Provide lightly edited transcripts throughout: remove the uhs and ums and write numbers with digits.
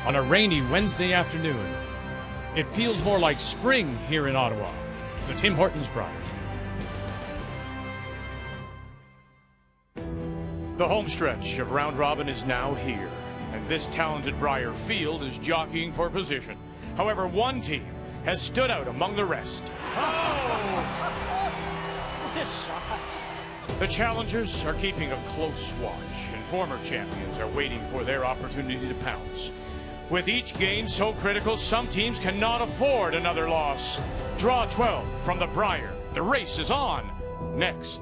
on a rainy Wednesday afternoon. It feels more like spring here in Ottawa. The Tim Hortons Brier. The home stretch of round robin is now here, and this talented Brier field is jockeying for position. However, one team has stood out among the rest. Oh! What a shot! The challengers are keeping a close watch, and former champions are waiting for their opportunity to pounce. With each game so critical, some teams cannot afford another loss. Draw 12 from the Brier. The race is on. Next.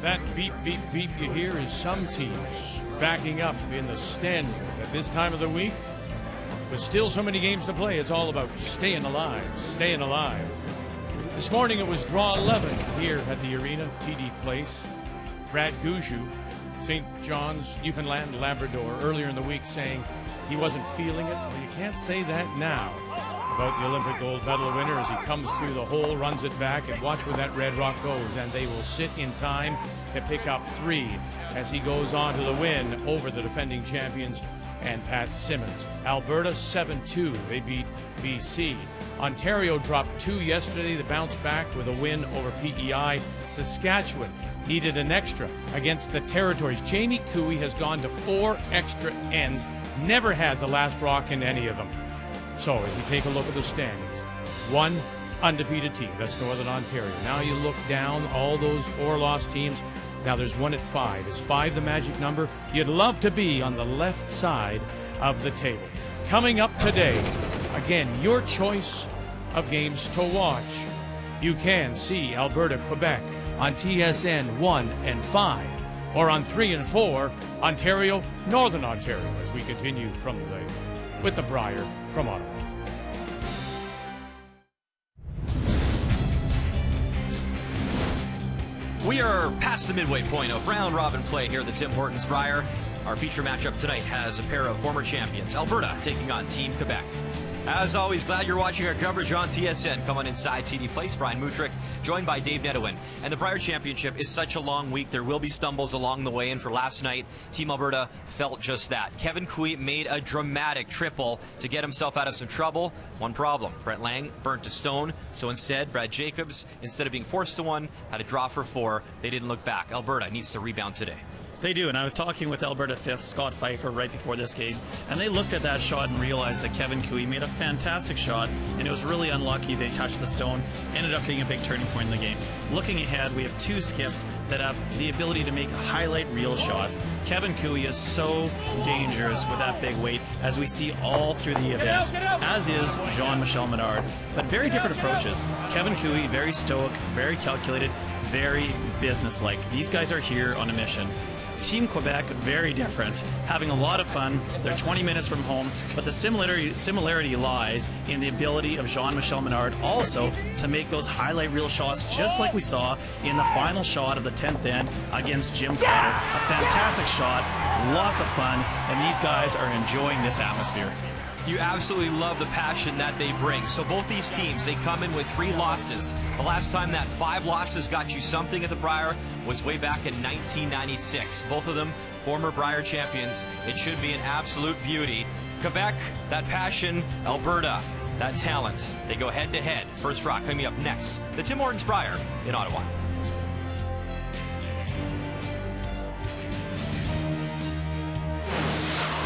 That beep, beep, beep you hear is some teams backing up in the standings at this time of the week. But still so many games to play, it's all about staying alive, staying alive. This morning it was draw 11 here at the arena, TD Place. Brad Gouju, St. John's, Newfoundland, Labrador, earlier in the week saying he wasn't feeling it. Well, you can't say that now about the Olympic gold medal winner as he comes through the hole, runs it back, and watch where that red rock goes. And they will sit in time to pick up 3 as he goes on to the win over the defending champions and Pat Simmons. Alberta 7-2, they beat BC. Ontario dropped 2 yesterday, they bounced back with a win over PEI. Saskatchewan needed an extra against the Territories. Jamie Cooey has gone to 4 extra ends, never had the last rock in any of them. So as we take a look at the standings, 1 undefeated team, that's Northern Ontario. Now you look down, all those 4 lost teams. Now there's 1 at 5. Is 5 the magic number? You'd love to be on the left side of the table. Coming up today, again, your choice of games to watch. You can see Alberta, Quebec on TSN 1 and 5, or on 3 and 4, Ontario, Northern Ontario, as we continue from the with the Brier from Ottawa. We are past the midway point of round robin play here at the Tim Hortons Brier. Our feature matchup tonight has a pair of former champions, Alberta taking on Team Quebec. As always, glad you're watching our coverage on TSN. Come on inside TD Place. Brian Mutrick, joined by Dave Nedowin. And the Brier Championship is such a long week. There will be stumbles along the way. And for last night, Team Alberta felt just that. Kevin Cooey made a dramatic triple to get himself out of some trouble. One problem, Brent Lang burnt to stone. So instead, Brad Jacobs, instead of being forced to 1, had a draw for 4. They didn't look back. Alberta needs to rebound today. They do, and I was talking with Alberta 5th, Scott Pfeiffer, right before this game, and they looked at that shot and realized that Kevin Cooey made a fantastic shot, and it was really unlucky they touched the stone, ended up being a big turning point in the game. Looking ahead, we have 2 skips that have the ability to make highlight reel shots. Kevin Cooey is so dangerous with that big weight, as we see all through the event, as is Jean-Michel Menard, but very different approaches. Kevin Cooey, very stoic, very calculated, very businesslike. These guys are here on a mission. Team Quebec, very different, having a lot of fun. They're 20 minutes from home, but the similarity lies in the ability of Jean-Michel Menard also to make those highlight reel shots, just like we saw in the final shot of the 10th end against Jim Cotter. A fantastic shot, lots of fun, and these guys are enjoying this atmosphere. You absolutely love the passion that they bring. So both these teams, they come in with 3 losses. The last time that 5 losses got you something at the Brier was way back in 1996. Both of them former Brier champions. It should be an absolute beauty. Quebec, that passion. Alberta, that talent. They go head to head. First draw coming up next. The Tim Hortons Brier in Ottawa.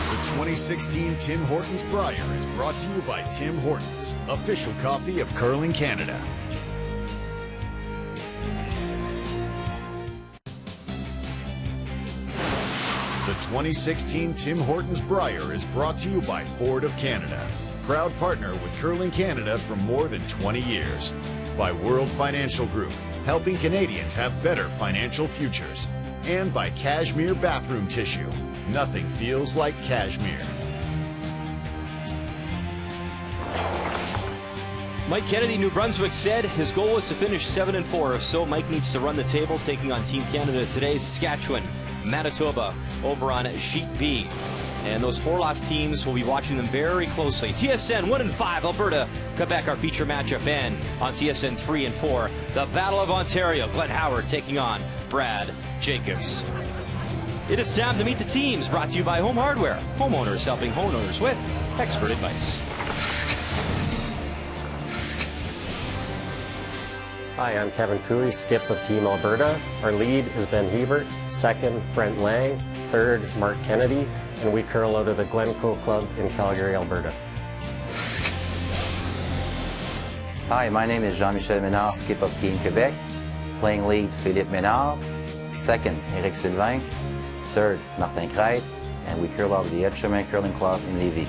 The 2016 Tim Hortons Brier is brought to you by Tim Hortons, official coffee of Curling Canada. The 2016 Tim Hortons Brier is brought to you by Ford of Canada, proud partner with Curling Canada for more than 20 years. By World Financial Group, helping Canadians have better financial futures. And by Cashmere Bathroom Tissue. Nothing feels like cashmere. Mike Kennedy, New Brunswick, said his goal was to finish 7-4. If so, Mike needs to run the table, taking on Team Canada today. Saskatchewan Manitoba over on Sheet B. And those 4 lost teams, will be watching them very closely. TSN 1 and 5, Alberta, Quebec, our feature matchup. And on TSN 3 and 4, the Battle of Ontario, Glenn Howard taking on Brad Jacobs. It is time to meet the teams, brought to you by Home Hardware. Homeowners helping homeowners with expert advice. Hi, I'm Kevin Cooey, skip of Team Alberta. Our lead is Ben Hebert, second Brent Lang, third Mark Kennedy, and we curl out of the Glencoe Club in Calgary, Alberta. Hi, my name is Jean-Michel Menard, skip of Team Quebec. Playing lead, Philippe Menard. Second, Eric Sylvain. Third, Martin Crête. And we curl out of the Ed Chemin Curling Club in Lévis.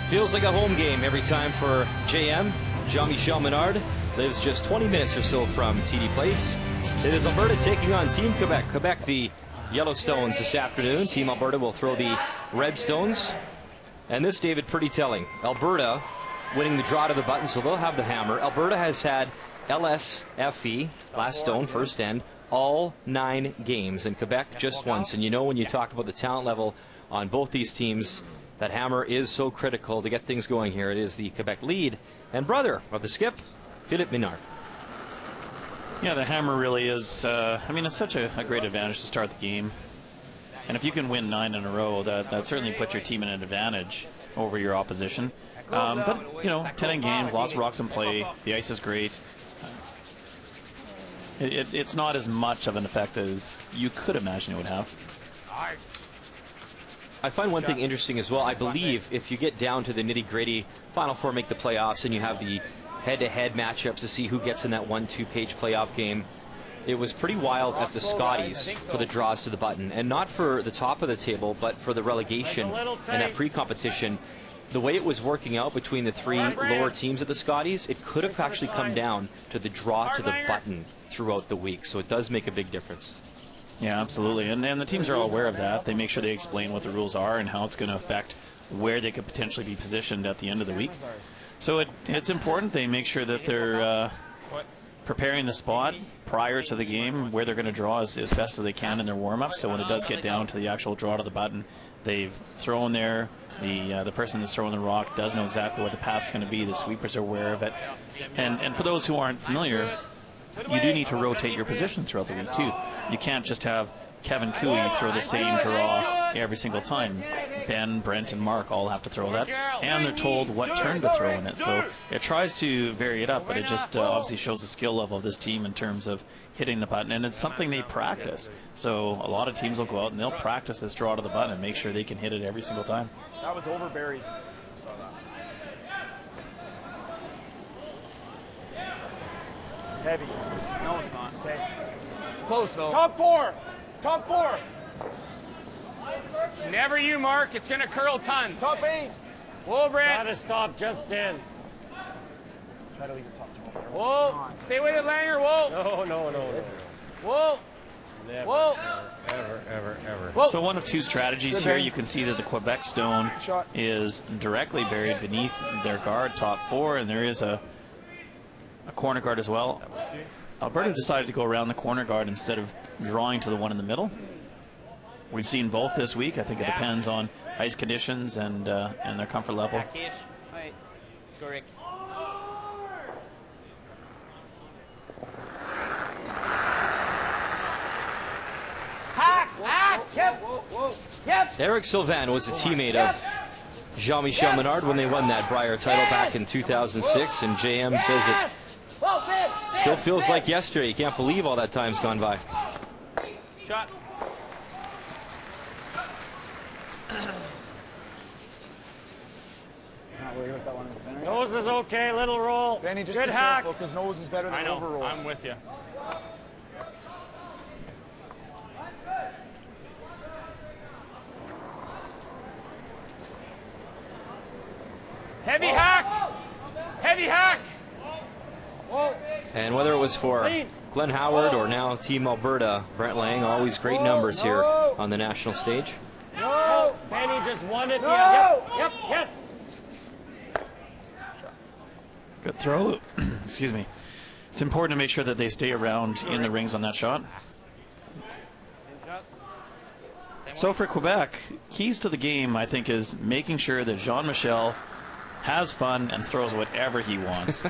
Feels like a home game every time for JM. Jean-Michel Menard lives just 20 minutes or so from TD Place. It is Alberta taking on Team Quebec. Quebec, the Yellowstones this afternoon. Team Alberta will throw the Redstones. And this, David, pretty telling. Alberta winning the draw to the button, so they'll have the hammer. Alberta has had LSFE, last stone, first end, all 9 games. And Quebec just once. And you know, when you talk about the talent level on both these teams, that hammer is so critical to get things going here. It is the Quebec lead and brother of the skip, Philippe Menard. Yeah, the hammer really is, it's such a great advantage to start the game. And if you can win 9 in a row, that certainly puts your team in an advantage over your opposition. But, 10 games, lots of rocks in play, the ice is great. It's not as much of an effect as you could imagine it would have. I find one thing interesting as well. I believe if you get down to the nitty-gritty, Final Four make the playoffs, and you have the head-to-head matchups to see who gets in that 1-2-page playoff game. It was pretty wild at the Scotties for the draws to the button, and not for the top of the table, but for the relegation and that pre-competition. The way it was working out between the 3 lower teams at the Scotties, it could have actually come down to the draw to the button throughout the week, so it does make a big difference. Yeah, absolutely, and the teams are all aware of that. They make sure they explain what the rules are and how it's going to affect where they could potentially be positioned at the end of the week. So it's important they make sure that they're preparing the spot prior to the game where they're going to draw as best as they can in their warm-up. So when it does get down to the actual draw to the button, they've thrown there. The person that's throwing the rock does know exactly what the path's going to be. The sweepers are aware of it. And for those who aren't familiar, you do need to rotate your position throughout the week too. You can't just have Kevin Cooey throw the same draw every single time. Ben, Brent, and Mark all have to throw that, and they're told what turn to throw in it. So it tries to vary it up, but it just obviously shows the skill level of this team in terms of hitting the button, and it's something they practice. So a lot of teams will go out and they'll practice this draw to the button and make sure they can hit it every single time. That was overburied. Heavy. No, it's not. Okay. It's close, though. Top 4. Top 4. Never you, Mark. It's going to curl tons. Top 8. Whoa, Brent. Gotta stop just in. Try to leave the top 12. Whoa. Stay with it, Langer. Whoa. No. Whoa. Never. Whoa. Ever. Whoa. So one of 2 strategies here. You can see that the Quebec stone is directly buried beneath their guard, top 4, and there is a corner guard as well. Alberta decided to go around the corner guard instead of drawing to the one in the middle. We've seen both this week. I think it depends on ice conditions and their comfort level. Eric Sylvain was a teammate of Jean-Michel Menard when they won that Brier title back in 2006, and JM says it still feels like yesterday. You can't believe all that time's gone by. Shot. Nose is okay, little roll. Benny, just good be hack. careful, Because nose is better than overroll. I'm with you. Heavy hack! Heavy hack! And whether it was for Glenn Howard or now Team Alberta, Brent Lang, always great numbers here on the national stage. No! Benny just won it. No! Yep, yes. Good throw. Excuse me. It's important to make sure that they stay around in the rings on that shot. So for Quebec, keys to the game, I think, is making sure that Jean-Michel has fun and throws whatever he wants.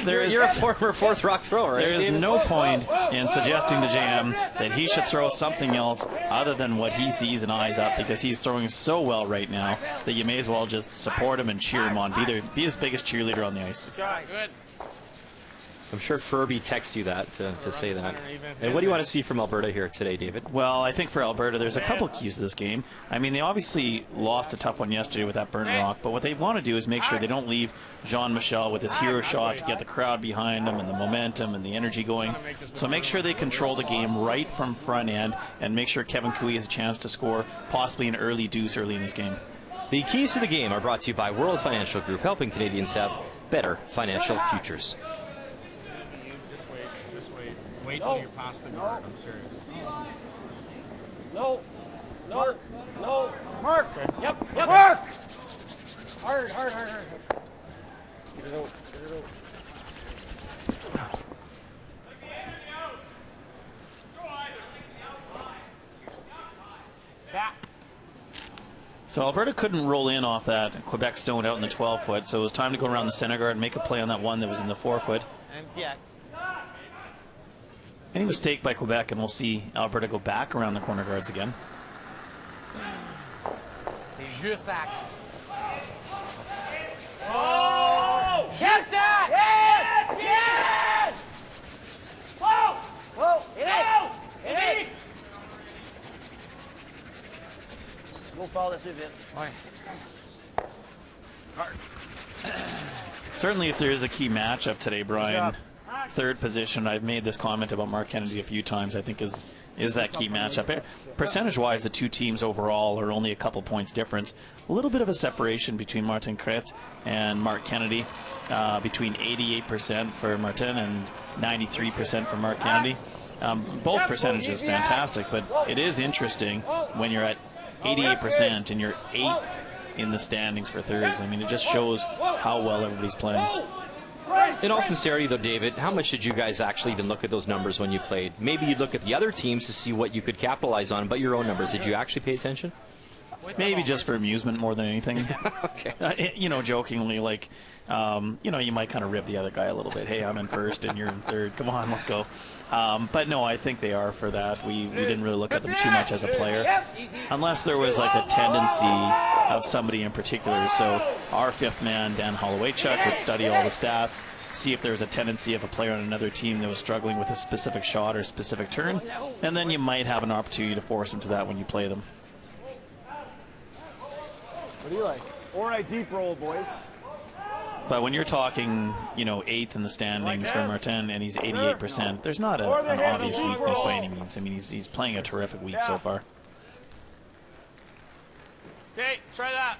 You're a former fourth rock thrower, right? There is no point in suggesting to JM that he should throw something else other than what he sees and eyes up, because he's throwing so well right now that you may as well just support him and cheer him on. Be his biggest cheerleader on the ice. Good. I'm sure Furby texts you that to say that. And what do you want to see from Alberta here today, David? Well, I think for Alberta, there's a couple keys to this game. I mean, they obviously lost a tough one yesterday with that burnt rock, but what they want to do is make sure they don't leave Jean-Michel with his hero shot to get the crowd behind him and the momentum and the energy going. So make sure they control the game right from front end and make sure Kevin Cooey has a chance to score possibly an early deuce early in this game. The keys to the game are brought to you by World Financial Group, helping Canadians have better financial futures. Wait till you're past the guard. I'm serious. No. Mark. Yep. Mark. Hard. Get it out. So Alberta couldn't roll in off that Quebec stone out in the 12-foot, so it was time to go around the center guard and make a play on that one that was in the 4-foot. Any mistake by Quebec, and we'll see Alberta go back around the corner guards again. Oh! Yes! Yes! Whoa! Hit it! Go fort dessus vite. Certainly, if there is a key matchup today, Brian, third position, I've made this comment about Mark Kennedy a few times, I think is that key matchup. Percentage-wise, the two teams overall are only a couple points difference. A little bit of a separation between Martin Crête and Mark Kennedy, between 88% for Martin and 93% for Mark Kennedy. Both percentages fantastic, but it is interesting when you're at 88% and you're 8th in the standings for thirds. I mean, it just shows how well everybody's playing. In all sincerity, though, David, how much did you guys actually even look at those numbers when you played? Maybe you'd look at the other teams to see what you could capitalize on, but your own numbers, did you actually pay attention? Maybe just for amusement more than anything. Okay. You know, jokingly, like, you know, you might kind of rib the other guy a little bit. Hey, I'm in first and you're in third. Come on, let's go. But no, I think they are for that. We didn't really look at them too much as a player, unless there was like a tendency of somebody in particular. So our fifth man, Dan Hollowaychuk, would study all the stats, see if there was a tendency of a player on another team that was struggling with a specific shot or specific turn, and then you might have an opportunity to force them to that when you play them. What do you like? Or a deep roll, boys. But when you're talking, you know, 8th in the standings for Martin and he's 88%, there's not an obvious weakness by any means. I mean, he's playing a terrific week so far. Okay, try that.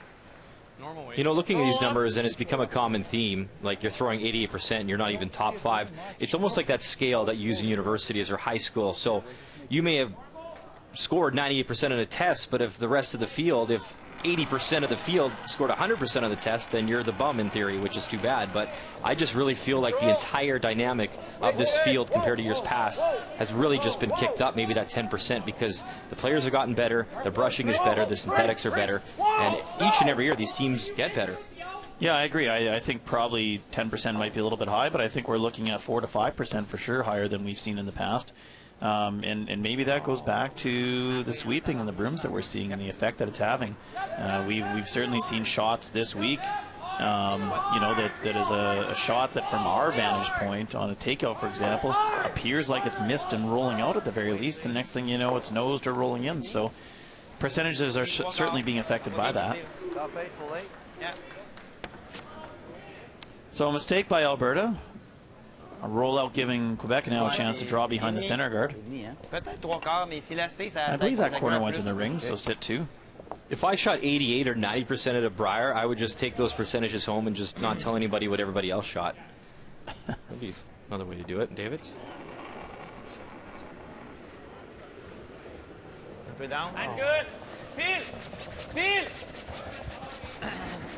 Normal weight. You know, looking at these numbers, and it's become a common theme, like you're throwing 88% and you're not even top 5. It's almost like that scale that you use in universities or high school. So you may have scored 98% in a test, but if the rest of the field, if 80% of the field scored 100% of the test, then you're the bum in theory, which is too bad. But I just really feel like the entire dynamic of this field compared to years past has really just been kicked up, maybe that 10%, because the players have gotten better, the brushing is better, the synthetics are better, and each and every year these teams get better. Yeah, I agree. I think probably 10% might be a little bit high, but I think we're looking at 4 to 5% for sure higher than we've seen in the past. And maybe that goes back to the sweeping and the brooms that we're seeing and the effect that it's having. We've certainly seen shots this week, you know, that is a shot that from our vantage point on a takeout, for example, appears like it's missed and rolling out at the very least, and next thing you know, it's nosed or rolling in. So percentages are certainly being affected by that. So a mistake by Alberta. A rollout giving Quebec now a chance to draw behind the center guard. I believe that corner went in the ring, so sit 2. If I shot 88 or 90% at Brier, I would just take those percentages home and just not tell anybody what everybody else shot. That'd be another way to do it, David. Down. And good. Feel.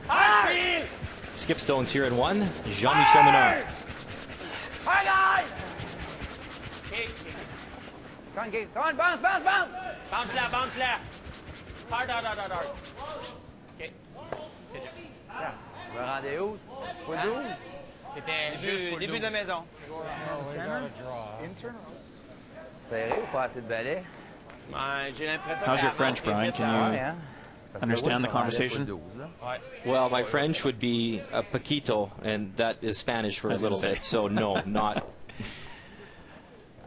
Hard. Skip stones here in 1. Jean-Michel Menard. Hi, guys! Okay. Come on, bounce, bounce, bounce! Bounce là, bounce là. Hard. OK. Je me rendais où? Point 12? C'était début de la maison. Serré ou pas assez de balais? Ben, j'ai l'impression How's que your la French, montre est Brian? vite Can à- you hein? Parce que understand là, the on rendait conversation? point 12, là. Well, my French would be a poquito, and that is Spanish for a little bit. So no, not.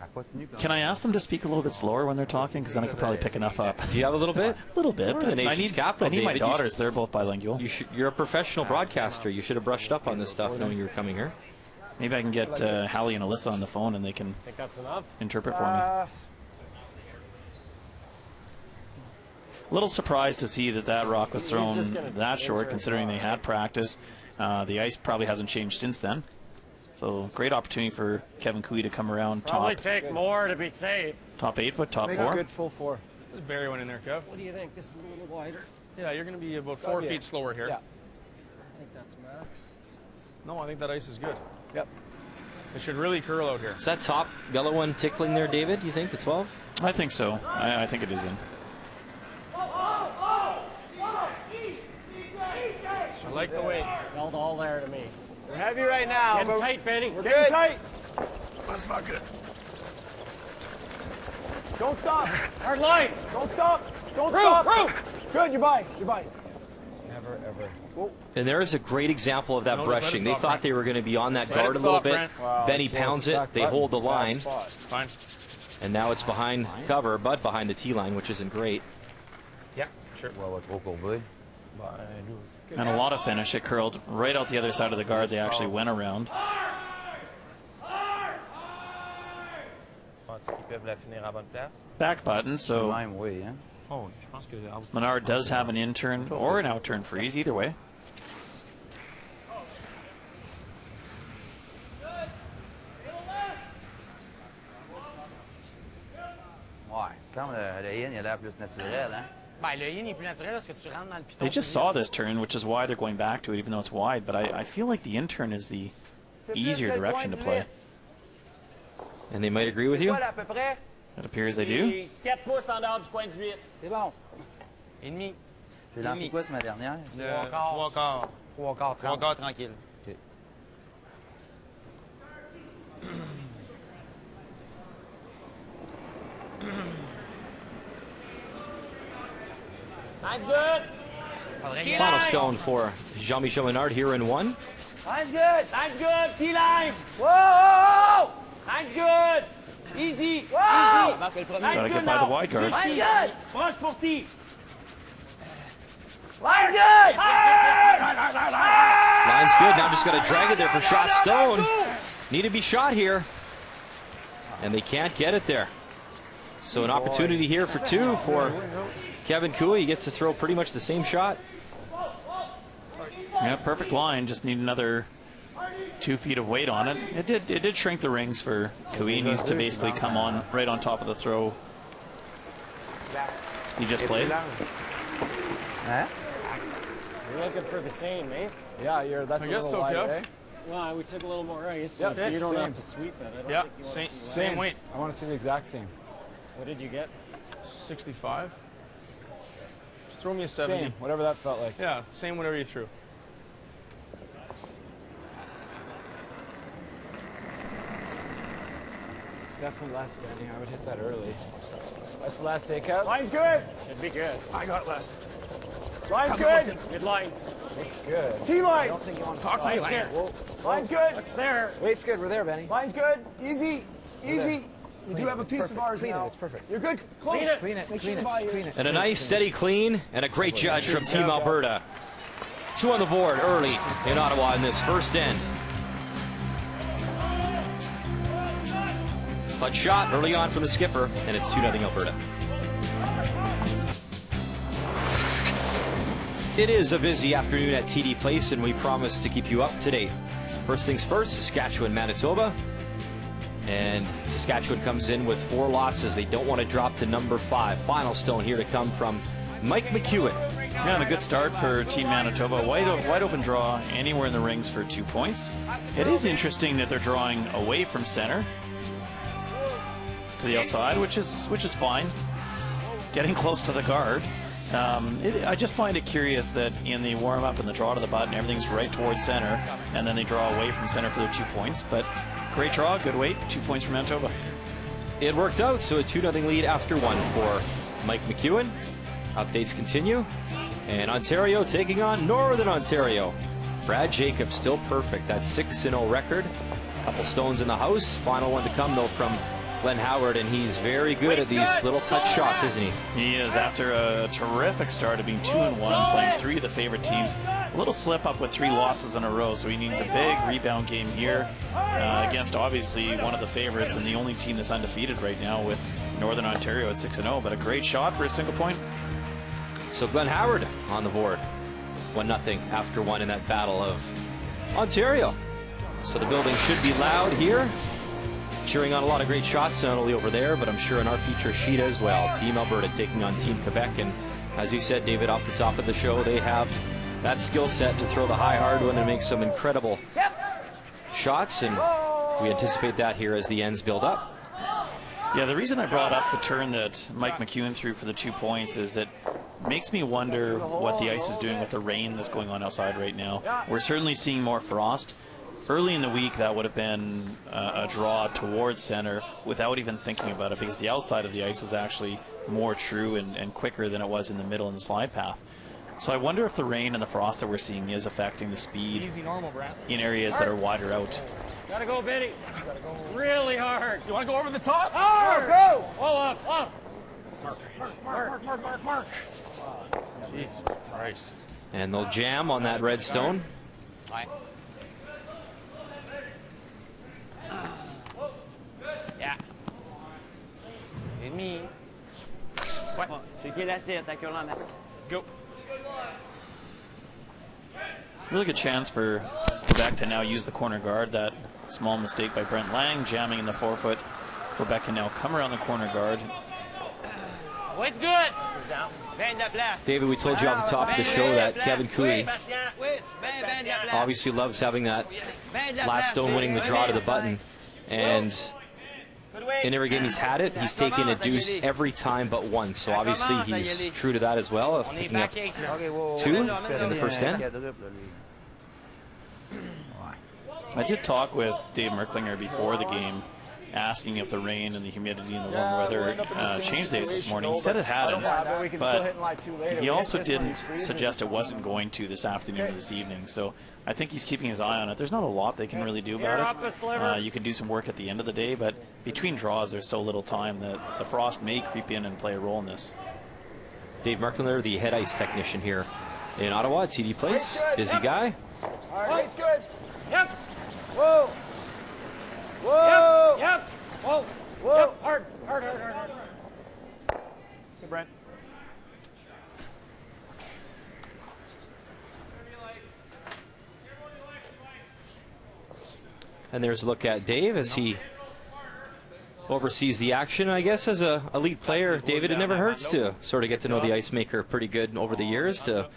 À quoi tenu, quand Can I ask them to speak a little bit slower when they're talking? Because then I could probably pick enough up. Do you have a little bit? A little bit. We're in the I nation's need, capital, I need my David. You daughters. They're both bilingual. You're a professional broadcaster. You should have brushed up on this stuff knowing you were coming here. Maybe I can get Hallie and Alyssa on the phone and they can Think that's enough? interpret for me. A little surprised to see that rock was thrown that short, considering they had practice. The ice probably hasn't changed since then. So great opportunity for Kevin Cooey to come around Probably top take more to be safe. 8 foot, top Make 4. a good full 4. There's Barry one in there, Kev. What do you think? This is a little wider. Yeah, you're going to be about 4 feet slower here. Yeah. I think that's max. No, I think that ice is good. Yep. It should really curl out here. Is that top yellow one tickling there, David? You think the 12? I think so. I think it is in. I like the weight. Felt all there to me. We're heavy right now. Getting but tight, Benny. We're Getting good. tight. That's not good. Don't stop. Hard line. Don't stop. Don't Through, stop. through. Good, you're by. You're by. Never, ever. And there is a great example of that No, just let it brushing. They stop, thought Brent. they were going to be on that Let guard it a little stop, bit. Brent. Wow, Benny it's pounds it. back They button. hold the line. Bad spot. Fine. And now it's behind cover, but behind the T line, which isn't great. Yeah, sure. Well, trop courbé. And a lot of finish. It curled right out the other side of the guard. They actually went around. Back button, so Même, oui, hein? Oh, je pense que Menard does have an in-turn or an out-turn freeze, either way. Ouais, semble le in, il a l'air plus naturel, hein? Ben, le in est plus naturel parce que tu rentres dans le piton. They just saw this turn, which is why they're going back to it, even though it's wide. But I feel like the in-turn is the easier direction to play. And they might agree with you. Voilà, à peu près. It appears they do. 4 pouces en dehors du coin du 8. C'est bon. Et demi. J'ai lancé quoi sur ma dernière? 3 quarts. 3 quarts. 3 quarts, 3 quarts tranquille. OK. Line's good. Final stone for Jean-Michel Menard here in 1. Line's good. Line's good. T-line. Whoa! Line's good. Easy. Whoa! Easy. Gotta get by the wide guard. Line's good. Proche pour T. Line's good. Line's good. Now just got to drag it there for shot stone. Need to be shot here. And they can't get it there. So an opportunity here for 2 for Kevin Cooey. He gets to throw pretty much the same shot. Yeah, perfect line. Just need another 2 feet of weight on it. It did shrink the rings for Cooey. He needs to basically come on right on top of the throw he just played. Hein? You're looking for the same, eh? Yeah, that's I a guess little so, wider, Kev. eh? Well, we took a little more ice, so Yep, if you don't same. have to sweep it. I don't Yeah, think you want to see same weight. I want to see the exact same. What did you get? 65. Just throw me a 70. Same, whatever that felt like. Yeah, same whatever you threw. It's definitely less, Benny. I would hit that early. That's less, eh, Kev? Line's good. Should be good. I got less. Line's good. Good line. Looks good. I T-line. don't think you want to Talk to me, Line's Lane. good. Line's good. It's there. Weight's good. We're there, Benny. Line's good. Easy. Easy. You do have a piece of ours now. It's perfect. You're good. Close. Clean it. Clean it. Make Clean sure it. you buy Clean it. And a nice steady clean and a great judge from Team Alberta. 2 on the board early in Ottawa in this first end. But shot early on from the skipper, and it's 2-0 Alberta. It is a busy afternoon at TD Place, and we promise to keep you up to date. First things first, Saskatchewan, Manitoba. And Saskatchewan comes in with 4 losses. They don't want to drop to number 5. Final stone here to come from Mike McEwen. Yeah, and a good start for Team Manitoba. Wide open draw anywhere in the rings for 2 points. It is interesting that they're drawing away from center to the outside, which is fine. Getting close to the guard. I just find it curious that in the warm-up and the draw to the button, everything's right towards center, and then they draw away from center for their 2 points. But great draw, good weight, 2 points for Manitoba. It worked out, so a 2-0 lead after 1 for Mike McEwen. Updates continue. And Ontario taking on Northern Ontario. Brad Jacobs still perfect. That 6-0 record. Couple stones in the house. Final one to come, though, from Glenn Howard, and he's very good at these little touch shots, isn't he? He is, after a terrific start of being 2-1, playing 3 of the favorite teams. A little slip up with 3 losses in a row, so he needs a big rebound game here against obviously one of the favorites and the only team that's undefeated right now with Northern Ontario at 6-0, but a great shot for a single point. So Glenn Howard on the board. 1-0 after 1 in that battle of Ontario. So the building should be loud here. Cheering on a lot of great shots, not only over there, but I'm sure in our feature sheet as well. Team Alberta taking on Team Quebec, and as you said, David, off the top of the show, they have that skill set to throw the high hard one and make some incredible shots, and we anticipate that here as the ends build up. Yeah, the reason I brought up the turn that Mike McEwen threw for the 2 points is it makes me wonder what the ice is doing with the rain that's going on outside right now. We're certainly seeing more frost. Early in the week, that would have been a draw towards center without even thinking about it, because the outside of the ice was actually more true and quicker than it was in the middle and the slide path. So I wonder if the rain and the frost that we're seeing is affecting the speed in areas that are wider out. Gotta go, Benny. Gotta go really hard. You want to go over the top? Hard! Go! Oh, up. Mark. Jesus Christ. And they'll jam on that red stone. Yeah. Et demi. Ouais. C'est qui l'assiette, accueillant la masse. Go. Really good chance for Quebec to now use the corner guard. That small mistake by Brent Lang, jamming in the forefoot. Quebec can now come around the corner guard. Wait's good. David, we told you off the top of the show that Kevin Cooey obviously loves having that last stone winning the draw to the button. And in every game he's had it, he's taken a deuce every time but once. So obviously he's true to that as well, of picking up 2 in the first end. I did talk with Dave Merklinger before the game, asking if the rain and the humidity and the warm weather changed the ice this morning. He said it hadn't, but he also didn't suggest it wasn't going to this afternoon or this evening. So I think he's keeping his eye on it. There's not a lot they can really do about it. You can do some work at the end of the day, but between draws there's so little time that the frost may creep in and play a role in this. Dave Merklinger, the head ice technician here in Ottawa, TD Place. Busy guy. All right, it's good. Yep. Whoa. Whoa. Yep. Whoa. Whoa. Yep. Hard. Hey, Brent. And there's a look at Dave as he oversees the action. I guess as a elite player, David, it never hurts to sort of get to know the ice maker pretty good over the years, to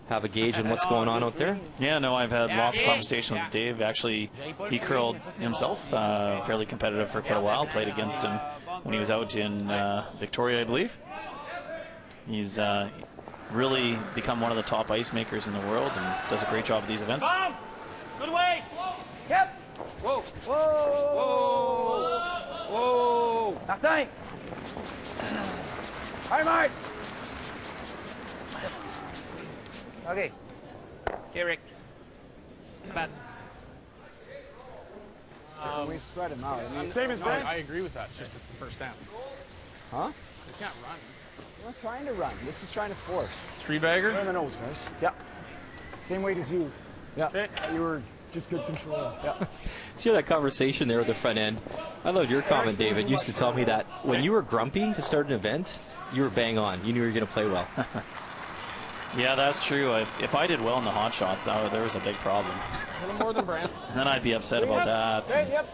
have a gauge on what's going on out there. Yeah, no, I've had lots of conversations with Dave. Actually, he curled himself, fairly competitive for quite a while. Played against him when he was out in Victoria, I believe. He's really become one of the top ice makers in the world and does a great job at these events. Good way. Yep. Whoa. Whoa. Martin. Hi, Mark. Okay. Okay, Rick. Bad. We spread him out. Same as Brent. I agree with that. Just the first down. Huh? You can't run. We're not trying to run. This is trying to force. 3-bagger? Right on the nose, guys. Yeah. Same weight as you. Yeah. Okay. You were just good control. Yeah. See that conversation there with the front end? I loved your comment, David. You used to tell me that when you were grumpy to start an event, you were bang on. You knew you were going to play well. Yeah, that's true. If I did well in the hot shots, there was a big problem. A little more than Brent. And then I'd be upset about that. Okay, yep.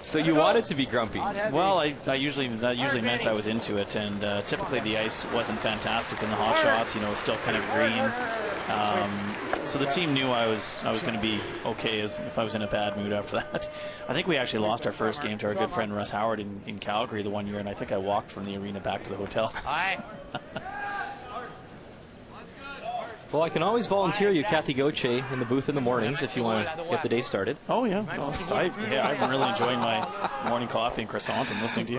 So you wanted to be grumpy? Well, that usually meant I was into it, and typically the ice wasn't fantastic in the hot shots. You know, it's still kind of green. So the team knew I was going to be okay as if I was in a bad mood after that. I think we actually lost our first game to our good friend Russ Howard in Calgary the one year, and I think I walked from the arena back to the hotel. Well, I can always volunteer you Kathy Goche in the booth in the mornings if you want to get the day started. Oh, yeah. I've been really enjoying my morning coffee and croissant and listening to you.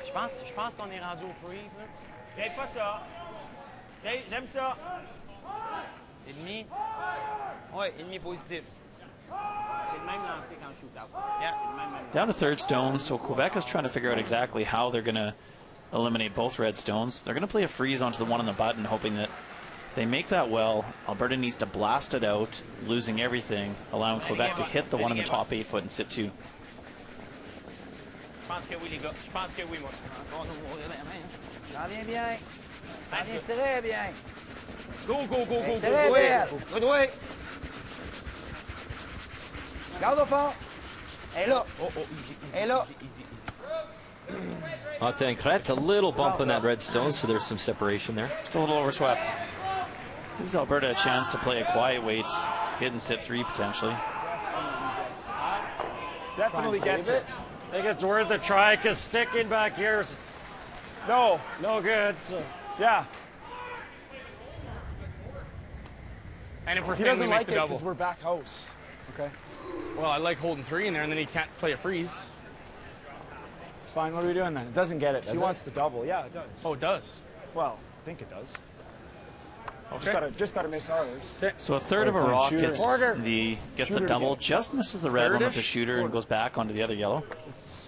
Je pense qu'on est rendu au freeze. J'aime pas ça. J'aime ça. Et demi. Ouais, et demi positif. C'est le même lancer quand je shoot out. Yeah. C'est le même. Down to third stone, so Quebec is trying to figure out exactly how they're going to eliminate both red stones. They're going to play a freeze onto the one on the button, hoping that if they make that well, Alberta needs to blast it out, losing everything, allowing Quebec to hit the one on the top 8 foot and sit 2. Je pense que oui, les gars. Je pense que oui, moi. Ça vient bien. Ça vient très bien. Go, go, go, go, go. Très bien. Good way. Garde au fond. Et là. Oh, easy, Et là. Martin-Crête, a little bump on that red stone, so there's some separation there. Just a little overswept. Gives Alberta a chance to play a quiet weight, hit and sit 3 potentially. Definitely gets it. I think it's worth a try because sticking back here is no good. So, yeah. And if we're He thin, we doesn't make like the it double. because we're back house. Okay. Well, I like holding 3 in there, and then he can't play a freeze. It's fine. What are we doing then? It doesn't get it. He wants the double. Yeah, it does. Oh, it does. Well, I think it does. Okay. Just gotta miss ours. So a third of a rock gets Shooter. the Shooter double, again. just misses the red one with the shooter and goes back onto the other yellow.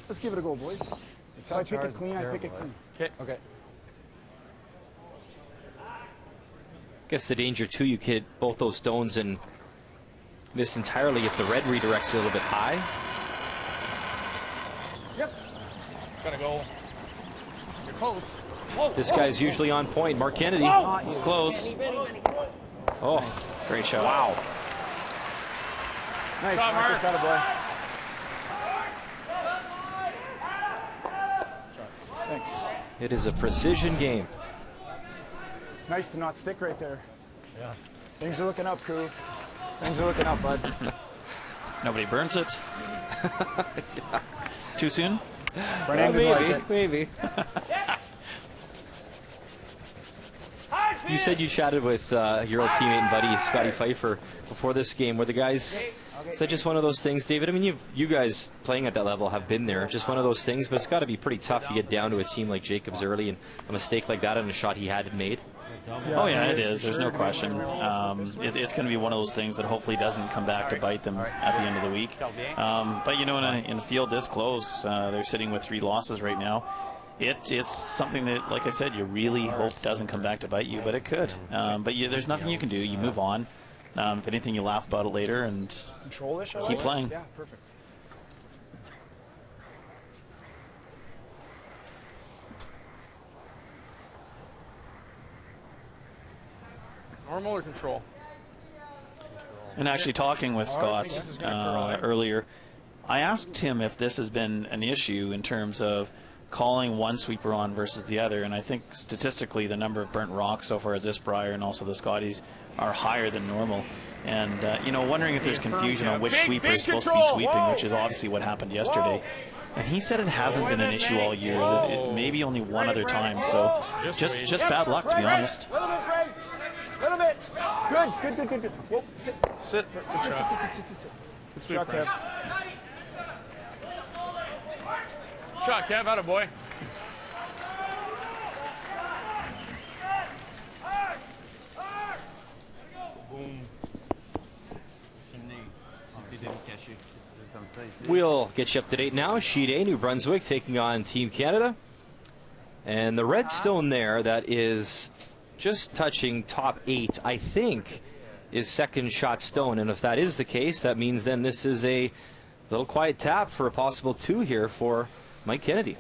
Let's give it a go, boys. If I pick it clean, I pick it clean. Okay. Okay. Guess the danger too, you could hit both those stones and miss entirely if the red redirects a little bit high. Yep. Gotta go. You're close. Whoa, This guy's usually on point. Mark Kennedy. He's close. Oh, Great shot. wow. Nice. Shot, Marcus, Mark. attaboy. Thanks. It is a precision game. Nice to not stick right there. Yeah. Things are looking up, crew. Things are looking up, bud. Nobody burns it. Too soon? Maybe. You said you chatted with your old teammate and buddy Scotty Pfeiffer before this game. Were the guys? Is that just one of those things, David? I mean, you guys playing at that level have been there. Just one of those things, but it's got to be pretty tough to get down to a team like Jacobs early and a mistake like that on a shot he had made. Oh yeah, it is. There's no question. It's going to be one of those things that hopefully doesn't come back to bite them at the end of the week. But you know, in a field this close, they're sitting with 3 losses right now. It's something that, like I said, you really hope doesn't come back to bite you, but it could. But there's nothing you can do. You move on. If anything, you laugh about it later and keep playing. Yeah, perfect. Normal or control? And actually talking with Scott earlier, I asked him if this has been an issue in terms of calling one sweeper on versus the other, and I think statistically the number of burnt rocks so far at this Brier and also the Scotties are higher than normal. And, you know, wondering if there's confusion on which sweeper is supposed to be sweeping, which is obviously what happened yesterday. And he said it hasn't been an issue all year, maybe only one other time, so just bad luck, to be honest. A little bit, Frank. A little bit. Good. Whoa, sit. Sit. Good shot, Kev. Shot, Kev. Attaboy. We'll get you up to date now. Sheet A, New Brunswick taking on Team Canada. And the red stone there that is just touching top 8, I think, is second shot stone. And if that is the case, that means then this is a little quiet tap for a possible 2 here for Mike Kennedy.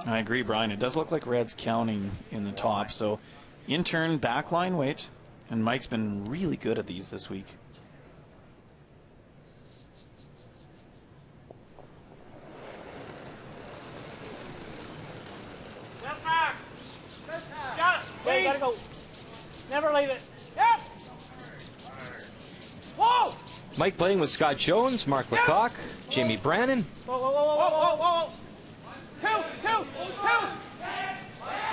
I agree, Brian. It does look like red's counting in the top. So in turn, backline weight. And Mike's been really good at these this week. Mike Blaine with Scott Jones, Mark Lecoq, Jamie Brannon.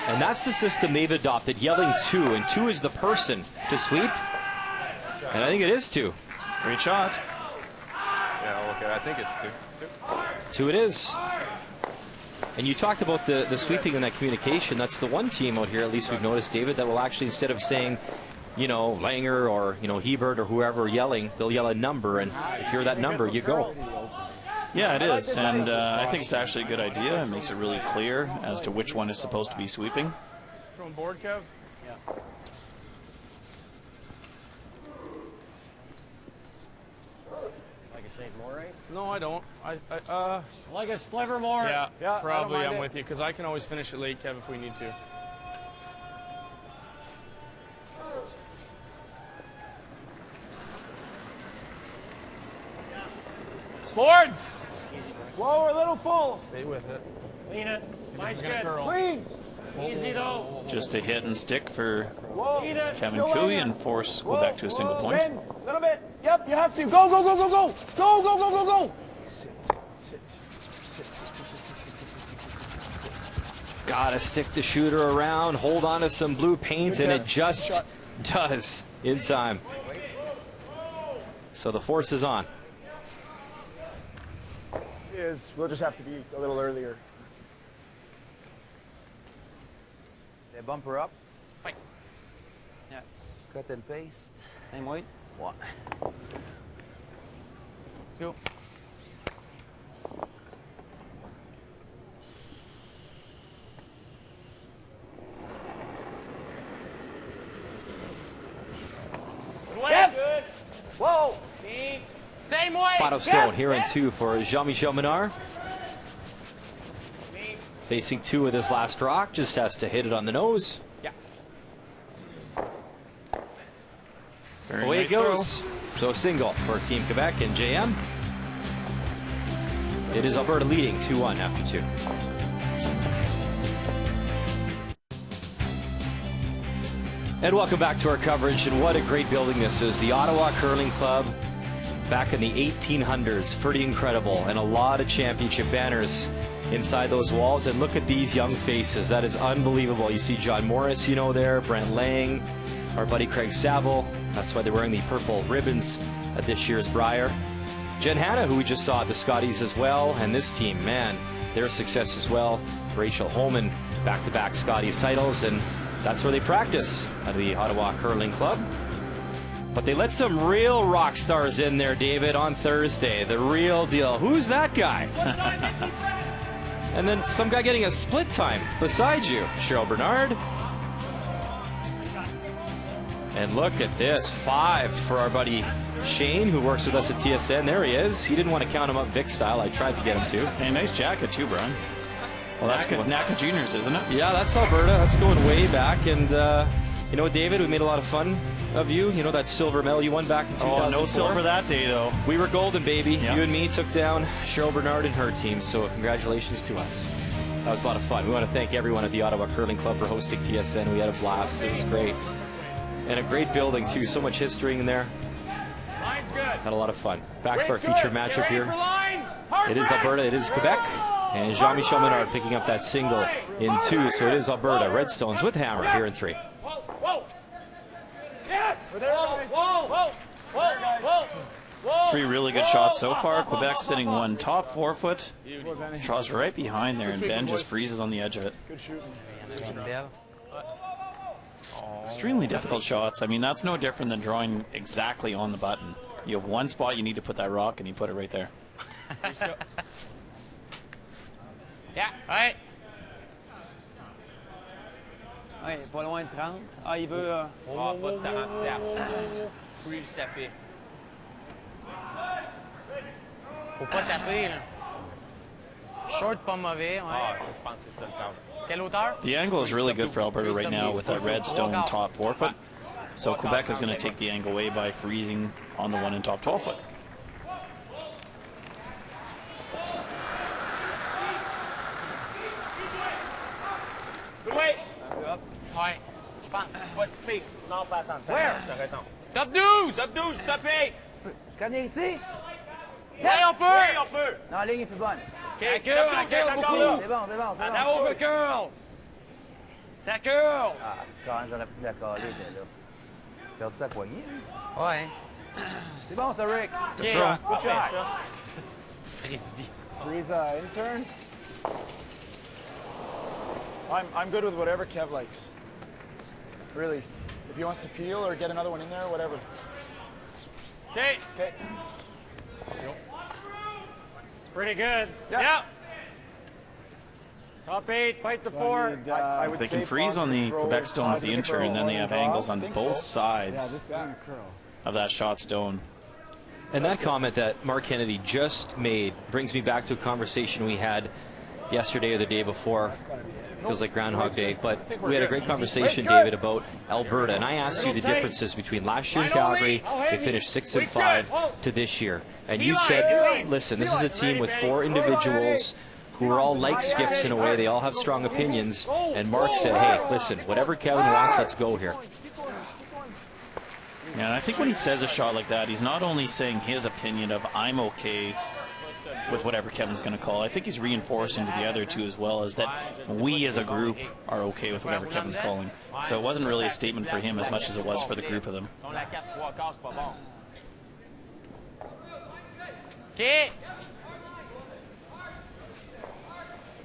And that's the system they've adopted, yelling 2, and 2 is the person to sweep. And I think it is 2. Great shot. Yeah, okay, I think it's 2. 2 it is. And you talked about the sweeping and that communication. That's the one team out here, at least we've noticed, David, that will actually, instead of saying, you know, Langer or, you know, Hebert or whoever yelling, they'll yell a number, and if you're that number, you go. Yeah, it is, and I think it's actually a good idea. It makes it really clear as to which one is supposed to be sweeping. From board, Kev? Yeah. Like a shade more ice? No, I don't. Like a sliver more. Yeah, probably I'm with you, because I can always finish it late, Kev, if we need to. Boards! Whoa, we're a little full. Stay with it. Clean it. Nice good. Clean. Easy though. Just a hit and stick for Whoa. Kevin Cooey and force Quebec to a single point. A little bit. Yep, you have to. Go, go, go, go, go. Go, go, go, go, go. Gotta stick the shooter around, hold on to some blue paint, and it just does in time. So the force is on. We'll just have to be a little earlier. They bump her up. Yeah. Cut and paste. Same weight. One. Let's go. Good. Whoa. Same way. Bottom stone here in 2 for Jean-Michel Menard. Facing 2 with his last rock, just has to hit it on the nose. Yeah. Away it goes. So single for Team Quebec and JM. It is Alberta leading 2-1 after 2. And welcome back to our coverage, and what a great building this is. The Ottawa Curling Club back in the 1800s. Pretty incredible, and a lot of championship banners inside those walls. And look at these young faces. That is unbelievable. You see John Morris, you know, there, Brent Lang, our buddy Craig Saville. That's why they're wearing the purple ribbons at this year's Brier. Jen Hanna, who we just saw at the Scotties as well, and this team, man, their success as well. Rachel Holman, back-to-back Scotties titles, and that's where they practice at the Ottawa Curling Club. But they let some real rock stars in there, David, on Thursday. The real deal. Who's that guy? And then some guy getting a split time beside you, Cheryl Bernard. And look at this, 5 for our buddy Shane, who works with us at TSN. There he is. He didn't want to count him up Vic style. I tried to get him to. Hey, nice jacket too, Brian. Well, that's good. NACA Juniors, isn't it? Yeah, that's Alberta. That's going way back. And, you know, David, we made a lot of fun of you. You know that silver medal you won back in 2004? Oh, no silver that day, though. We were golden, baby. Yeah. You and me took down Cheryl Bernard and her team, so congratulations to us. That was a lot of fun. We want to thank everyone at the Ottawa Curling Club for hosting TSN. We had a blast. It was great. And a great building, too. So much history in there. Line's good. Had a lot of fun. Back to our feature matchup here. It is Alberta, it is Quebec. And Jean-Michel Menard picking up that single in 2. So it is Alberta. Redstones with hammer here in 3. Whoa. Yes. Whoa. 3 really good shots so far. Quebec sitting 1 top 4 foot. Draws right behind there, and Ben just freezes on the edge of it. Good shooting. Extremely difficult shots. I mean, that's no different than drawing exactly on the button. You have one spot you need to put that rock, and you put it right there. Yeah. Ouais. Ouais, pas loin de 30. Ah, il veut... pas de 30. Plus ça fait. Faut pas taper, là. Short, pas mauvais. Ouais. Ah, je pense que c'est ça le temps. Quelle hauteur? The angle is really good for Alberta right now with that Redstone top 4 foot. So Quebec is going to take the angle away by freezing on the one in top 12 foot. Wait. Ouais, je pense. Pas si pire. Non, pas attendre. Where? T'as raison. Top 12! Top 12, top 8. Tu connais ici? Hey, on peut! Oui, on peut! Non, la ligne est plus bonne. OK, d'accord là. C'est bon, c'est bon, c'est bon. Attends, on curl! Ça curl! Ah, quand j'aurais pu la caler, là. Perdu sa poignée. Ouais. C'est bon, ça, Rick. OK, Good try. Frisbee. Freeze intern. I'm good with whatever Kev likes. Really. If he wants to peel or get another one in there, whatever. Okay. Okay. It's pretty good. Yeah. Top 8, fight the 4. I would They can say freeze on the positive Quebec throw, stone with the positive intern, throw, and then they have draw. angles on Think both so. sides Yeah, this is gonna curl. of that shot stone. And that comment that Mark Kennedy just made brings me back to a conversation we had yesterday or the day before. Feels like Groundhog Day, but we had a great conversation, David, about Alberta, and I asked you the differences between last year in Calgary, they finished 6-5, to this year. And you said, listen, this is a team with 4 individuals who are all like Skips in a way. They all have strong opinions. And Mark said, hey, listen, whatever Kevin wants, let's go here. Yeah, and I think when he says a shot like that, he's not only saying his opinion of I'm okay with whatever Kevin's going to call. I think he's reinforcing to the other two as well, as that we as a group are okay with whatever Kevin's calling. So it wasn't really a statement for him as much as it was for the group of them. Okay.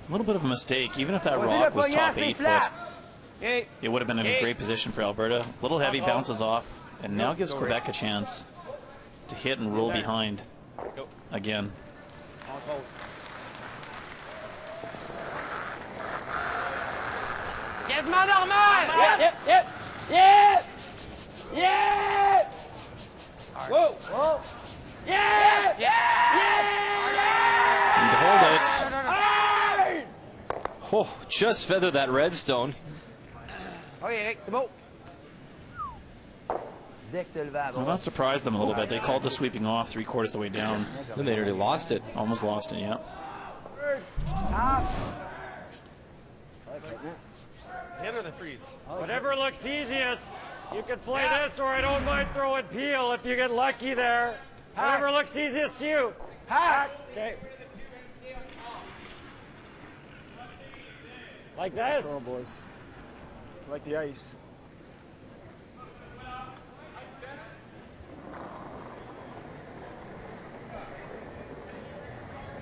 A little bit of a mistake. Even if that rock was top 8 foot, it would have been in a great position for Alberta. A little heavy, bounces off, and now gives Quebec a chance to hit and roll behind again. Quasiment normal! Yeah! Whoa! Whoa! Yeah! And to hold it. Oh, just feather that redstone. Okay, Rick, c'est beau. Dès que tu le vas, Well, that surprised them a little bit. They called the sweeping off 3/4 of the way down. Then they nearly lost it. Almost lost it, yeah. Hit or the freeze? Whatever looks easiest. You can play this, or I don't mind throwing peel if you get lucky there. Whatever looks easiest to you. Hack. Okay. Like this. Throw, boys. Like the ice.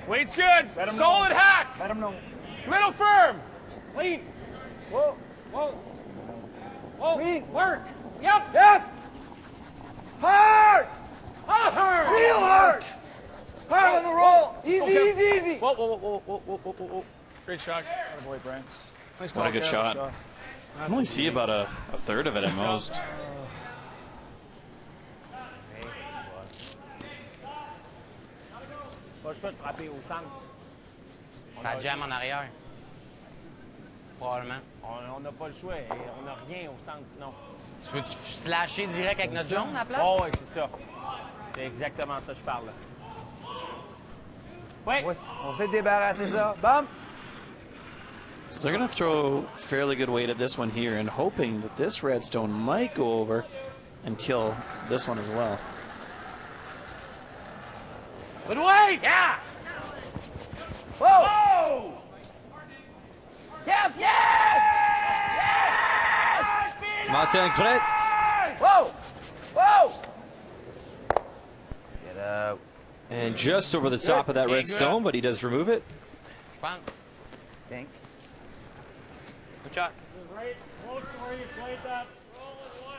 Weight's good. Let him Solid know. hack. Let him know. Little firm. Clean. Whoa. Whoa. Whoa. Clean. Work. Yep. Yep. Hard. Hard. Real hard. Hard on the roll. Easy, Okay. easy, easy. Whoa, whoa, whoa, whoa, whoa, whoa, whoa. Great shot. Oh boy, Brent. Nice What a good Yeah, shot. I can only see about a third of it at most. Pas le choix de frapper au centre. Ça jamme en arrière. Probablement. On n'a pas le choix. On n'a rien au centre sinon. Tu veux slasher direct avec notre jaune à la place? Oh, oui, c'est ça. C'est exactement ça que je parle. Oui. On s'est débarrassé ça. Bump. So they're going to throw fairly good weight at this one here and hoping that this redstone might go over and kill this one as well. Good weight! Yeah! Whoa! Oh! Yes! Yes! Martin prêt? Whoa! Whoa! Get out. And just over the top of that Okay, redstone, good. but he does remove it. Je pense. Think. Good shot. Right close to where you played that. Roll in one.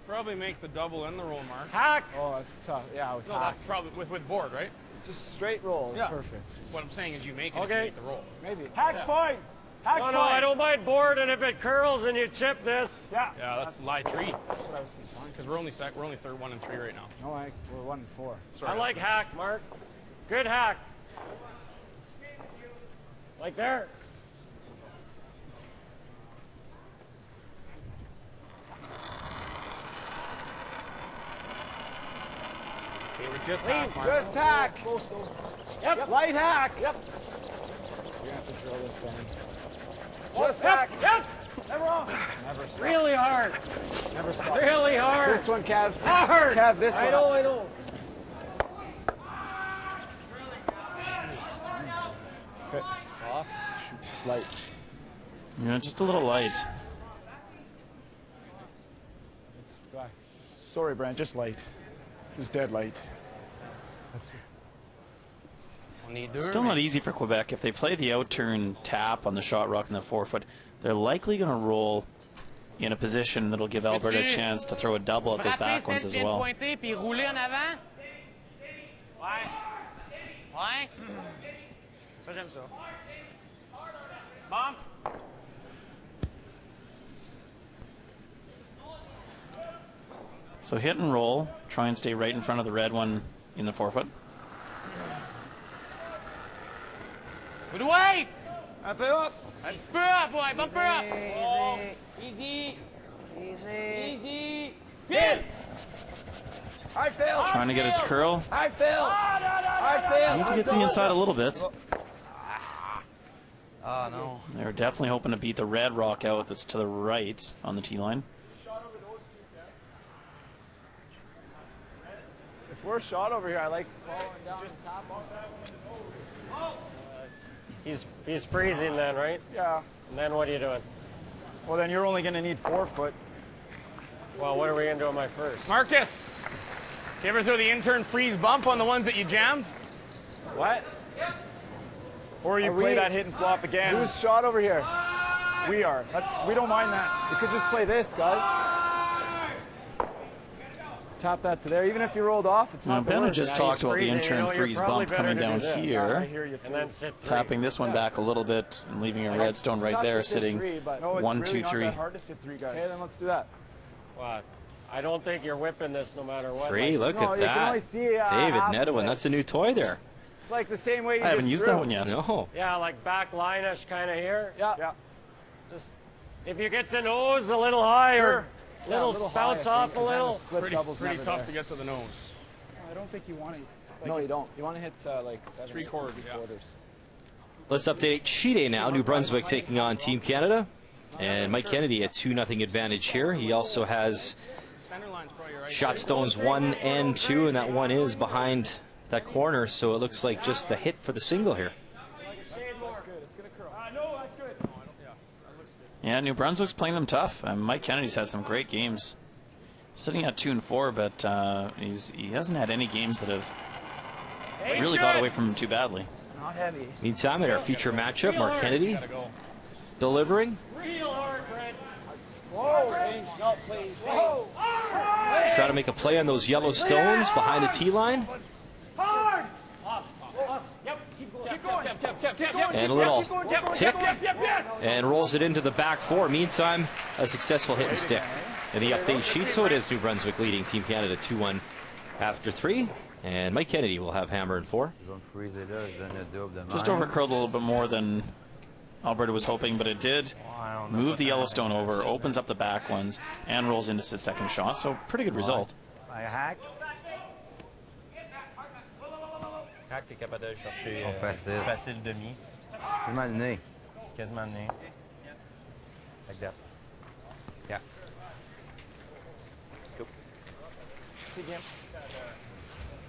Probably make the double and the roll mark. Hack. Oh, that's tough. Yeah, it was No, hot. that's probably with board, right? Just straight roll is Yeah. perfect. What I'm saying is you make it if Okay. you make the roll. Maybe. Hack's fine. Hack's No, I don't mind board, and if it curls and you chip this. Yeah. Yeah, that's lie 3. That's what I was thinking. Because we're only third 1 and 3 right now. No, we're 1 and 4. I like hack, Mark. Good hack. Like there. Okay, we're just Clean. half mark. Just hack. Yep. Light hack. Yep. You have to throw this one. Just hack. Yep. Never wrong. Never stop. Really hard. Never stop. Really hard. This one, Kev. Hard. Kev, this I one. know. Just light. Yeah, just a little light. Sorry, Brent, just light. Just dead light. Still not easy for Quebec. If they play the out-turn tap on the shot rock in the forefoot, they're likely going to roll in a position that'll give Alberta a chance to throw a double at those back ones as well. Ça, j'aime ça. Bump. So hit and roll. Try and stay right in front of the red one in the forefoot. Good weight. Un peu up. Un petit peu up, boy. Bump her up. Oh. Easy. Easy. Easy. Phil. Hard Phil. Trying to get it to curl. Hard Phil. Hard Phil. Need to get the inside a little bit. Oh, no. They're definitely hoping to beat the red rock out that's to the right on the tee line. If we're shot over here, I like following down the top. He's freezing then, right? Yeah. And then what are you doing? Well, then you're only going to need 4 foot. Well, what are we going to do on my first? Marcus, you ever throw the intern freeze bump on the ones that you jammed? What? Or you play that hit and flop again. Who's shot over here? We are. We don't mind that. You could just play this, guys. Tap that to there. Even if you rolled off, it's not Ben just talked about the intern freeze bump coming down here. And then sit three. Tapping this one back a little bit and leaving a redstone right there, sitting 1, 2, 3. Not that hard to sit 3 guys. Okay, then let's do that. What? I don't think you're whipping this no matter what. 3, look at that. David Nedwin, that's a new toy there. It's like the same way you I haven't used that one yet. No. Yeah, like back line-ish kind of here. Yeah. Just if you get to nose a little higher, little spouts off a little. Pretty tough to get to the nose. I don't think you want to. No, you don't. You want to hit like 7 3/4. Let's update sheet A now. New Brunswick taking on Team Canada. And Mike Kennedy a 2-0 advantage here. He also has shot stones 1 and 2, and that one is behind that corner, so it looks like just a hit for the single here. Yeah, New Brunswick's playing them tough. Mike Kennedy's had some great games. Sitting at 2-4, but he hasn't had any games that have really got away from him too badly. Not heavy. Meantime, at our feature matchup, Mark Kennedy delivering. Try to make a play on those yellow stones behind the tee line. And a little tick, and rolls it into the back 4. Meantime, a successful hit and stick in the update sheet. So it is New Brunswick leading Team Canada 2-1 after 3. And Mike Kennedy will have hammer in 4. Just overcurled a little bit more than Alberta was hoping, but it did move the Yellowstone over, opens up the back ones, and rolls into its second shot. So pretty good result. Hack, t'es capable de chercher facile demi. Quasiment le nez. Quasiment le nez. Like that. Yeah. Go. C'est bien.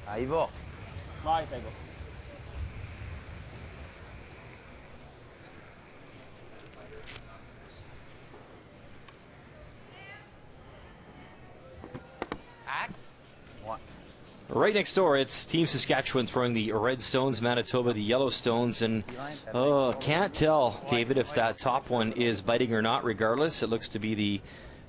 Ah, il va. Ouais, ça va. Right next door, it's Team Saskatchewan throwing the red stones, Manitoba the yellow stones, and can't tell, David, if that top one is biting or not. Regardless, it looks to be the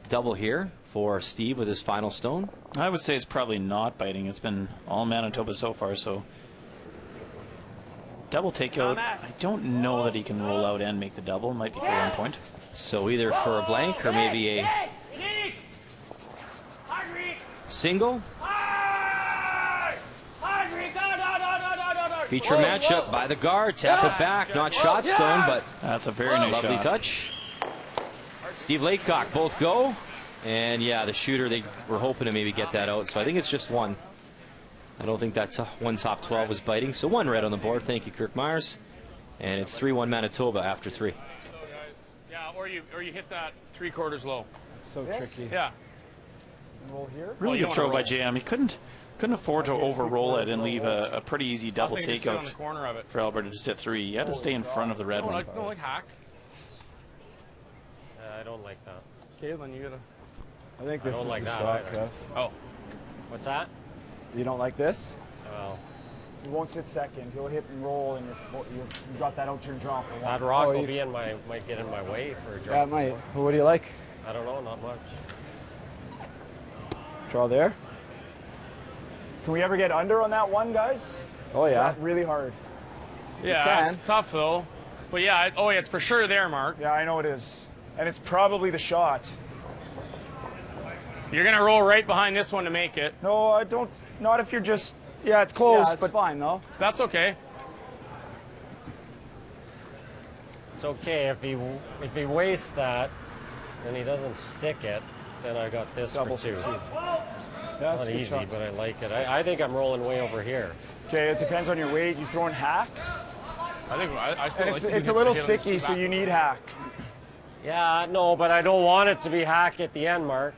double here for Steve with his final stone. I would say it's probably not biting. It's been all Manitoba so far, so double takeout. I don't know that he can roll out and make the double. Might be for 1 point. So either for a blank or maybe a single. Feature matchup by the guard. Tap it back. Not shot stone, but that's a very nice lovely shot. touch. Steve Laycock both go. And yeah, the shooter, they were hoping to maybe get that out. So I think it's just one. I don't think that one top 12 was biting. So 1 red on the board. Thank you, Kirk Myers. And it's 3-1 Manitoba after 3. Yeah, or you hit that 3/4 low. It's so tricky. Yeah. Roll here. Really good throw by JM. He couldn't Couldn't afford to over-roll it and leave a pretty easy double I was thinking just sit on takeout the corner of it. for Alberta to sit 3. You had to stay in front of the red one. Like hack. I don't like that. Caitlin, you gotta. I think this don't is like the that shot, either. Kev. Oh. What's that? You don't like this? Well, You won't sit second. He'll hit and roll, and you got that out turn draw for one. that rock will be in my might get in my way for a draw. Yeah, it might. Well, what do you like? I don't know, not much. Draw there. Can we ever get under on that one, guys? Oh yeah. Really hard. Yeah, it's tough though. But yeah, oh yeah, it's for sure there, Mark. Yeah, I know it is. And it's probably the shot. You're gonna roll right behind this one to make it. No, I don't. Not if you're just. Yeah, it's close, Yeah, it's but fine though. That's okay. It's okay if he wastes that and he doesn't stick it, then I got this Double for 2. Yeah, Not easy, but I like it. I think I'm rolling way over here. Okay, it depends on your weight. You throwing hack? I think I still And like it's a little sticky, so you need hack. Yeah, no, but I don't want it to be hack at the end, Mark.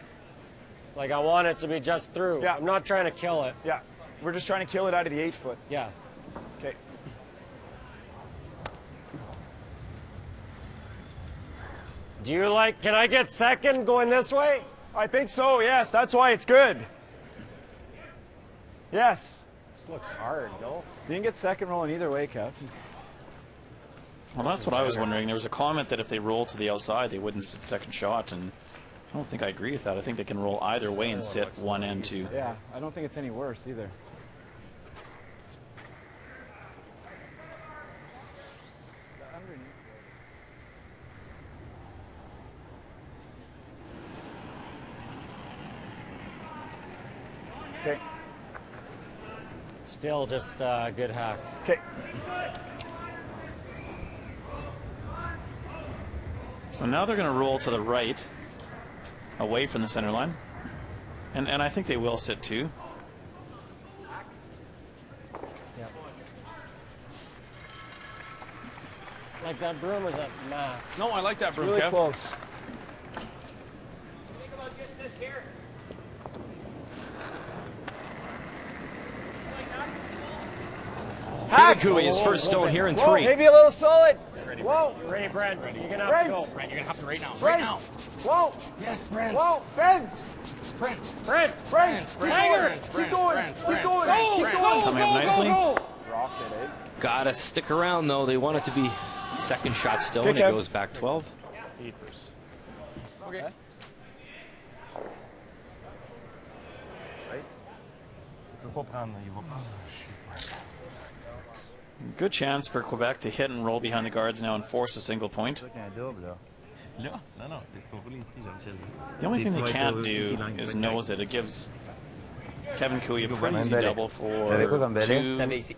Like, I want it to be just through. Yeah. I'm not trying to kill it. Yeah, we're just trying to kill it out of the 8-foot. Yeah. Okay. Do you like, can I get second going this way? I think so, yes. That's why it's good. Yes. This looks hard, no? You can get second rolling either way, Kev. Well, that's what I was wondering. There was a comment that if they roll to the outside, they wouldn't sit second shot, and I don't think I agree with that. I think they can roll either way and sit 1 and 2. Yeah, I don't think it's any worse either. Okay. Still just good hack. Okay. So now they're going to roll to the right, away from the center line. And I think they will sit 2. Yeah. Like that broom is at max. No, I like that It's broom, really Kev. close. Think about just this here. Kevin Cooey, his first stone here in 3. Maybe a little solid. Whoa! Ready, Brent. You're going to have to go. Brent, you're gonna have to right now. Brent. Right now. Whoa. Yes, Brent. Whoa. Ben. Brent. Brent! Hanger. Keep going. Keep going. Keep going. Coming up nicely. Rocket, eh? Gotta stick around though. They want it to be second shot stone. Good, It Kev. goes back 12. Okay. Good chance for Quebec to hit and roll behind the guards now and force a single point. The only thing they can't do is nose it. It gives Kevin Cooey a pretty easy double for T'avais quoi comme balai? 2.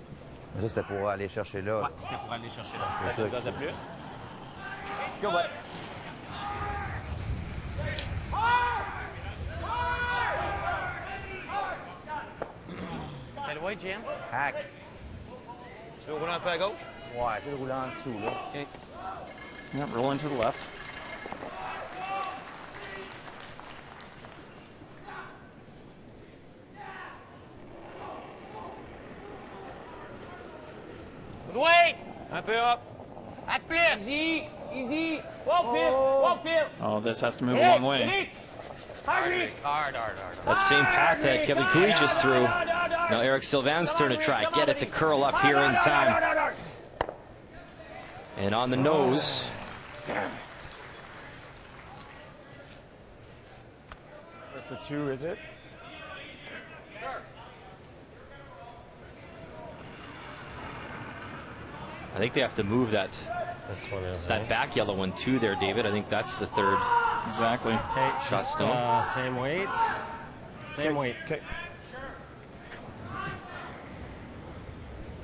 Ça, c'était pour aller chercher là. C'était pour aller chercher là. C'est ça. Dose de plus. Let's go, bud. Quel way, Jim? Hack. Tu veux rouler un peu à gauche? Ouais, c'est de rouler en dessous, là. Yep, rolling to the left. Good way! Un peu up. At this! Easy! Easy! Walk, Phil! Walk, Phil! Oh, this has to move a long way. Hard. That same path that Kevin Cooey just threw. Now Eric Sylvan's turn to try. Get it to curl up here in time. And on the nose. For 2, is it? I think they have to move that back yellow one too there, David. I think that's the third. Exactly. Okay, Shot stone. Same weight. Same weight. Okay.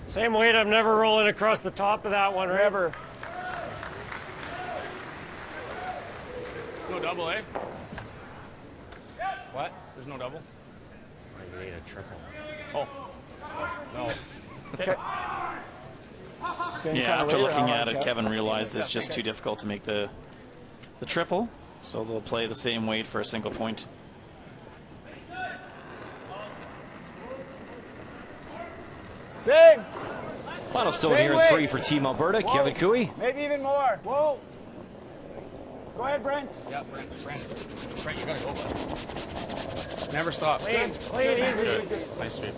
Same weight. I'm never rolling across the top of that one, ever. No double, eh? What? There's no double. I need a triple. Oh. No. Okay. Same Yeah, kind of after weight, looking huh? at it, Kevin realized it's just too difficult to make the triple, so they'll play the same weight for a single point. Same. Final stone Same here way. in 3 for Team Alberta. Whoa. Kevin Cooey. Maybe even more. Whoa. Go ahead, Brent. Yeah, Brent, you gotta go, bud. Never stop. Clean, easy. Nice sweep.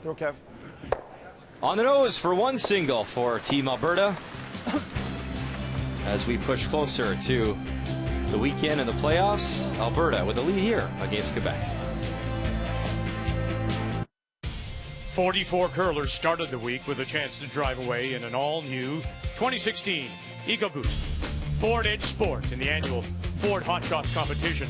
Throw, Kev. On the nose for 1 single for Team Alberta. As we push closer to the weekend and the playoffs, Alberta with a lead here against Quebec. 44 curlers started the week with a chance to drive away in an all-new 2016 EcoBoost Ford Edge Sport in the annual Ford Hot Shots competition.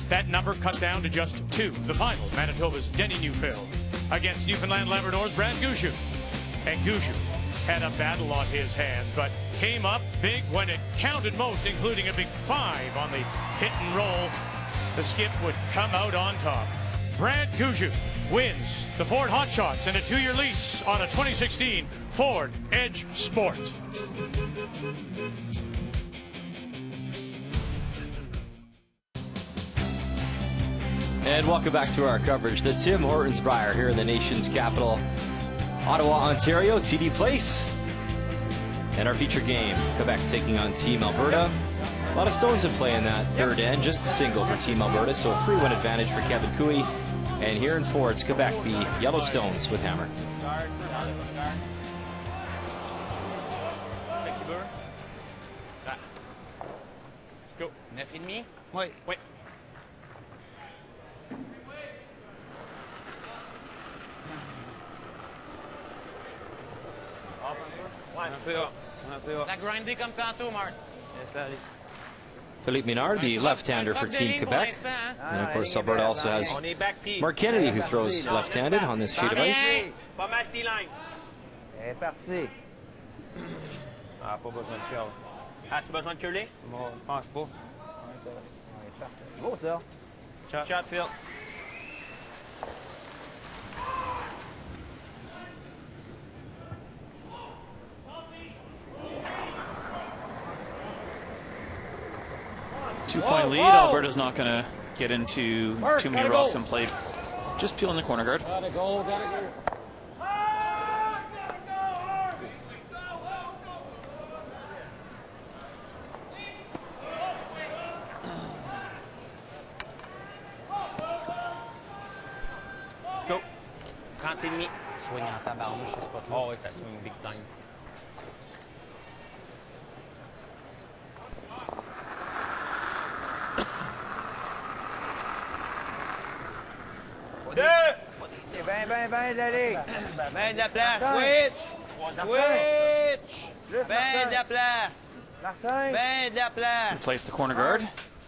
That number cut down to just 2. The final, Manitoba's Denny Neufeld against Newfoundland Labrador's Brad Gushue. And Gushue had a battle on his hands, but came up big when it counted most, including a big 5 on the hit and roll. The skip would come out on top. Brad Gushue wins the Ford Hot Shots and a 2-year lease on a 2016 Ford Edge Sport. And welcome back to our coverage. The Tim Hortons Brier here in the nation's capital, Ottawa, Ontario, TD Place. And our feature game, Quebec taking on Team Alberta. A lot of stones in play in that third end, just a single for Team Alberta, so a 3-win advantage for Kevin Cooey. And here in Ford's Quebec, the Yellowstones with Hammer. Guard. Sexy Burr. That. Go. 9,5. Oui. Wait. La grinder comme tantôt, Marc. Philippe Menard, the left-hander for Team Quebec. And of course, Alberta also has Mark Kennedy, who throws left-handed on this sheet of ice. Pas mal T-line. C'est parti. Ah, pas besoin de curl. Ah, tu as besoin de curler? Bon, je pense pas. Beau, ça. Shot, Phil. Two-point lead. Alberta's not going to get into too many rocks and play. Just peeling the corner guard. Gotta go. Let's go. 30,5. Swing en tabarnouche, je sais pas trop. Oh oui, ça swing big time. C'est bien de la ligue. Ben de la place. Switch. Ben de la place. Martin. Ben de la place. Replace the corner guard.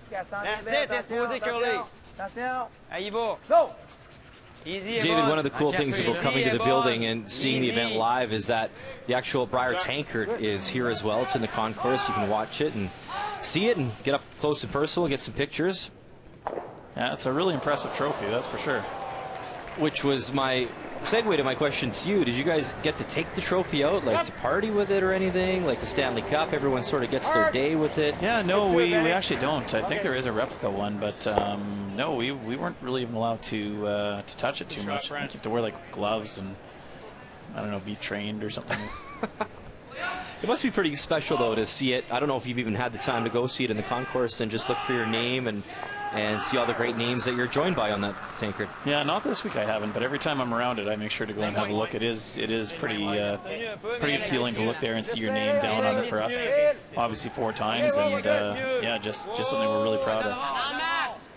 That's it, t'es supposé curler. Attention. Allez, y va. Go. Easy. David, one of the cool things about coming to the building and seeing the event live is that the actual Brier tankard is here as well. It's in the concourse. You can watch it and see it and get up close and personal, get some pictures. Yeah, it's a really impressive trophy, that's for sure. Which was my segue to my question to you. Did you guys get to take the trophy out, like to party with it or anything? Like the Stanley Cup, everyone sort of gets their day with it? Yeah, no, we actually don't. I think there is a replica one, but no, we weren't really even allowed to touch it too much. I think you have to wear like gloves and, I don't know, be trained or something. It must be pretty special, though, to see it. I don't know if you've even had the time to go see it in the concourse and just look for your name and see all the great names that you're joined by on that tankard. Yeah, not this week I haven't, but every time I'm around it, I make sure to go and have a look. It is pretty good feeling to look there and see your name down on it for us. Obviously 4 times, and yeah, just something we're really proud of.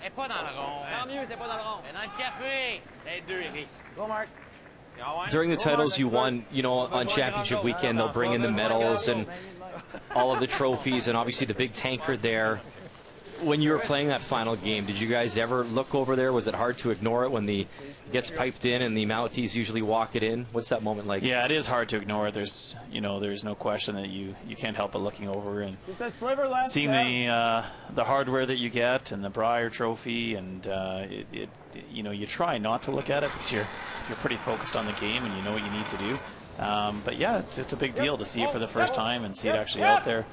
Elle est pas dans le rond. Tant mieux, c'est pas dans le rond. Elle est dans le café. Les deux, Eric. Go, Mark. During the titles you won, you know, on championship weekend, they'll bring in the medals and all of the trophies and obviously the big tankard there. When you were playing that final game, did you guys ever look over there? Was it hard to ignore it when it gets piped in and the Mounties usually walk it in? What's that moment like? Yeah, it is hard to ignore it. There's no question that you can't help but looking over and seeing the hardware that you get and the Brier trophy, and you try not to look at it because you're pretty focused on the game and you know what you need to do. But yeah, it's a big deal to see it for the first time and see it actually out there.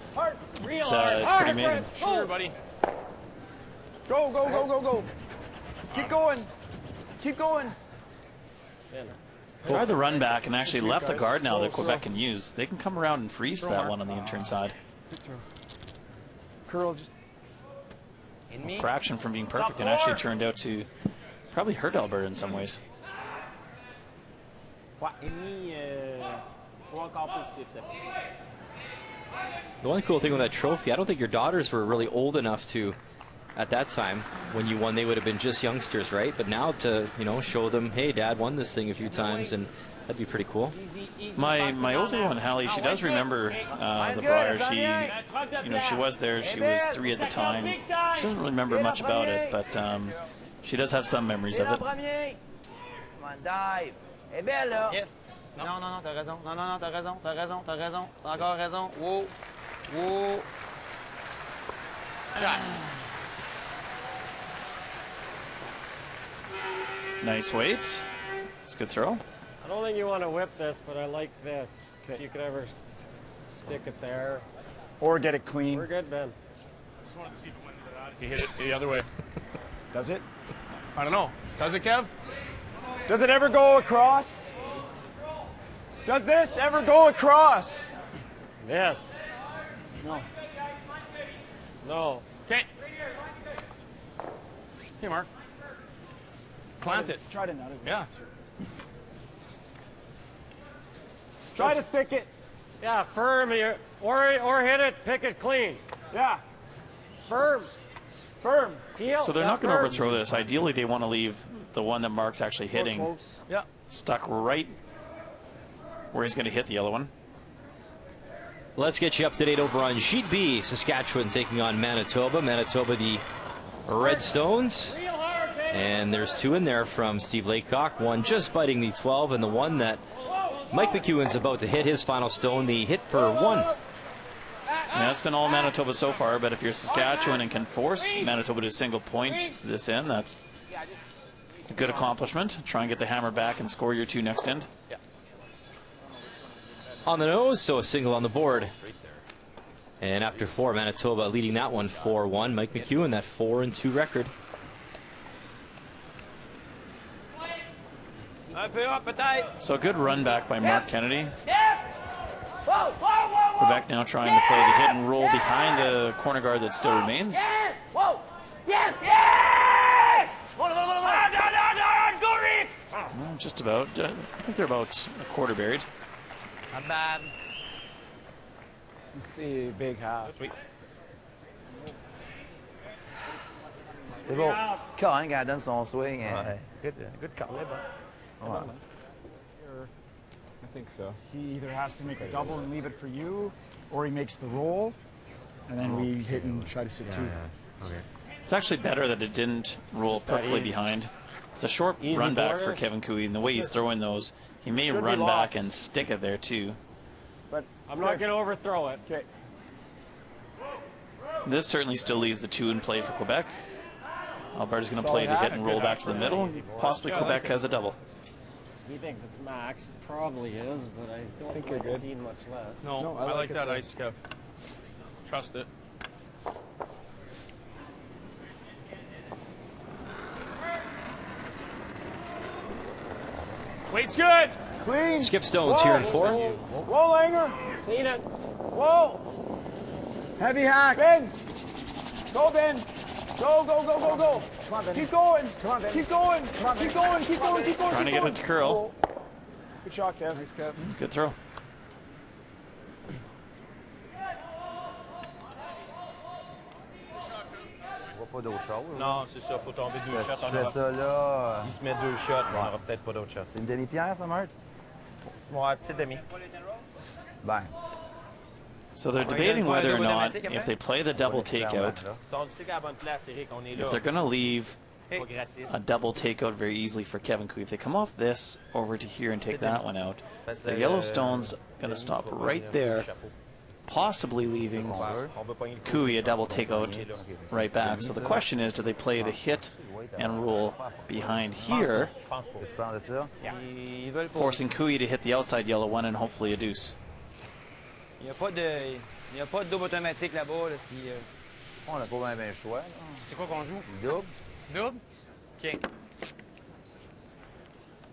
It's pretty amazing. Sure, buddy. Go. Keep going. Tried the run back and actually left a guard now that Quebec can use. They can come around and freeze that one on the intern side. Curl just. A fraction from being perfect and actually turned out to probably hurt Alberta in some ways. The one cool thing with that trophy, I don't think your daughters were really old enough to, at that time, when you won, they would have been just youngsters, right? But now to, you know, show them, hey, Dad won this thing a few times, and that'd be pretty cool. My older one, Hallie, she does remember the Brier. She, you know, she was there. She was 3 at the time. She doesn't really remember much about it, but she does have some memories of it. Yes. Non, non, non, t'as raison. Non, non, non, t'as raison, t'as raison, t'as raison. T'as encore raison. Whoa. Whoa. Shot. Nice weight. It's a good throw. I don't think you want to whip this, but I like this. If you could ever stick it there. Or get it clean. We're good, Ben. Just wanted to see if it went into that. If you hit it the other way. Does it? I don't know. Does it, Kev? Does it ever go across? Does this ever go across? Yes. No. No. Okay. Hey, Mark. Plant it. Try to nut it. Yeah. Try to stick it. Yeah, firm here. Or hit it, pick it clean. Yeah. Firm. Firm. Peel. So they're Yeah, not going to firm. overthrow this. Ideally, they want to leave the one that Mark's actually hitting Yeah. stuck right where he's going to hit the yellow one. Let's get you up to date over on Sheet B. Saskatchewan taking on Manitoba. Manitoba, the Redstones. And there's 2 in there from Steve Laycock. One just biting the 12, and the one that Mike McEwen's about to hit his final stone. The hit for 1. Yeah, it's been all Manitoba so far, but if you're Saskatchewan and can force Manitoba to a single point this end, that's a good accomplishment. Try and get the hammer back and score your 2 next end. On the nose, so a single on the board. And after 4, Manitoba leading that one 4-1. Mike McEwen, that 4-2 record. So a good run back by Mark Kennedy. Quebec now trying to play the hit and roll behind the corner guard that still remains. Whoa. Yes. Yes. Well, just about. I think they're about a quarter buried. Not bad. Let's see, big half. Sweet. C'est bon. Quand il donne son swing. Good call. I think so. He either has to make a double and leave it for you, or he makes the roll, and then we hit and try to sit 2. Okay. It's actually better that it didn't roll perfectly behind. It's a short run back for Kevin Cooey, and the way he's throwing those, he may run back and stick it there too. But I'm not going to overthrow it. Okay. This certainly still leaves the 2 in play for Quebec. Alberta's going to play the hit and roll back to the middle. Possibly Quebec has a double. He thinks it's max. It probably is, but I don't think you're good. seen much less. No, I like that ice, Kev. Trust it. Weight's good. Clean. Skip Stones here in 4. Whoa, Langer. Clean it. Whoa. Heavy hack. Ben. Go, Ben. Go, go, go, go, go. Come on, Ben. Keep going. Come on, Ben. Keep going. Come on, Ben. Keep going, keep going, keep going. Trying to get it to curl. Good shot, Kev. Nice, Kev. Good throw. Pas d'eau chaude. Non, c'est ça. Faut tomber 2 shots. Tu fais ça là. Il se met 2 shots. Il n'y aura peut-être pas d'autres shots. C'est une demi-pierre, ça, Marc? Ouais, petite demi. Ben. So they're debating whether or not, if they play the double takeout, if they're going to leave a double takeout very easily for Kevin Cooey. If they come off this over to here and take that one out, the Yellowstone's going to stop right there, possibly leaving Cooey a double takeout right back. So the question is, do they play the hit and roll behind here, forcing Cooey to hit the outside yellow one and hopefully a deuce? Il n'y a pas de double automatique là-bas. Là, si, On n'a pas bien le choix. C'est quoi qu'on joue? Double. Double? OK.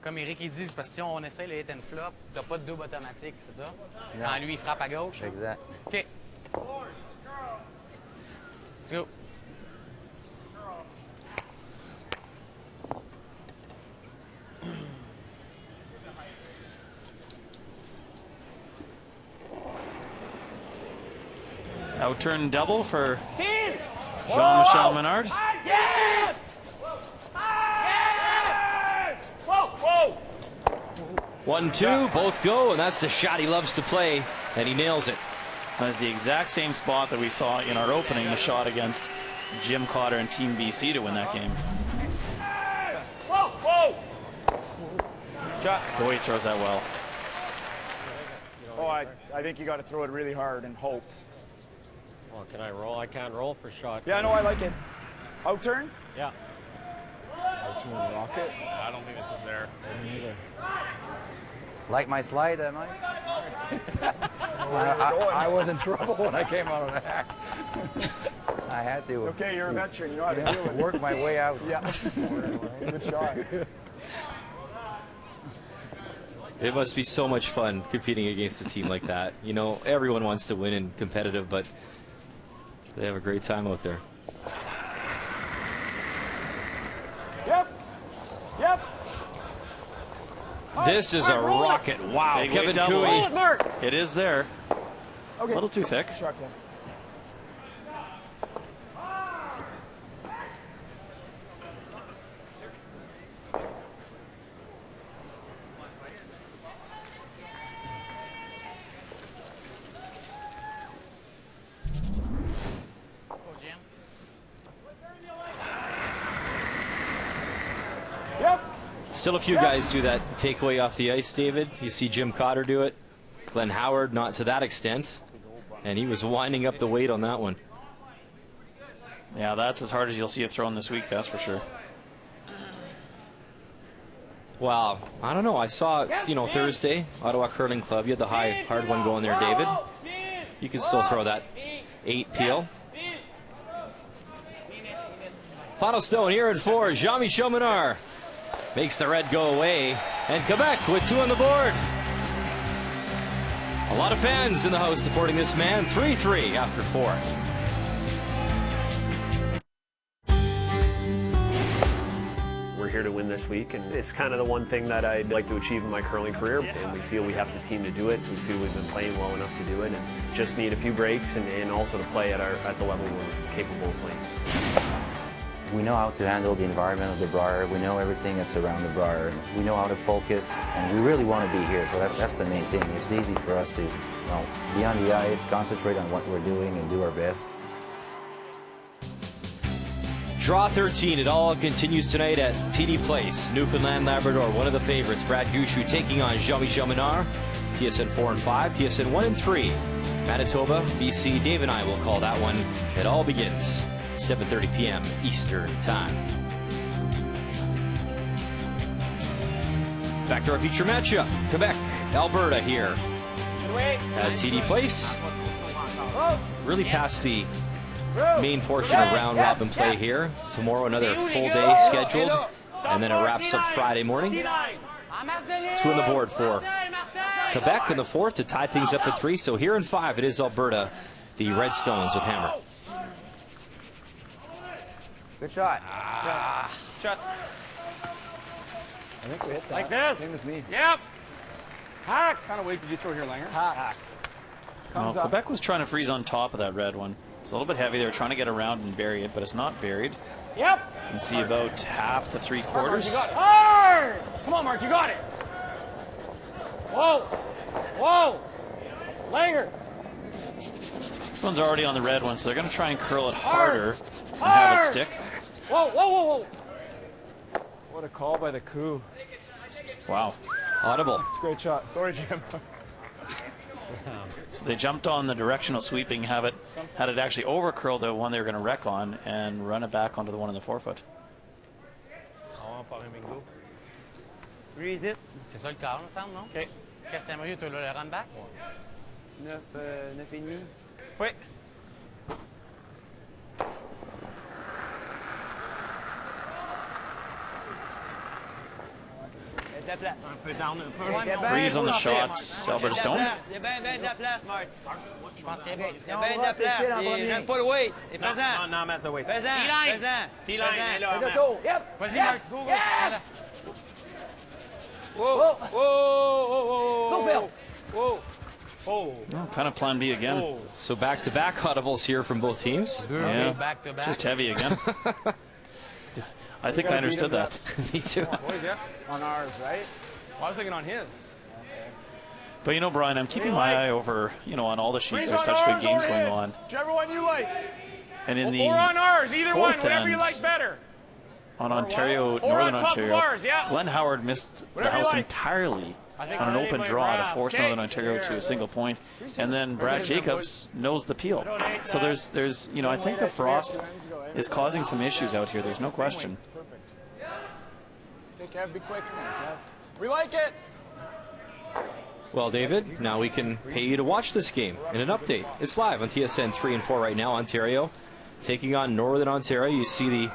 Comme Eric il dit, c'est parce que si on essaie le hit and flop, t'as pas de double automatique, c'est ça? Quand lui, il frappe à gauche. Exact. OK. Let's go. Outturn double for Jean-Michel Menard. Whoa! 1-2, both go, and that's the shot he loves to play, and he nails it. That's the exact same spot that we saw in our opening, the shot against Jim Cotter and Team BC to win that game. Whoa! Boy, he throws that well. Oh, I think you got to throw it really hard and hope. Oh, can I roll? I can't roll for shot. Yeah, no, I like it. Outturn? Yeah. Outturn rocket. I don't think this is there. Like my slide, Mike? I was in trouble when I came out of the hack. I had to. Okay, you're a veteran. You know how to deal with it. Work my way out. Yeah. Good shot. It must be so much fun competing against a team like that. You know, everyone wants to win and competitive, but they have a great time out there. Yep. This is a rocket. Wow, Big Kevin weight double. Cooey. It is there. Okay. A little too thick. Shot, Tim. Still a few guys do that takeaway off the ice, David. You see Jim Cotter do it. Glenn Howard, not to that extent. And he was winding up the weight on that one. Yeah, that's as hard as you'll see it thrown this week, that's for sure. Wow, I don't know. I saw, Thursday, Ottawa Curling Club. You had the high, hard one going there, David. You can still throw that 8 peel. Final stone here in 4. Jean-Michel Menard makes the red go away. And Quebec with 2 on the board. A lot of fans in the house supporting this man. 3-3 after 4. We're here to win this week, and it's kind of the one thing that I'd like to achieve in my curling career, and we feel we have the team to do it. We feel we've been playing well enough to do it, and just need a few breaks and also to play at the level we're capable of playing. We know how to handle the environment of the Brier. We know everything that's around the Brier. We know how to focus, and we really want to be here. So that's the main thing. It's easy for us to be on the ice, concentrate on what we're doing, and do our best. Draw 13. It all continues tonight at TD Place, Newfoundland, Labrador. One of the favorites, Brad Gushu, taking on Jean-Michel Menard. TSN 4 and 5, TSN 1 and 3. Manitoba, BC. Dave and I will call that one. It all begins 7:30 p.m. Eastern Time. Back to our feature matchup. Quebec, Alberta here at TD Place. Really past the main portion of round robin play here. Tomorrow another full day scheduled, and then it wraps up Friday morning. 2 on the board for Quebec in the 4th to tie things up at 3. So here in 5 it is Alberta, the Redstones with hammer. Good shot. Shot. I think we hit that. Like this. Same as me. Yep. Hack. What kind of weight did you throw here, Langer? Hack. Well, Quebec was trying to freeze on top of that red one. It's a little bit heavy. They were trying to get around and bury it, but it's not buried. Yep. You can see about half to 3/4. Mark, you got it. Hard. Come on, Mark, you got it. Whoa. Whoa. Langer. This one's already on the red one, so they're going to try and curl it harder and have it stick. Whoa, whoa, whoa, whoa. What a call by the coup. Wow. Audible. It's a great shot. Sorry, Jim. So they jumped on the directional sweeping, had it actually over curl the one they were going to wreck on and run it back onto the one in the 4-foot. Freeze it. C'est ça le quart, il me semble, non? OK. Qu'est-ce que t'aimerais, toi, le run back? 9,5. Oui. Freeze on the shot. Alberta Stone. Il y a bien de la place, Marc. Je pense qu'il y a bien de la place. J'aime pas le weight. Et pesant. Non, mais ça va. Pesant. T-line est là. Vas-y, Marc. Go, go. Whoa. Whoa. Whoa. Oh. Kind of plan B again. Oh. So back-to-back audibles here from both teams. Yeah, Back to back. just heavy again. I think I understood that. Me too. Boys, yeah. On ours, right? Well, I was thinking on his. But you know, Brian, I'm keeping my eye over, on all the sheets. There's such good games going on. Whichever one you like. And in the Or on ours, either one, fourth whatever you end, like better. on Ontario, Or Northern on top Ontario, of ours, yeah. Glenn Howard missed the Whatever you house like. entirely I think on an I'll open leave draw my to round. force Okay. Northern Ontario to a single point. And then Brad Jacobs knows the peel. So there's I think the frost is causing some issues out here. There's no question. Okay, Kev, be quick. Kev. We like it. Well, David, now we can pay you to watch this game in an update. It's live on TSN 3 and 4 right now. Ontario taking on Northern Ontario. You see the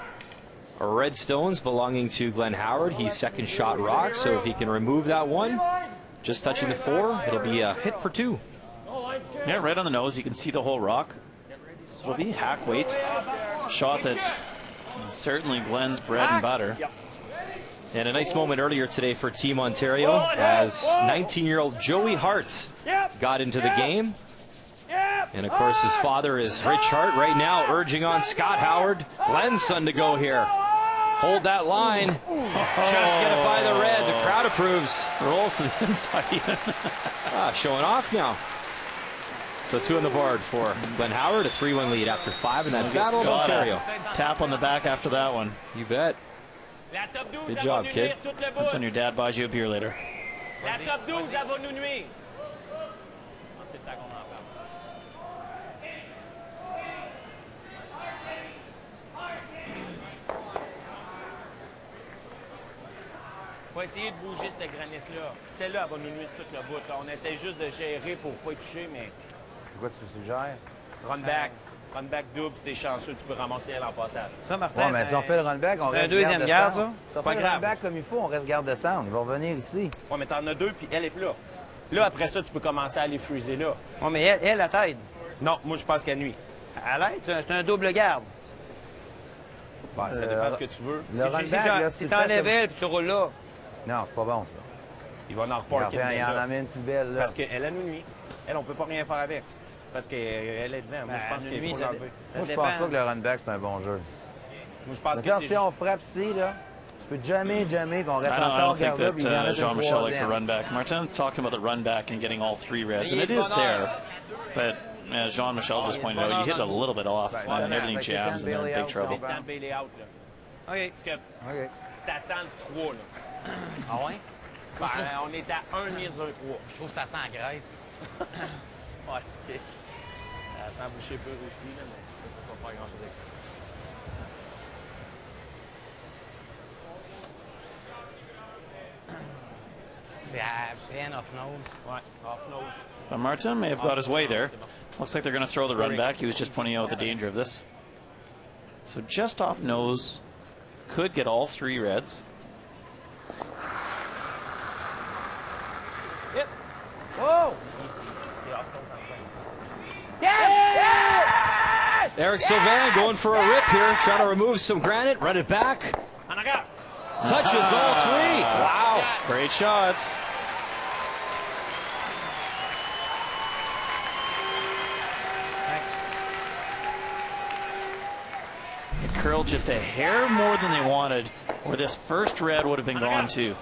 red stones belonging to Glenn Howard. He's second shot rock, so if he can remove that one, just touching the 4, it'll be a hit for 2. Yeah, right on the nose. You can see the whole rock. So it'll be hack weight. Shot that's certainly Glenn's bread and butter. And a nice moment earlier today for Team Ontario as 19-year-old Joey Hart got into the game. And of course his father is Rich Hart right now urging on Scott Howard, Glenn's son, to go here. Hold that line. Just get it by the red. The crowd approves. Rolls to the inside. Showing off now. So 2 on the board for Glenn Howard, a 3-1 lead after 5 in that battle of Ontario. Tap on the back after that one. You bet. Good job, kid. That's when your dad buys you a beer later. La top 12, ça va nous nuire. On va essayer de bouger cette granite-là. Celle-là va nous nuire toute la bout. Là. On essaie juste de gérer pour ne pas y toucher, mais... Pourquoi tu suggères? Run back. Run back double, si t'es chanceux, tu peux ramasser elle en passage. Ça, Martin. Ouais, mais si on fait le run back, on reste un deuxième garde, ça. Si on Pas fait le grave. run back comme il faut, on reste garde de centre. Ils vont revenir ici. Ouais, mais t'en as 2, puis elle est là. Là, après ça, tu peux commencer à aller freezer là. Ouais, mais elle la tête. Non, moi, je pense qu'elle nuit. À l'aide, c'est un double garde. Ouais, ça dépend de ce que tu veux. Le run back, là, Si t'enlèves elle puis tu roules là. Non, c'est pas bon, ça. Il va en reparker. Il y en a une plus belle, là. Parce qu'elle a nous nuit. Elle, on peut pas rien faire avec. Parce qu'elle est devant. Moi, je pense qu'il faut l'enlever. Moi, je pense pas que le run back, c'est un bon jeu. Moi, je pense Mais que quand c'est... si on frappe ici, là, tu peux jamais qu'on reste I don't encore think garde là, puis il y en that a Jean-Michel likes the troisième. run back. Martin talking about the run back and getting all 3 reds, and it is there. But as Jean-Michel just pointed out, you hit it a little bit off, and everything jams, and they're in big trouble. C'est le temps de bailer out, là. OK. Parce que ça sent le 3, là. Ah ouais? Ben, on est à 1,3. Je trouve que ça sent la graisse. Ouais, OK. Ça sent boucher peu aussi, là, mais on peut pas faire grand-chose avec ça. C'est à peine off-nose. Ouais, off-nose. But Martin may have got his way there. Looks like they're going to throw the run back. He was just pointing out the danger of this. So just off nose, could get all 3 reds. Yep. Whoa! C'est off-nose en plein. Yeah! Eric Sylvain going for a rip here, trying to remove some granite, run it back. En arrière. Touches all 3. Wow. Great shots. Curled just a hair more than they wanted, or this first red would have been gone too.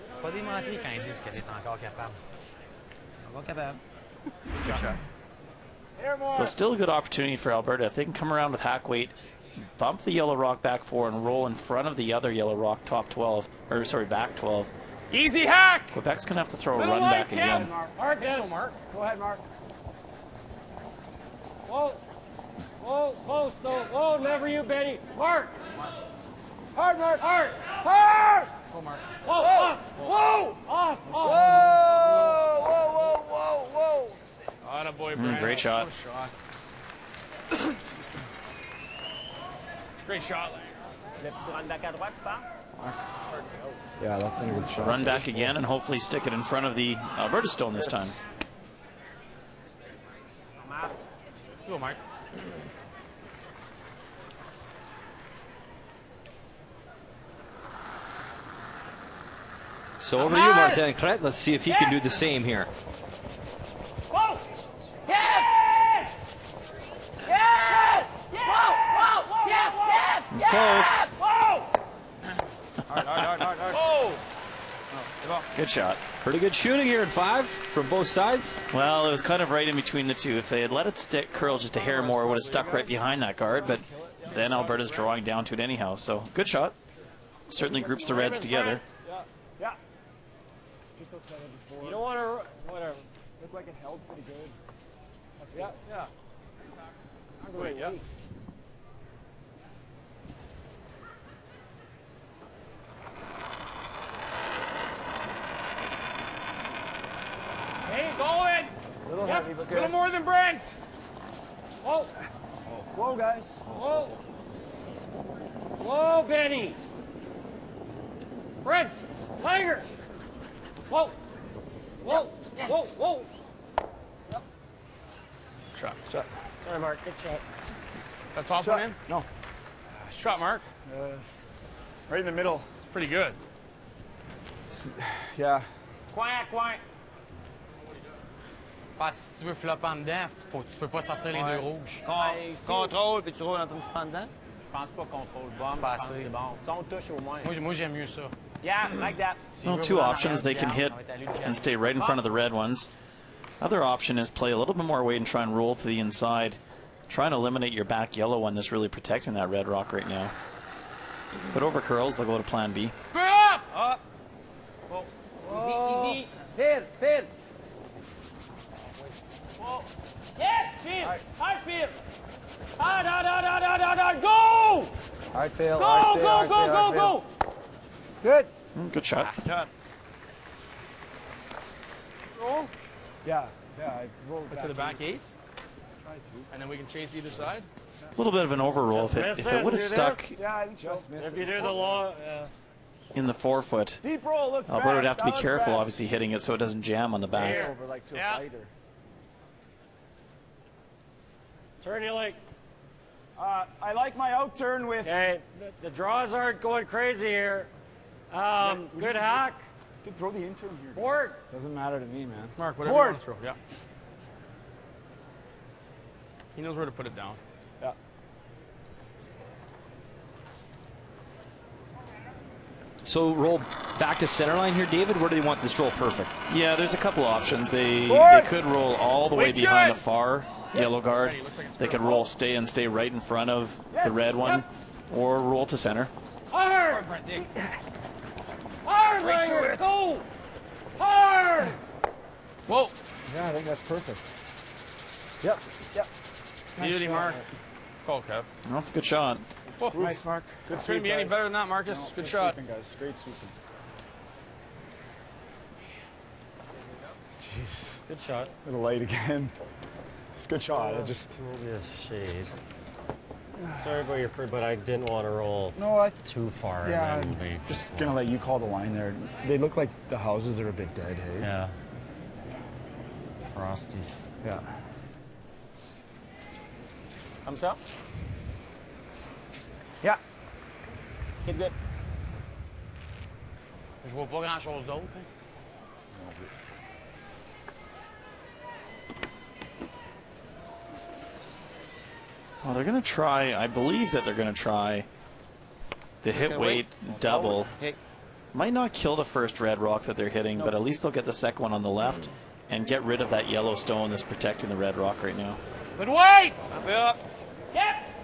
C'est pas des mentis quand ils disent qu'elle est encore capable. Encore capable. So still a good opportunity for Alberta. If they can come around with hack weight, bump the yellow rock back 4 and roll in front of the other yellow rock top 12, or sorry, back 12. Easy hack! Quebec's going to have to throw a run back again. Mark, Mark. Go ahead, Mark. Whoa. Whoa, close, though. Whoa, never you, Betty. Mark. Hard, Mark. Hard. Hard! Whoa, Mark. Whoa, off. Whoa! Off. Whoa! Whoa, whoa, whoa, whoa! Atta boy, Brian. Great shot. Great shot, Larry. Le petit run back à droite, tu parles? Yeah, that's a good shot. Run back again and hopefully stick it in front of the Alberta stone this time. Go, Mark. So over to you, Martin Kret. Let's see if he can do the same here. Whoa! Yes! Yes! Whoa! Whoa! Whoa! Yes! It's close. Whoa! Good shot. Pretty good shooting here at 5 from both sides. Well, it was kind of right in between the two. If they had let it stick, curl just a hair more, it would have stuck right behind that guard, but then Alberta's drawing down to it anyhow. So, good shot. Certainly groups the Reds together. Yeah. You don't want to, whatever. Looked like it held pretty good. Yeah. Wait, yeah. Hey, solid. Little heavy, but A good. little more than Brent. Whoa. Whoa, guys. Whoa. Whoa, Benny. Brent. Tiger. Whoa. Whoa. Yes. Whoa. Shot. Sorry, Mark. Good shot. That top one in? No. Shot, Mark. Right in the middle. It's pretty good. Yeah. Quiet. Parce que si tu veux flop en dedans, tu peux pas sortir les deux rouges. Contrôle, puis tu roules un petit peu en dedans. Je pense pas contrôle bomb, je pense que c'est bon. Si on touche au moins. Moi j'aime mieux ça. Yeah, like that. Well, two options. They can hit and stay right in front of the red ones. Other option is play a little bit more weight and try and roll to the inside. Try and eliminate your back yellow one that's really protecting that red rock right now. If it over curls, they'll go to plan B. Spur up! Up. Whoa. Easy. Pin. Whoa. Yes, Phil. Hard, Phil. Hard. Go! Hard fail. Go. Good. Good shot. Roll. Yeah. I rolled To the back 8. And then we can chase either side. A little bit of an overroll. If it would have stuck Yeah, I think so. If you do the law, in the 4-foot, Deep roll looks Alberta would have best. to be That looks careful, best. obviously, hitting it so it doesn't jam on the back. Over like to Yeah. a biter. turn your leg. I like my out turn with. Okay, the draws aren't going crazy here. Good hack. You can throw the intern here. Board. Doesn't matter to me, man. Mark, whatever you want to throw. Yeah. He knows where to put it down. Yeah. So roll back to center line here, David. Where do they want this roll perfect? Yeah, there's a couple options. They Forward. could roll all the way Wait's behind good. the far yellow guard. They could roll stay right in front of the red one, or roll to center. Hard. Hard, Langer. Go. Hard. Whoa. Yeah, I think that's perfect. Yep. Beauty, Mark. Call, Kev. That's a good shot. Whoa. Nice, Mark. Good It's going to be sweep, any guys. better than that, Marcus. No, Good shot. Sweeping, guys. Great sweeping. Good shot. A little late again. It's a good shot. I just. Maybe a shade. Sorry about your free, but I didn't want to roll too far. Yeah, and then I'm just gonna let you call the line there. They look like the houses are a bit dead, hey? Yeah. Frosty. Yeah. Thumbs up. Yeah. Good. Je vois pas grand chose d'autre. Well, they're going to try, I believe that they're going to try the hit weight double. Might not kill the first red rock that they're hitting, but at least they'll get the second one on the left and get rid of that yellow stone that's protecting the red rock right now. Good weight! Up.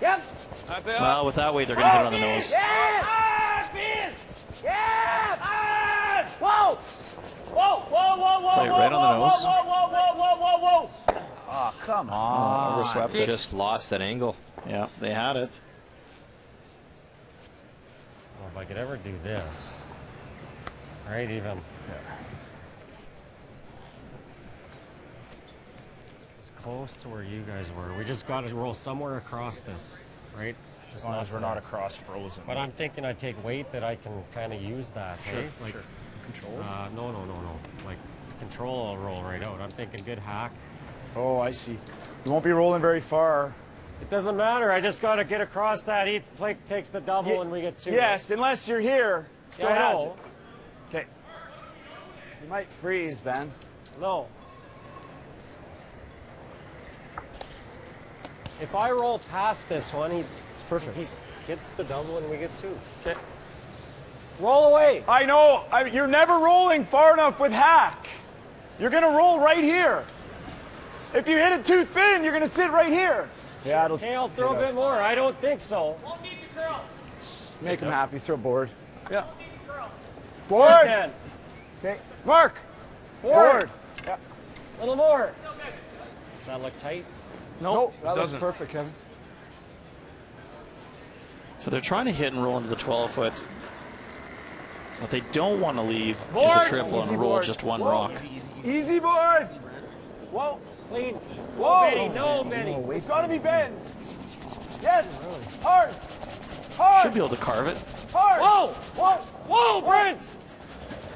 Yep. Well, with that weight, they're going to hit it on the nose. Whoa! Play it right on the nose. Whoa! Oh, come on. Overswept it. Just lost that angle. Yeah, they had it. Well, if I could ever do this, right? Even. It's close to where you guys were. We just got to roll somewhere across this, right? As long as we're not across frozen. But I'm thinking I take weight that I can kind of use that, hey? Like, Control? No. Like, control, I'll roll right out. I'm thinking good hack. Oh, I see. You won't be rolling very far. It doesn't matter. I just got to get across that. He takes the double and we get 2. Yes, unless you're here. Still Yeah, I has know. it. Okay. You might freeze, Ben. No. If I roll past this one, it's perfect. He gets the double and we get 2. Okay. Roll away. I know. You're never rolling far enough with hack. You're going to roll right here. If you hit it too thin, you're going to sit right here. Yeah, Okay, I'll throw a bit more. I don't think so. Make him happy. Throw board. Yeah. Board. Then. Okay. Mark. Board. Yeah. A little more. Does that look tight? Nope, that looks perfect, Kevin. So they're trying to hit and roll into the 12-foot. What they don't want to leave is Board. a triple and roll just one rock. Easy board. Whoa. Clean. Whoa. Benny. No, Benny. It's got to be Ben. Yes. Hard. Hard. Should be able to carve it. Hard. Whoa. Whoa. Whoa, Brent.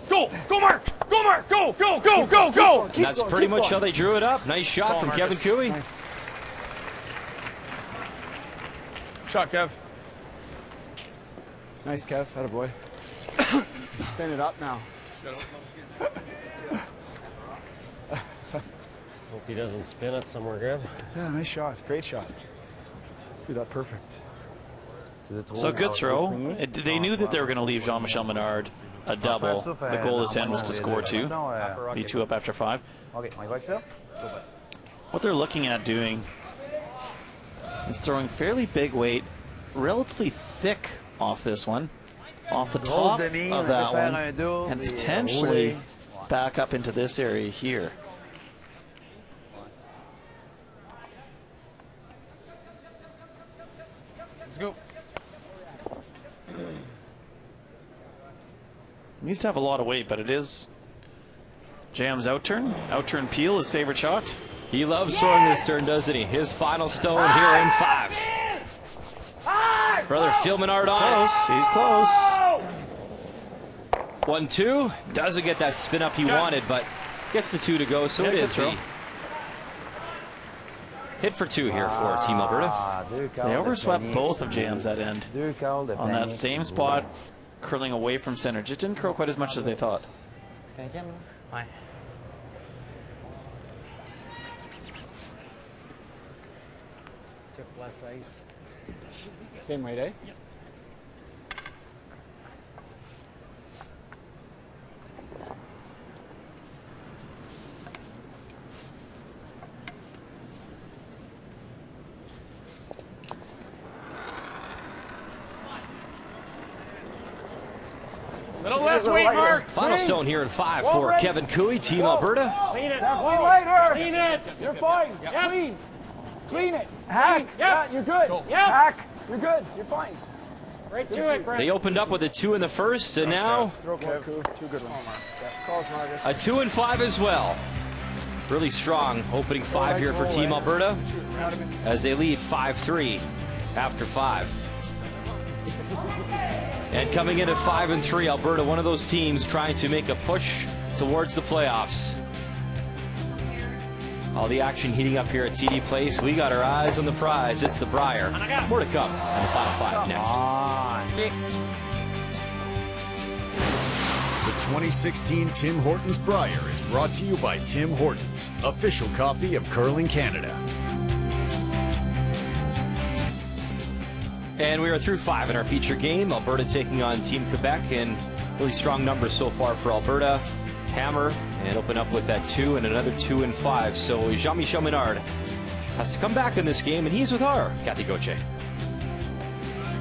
Go, Mark! Go, Mark! Go, go, go, go, go! And that's pretty much how they drew it up. Nice shot from Kevin Cooey. Nice. Shot, Kev. Nice, Kev. Attaboy. Spin it up now. Hope he doesn't spin it somewhere good. Yeah, nice shot. Great shot. See that perfect. So good throw. They knew that they were going to leave Jean-Michel Menard a double. The goal this end was to score 2. Be 2 up after 5. What they're looking at doing is throwing fairly big weight, relatively thick off this one, off the top of that one, and potentially back up into this area here. Let's go. Needs to have a lot of weight, but it is Jam's outturn. Outturn Peel, his favorite shot. He loves throwing this turn, doesn't he? His final stone here in 5. Brother Phil Menard on. Close. He's close. 1-2. Doesn't get that spin up he wanted, but gets the 2 to go. So it is the hit for 2 here for Team Alberta. They overswept both of Jams that end on that same spot, curling away from center. Just didn't curl quite as much as they thought. Took less ice. Same weight, eh? Yep. Little less weight, Mark. Final stone here in 5 for Kevin Cooey, Team Alberta. Clean it. Definitely lighter. Clean it. You're fine. Yep. Clean. Clean it. Hack. Yep. Yeah, you're good. Yep. Hack. You're good. You're fine. Right to it, Brent. They opened up with a 2 in the first, and now Throw Kev. 2 good ones. Calls Marcus. a 2 and 5 as well. Really strong opening 5 here for Team Alberta as they lead 5-3 after 5. And coming in at 5 and 3, Alberta, one of those teams trying to make a push towards the playoffs. All the action heating up here at TD Place. We got our eyes on the prize. It's the Brier. More to come on the Final 5 next. The 2016 Tim Hortons Brier is brought to you by Tim Hortons, official coffee of Curling Canada. And we are through 5 in our feature game. Alberta taking on Team Quebec, and really strong numbers so far for Alberta. Hammer and open up with that 2 and another 2 and 5. So Jean-Michel Menard has to come back in this game, and he's with our Kathy Gauthier.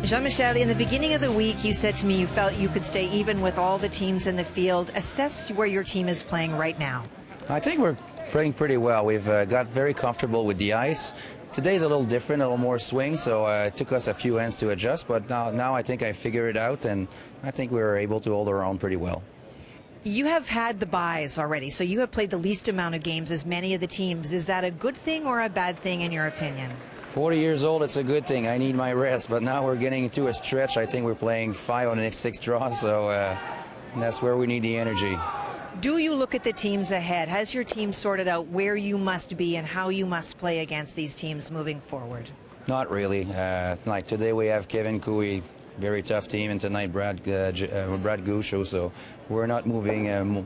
Jean-Michel, in the beginning of the week, you said to me you felt you could stay even with all the teams in the field. Assess where your team is playing right now. I think we're playing pretty well. We've got very comfortable with the ice. Today's a little different, a little more swing, so it took us a few hands to adjust, but now I think I figured it out, and I think we were able to hold our own pretty well. You have had the buys already, so you have played the least amount of games as many of the teams. Is that a good thing or a bad thing in your opinion? 40 years old, it's a good thing. I need my rest, but now we're getting into a stretch. I think we're playing 5 on the next 6 draws, so that's where we need the energy. Do you look at the teams ahead? Has your team sorted out where you must be and how you must play against these teams moving forward? Not really. Like today we have Kevin Cooey, very tough team, and tonight Brad Gouchot, so we're not moving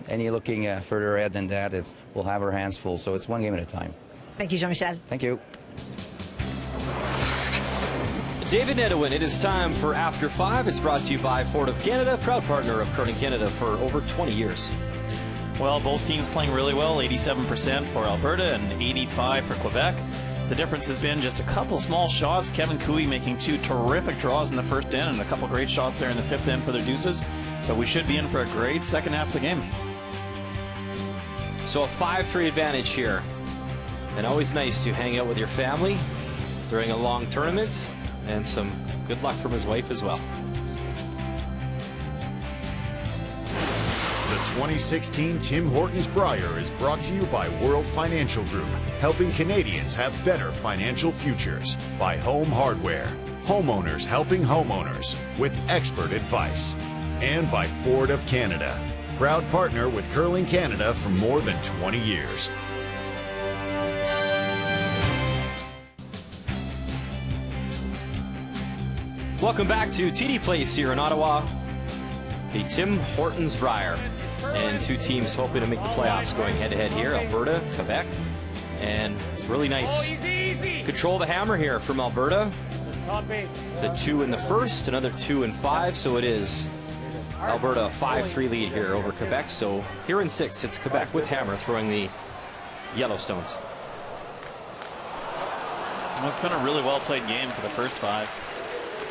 any looking further ahead than that. We'll have our hands full, so it's one game at a time. Thank you, Jean-Michel. Thank you. David Nedowin, it is time for After 5. It's brought to you by Ford of Canada, proud partner of Curling Canada for over 20 years. Well, both teams playing really well, 87% for Alberta and 85% for Quebec. The difference has been just a couple small shots. Kevin Cooey making 2 terrific draws in the first end and a couple great shots there in the 5th end for their deuces. But we should be in for a great second half of the game. So a 5-3 advantage here. And always nice to hang out with your family during a long tournament. And some good luck from his wife as well. The 2016 Tim Hortons Brier is brought to you by World Financial Group, helping Canadians have better financial futures. By Home Hardware, homeowners helping homeowners with expert advice. And by Ford of Canada, proud partner with Curling Canada for more than 20 years. Welcome back to TD Place here in Ottawa. The Tim Hortons Brier. And 2 teams hoping to make the playoffs going head-to-head here. Alberta, Quebec. And really nice control of the hammer here from Alberta. The 2 in the first, another 2 and 5. So it is Alberta a 5-3 lead here over Quebec. So here in 6, it's Quebec with hammer throwing the Yellowstones. Well, it's been a really well-played game for the first 5.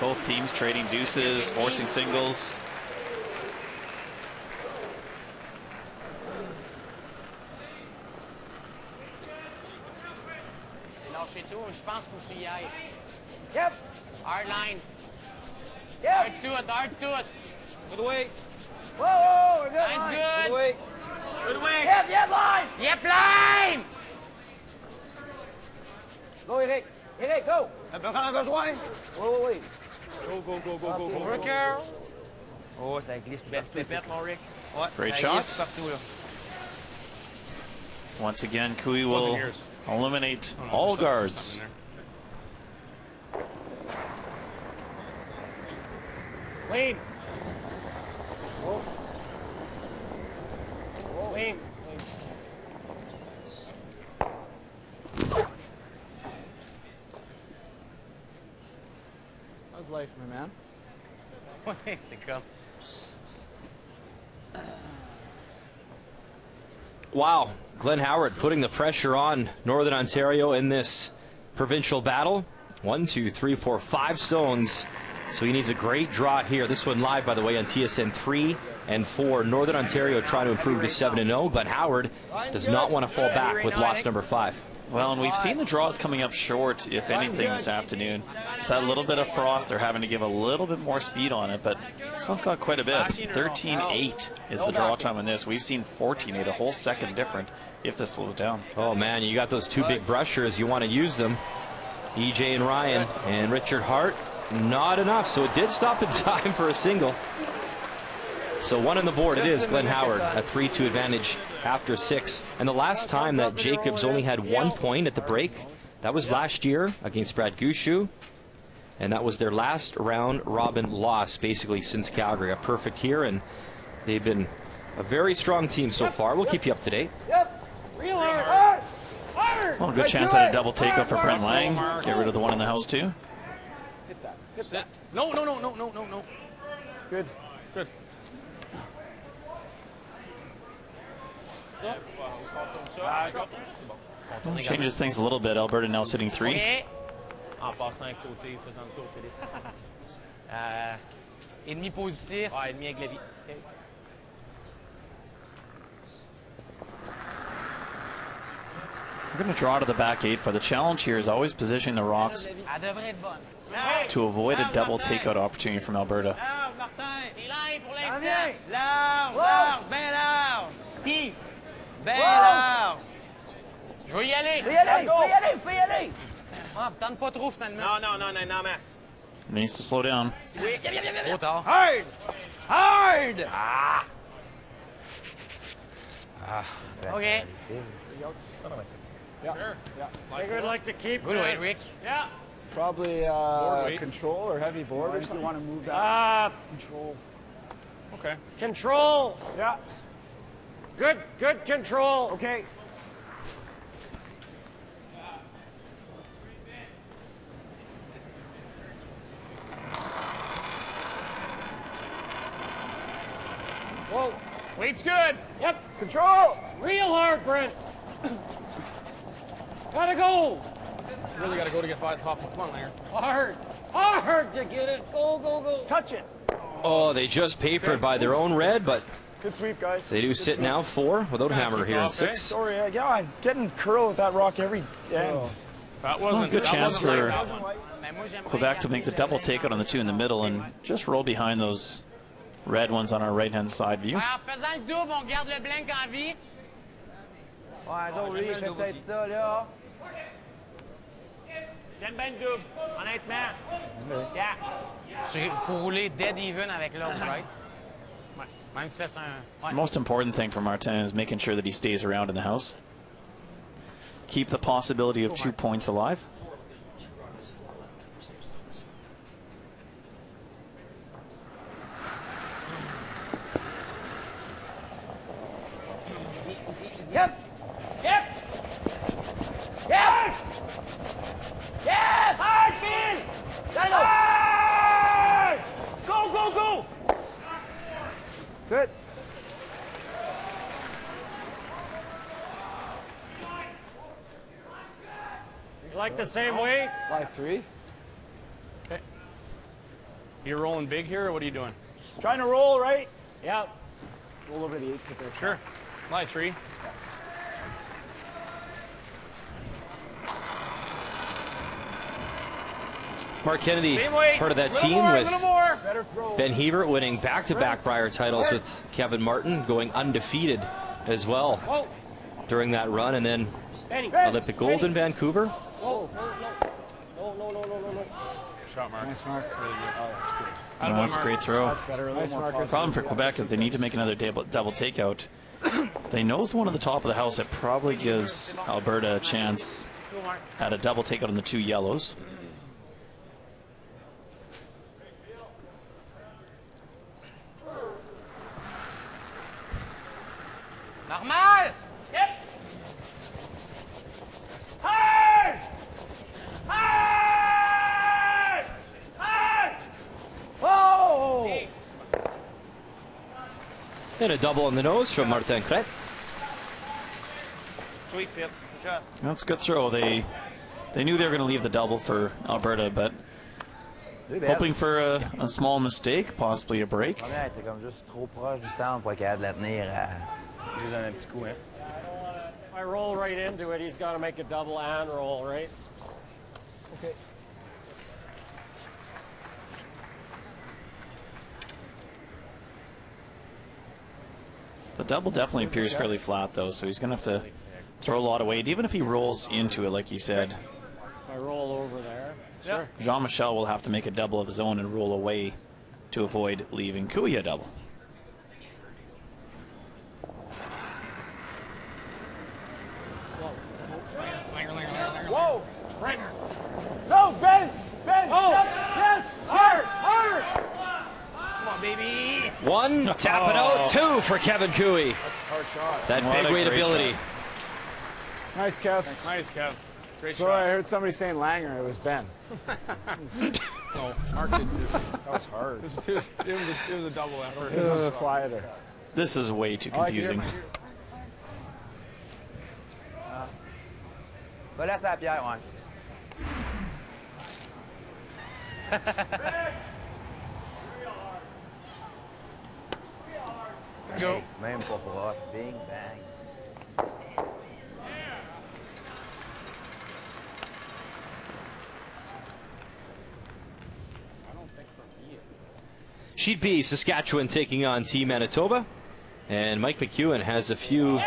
Both teams trading deuces, forcing singles. Lâchez tout, je pense qu'il faut que tu y ailles. Yep. Hard line. Yep. Hard to it, hard to it. Good way. Whoa, whoa, good Line's line. good. Good way. Good way. Yep, yep, line. Yep, line. Go, Eric. Eric, go. On a besoin. Oui. Go. Worker. Oh, ça glisse tout partout. Mon Rick. Ouais, Great ça shot. glisse partout, là. Once again, Cooey will eliminate all guards. Clean. Clean. How's life, my man? Ouais, c'est comme. Wow, Glenn Howard putting the pressure on Northern Ontario in this provincial battle. 1, 2, 3, 4, 5 stones. So he needs a great draw here. This one live, by the way, on TSN 3 and 4. Northern Ontario trying to improve to 7-0. Glenn Howard does not want to fall back with loss number 5. Well, and we've seen the draws coming up short, if anything, this afternoon. With that little bit of frost, they're having to give a little bit more speed on it, but this one's got quite a bit. 13-8 is the draw time on this. We've seen 14-8, a whole second different if this slows down. Oh, man, you got those 2 big brushers. You want to use them. EJ and Ryan and Richard Hart, not enough. So it did stop in time for a single. So 1 on the board. It is Glenn Howard, a 3-2 advantage after 6. And the last time that Jacobs only had 1 point at the break, that was last year against Brad Gouchot. And that was their last round robin loss, basically, since Calgary. A perfect here, and they've been a very strong team so far. We'll keep you up to date. Well, a good chance at a double takeout for Brent Lang. Get rid of the 1 in the house, too. Hit that. No. Good. Changes things a little bit. Alberta now sitting 3. En passant à côté, faisant le tour, Philippe. Ennemi positif. Ah, ennemi avec la vie. Okay. We're going to draw to the back 8 for the challenge here is always positioning the rocks to avoid a double takeout opportunity from Alberta. Large, bien large. Qui? Bien large. Je veux y aller. Fais y aller. Ah, tente pas trop finalement. Non, Max. Needs to slow down. Trop tard. Hard! Hard! Okay. Yeah. I think we'd like to keep Good weight, this. Rick. Yeah. Probably control or heavy board or something. You want to move that. Control. Okay. Control. Yeah. Good control. Okay. Whoa. Weight's good. Yep. Control. Real hard, Brent. Gotta go. Really got to go to get by the top. Come on, Langer. Hard to get it. Go. Touch it. Oh, they just papered by their own red, but Good sweep, guys. they do sit now 4 without hammer here in 6. Sorry, yeah, I'm getting curl with that rock every end. That wasn't Good that chance wasn't for light. Quebec to make the double takeout on the 2 in the middle and just roll behind those red ones on our right-hand side view. Alors, faisant le double, on garde le blanc en vie. Ouais, un lui, il fait peut-être ça, là. J'aime bien le double, honnêtement. Yeah. Faut rouler dead even avec l'autre, right? Même si c'est un... The most important thing for Martin is making sure that he stays around in the house. Keep the possibility of 2 points alive. Yep! Hard, Finn! Gotta go! Go! Good. You like the same weight? 5-3. Okay. You're rolling big here, or what are you doing? Trying to roll, right? Yep. Roll over the 8 foot there. Sure. Lie 3. Mark Kennedy, Same weight. part of that Little team more, with little more. Better throw. Ben Hebert winning back-to-back Brier titles with Kevin Martin, going undefeated as well Whoa. during that run, and then Benny. Olympic gold in Vancouver. No. Shot, Mark. Nice mark. Really good. Oh, that's good. Oh, that's a great throw. That's better. A little more The positive. problem for Quebec is they need to make another double takeout. They know the one at the top of the house. It probably gives Alberta a chance at a double takeout on the 2 yellows. Normal! Yep! Hard! Oh! And a double on the nose from Martin Cret. Sweet, Phil. Good job. That's a good throw. They knew they were going to leave the double for Alberta, but hoping for a small mistake, possibly a break. Ouais, t'es comme juste trop proche du centre pour qu'il ait de la tenir à... Juste un petit coup, hein. If I roll right into it, he's got to make a double and roll, right? Okay. The double definitely appears fairly flat, though, so he's going to have to throw a lot of weight, even if he rolls into it, like he said. If I roll over there. Sure. Jean-Michel will have to make a double of his own and roll away to avoid leaving Cooey a double. Whoa! No, Ben! Oh! Yes! Hard! Come on, baby! 1, tap it out. 2 for Kevin Cooey. That's a hard shot. That What big a weight great ability. shot. Nice, Kev. Nice, Kev. Great Sorry, I shot. heard somebody saying Langer. It was Ben. No, Mark did too. That was hard. It was a double effort. This was a quieter. This is way too confusing. Va laisser la pierre, ouais. Let's go. Même pas proche. Bing, bang. Sheet B, Saskatchewan taking on Team Manitoba. And Mike McEwen has a few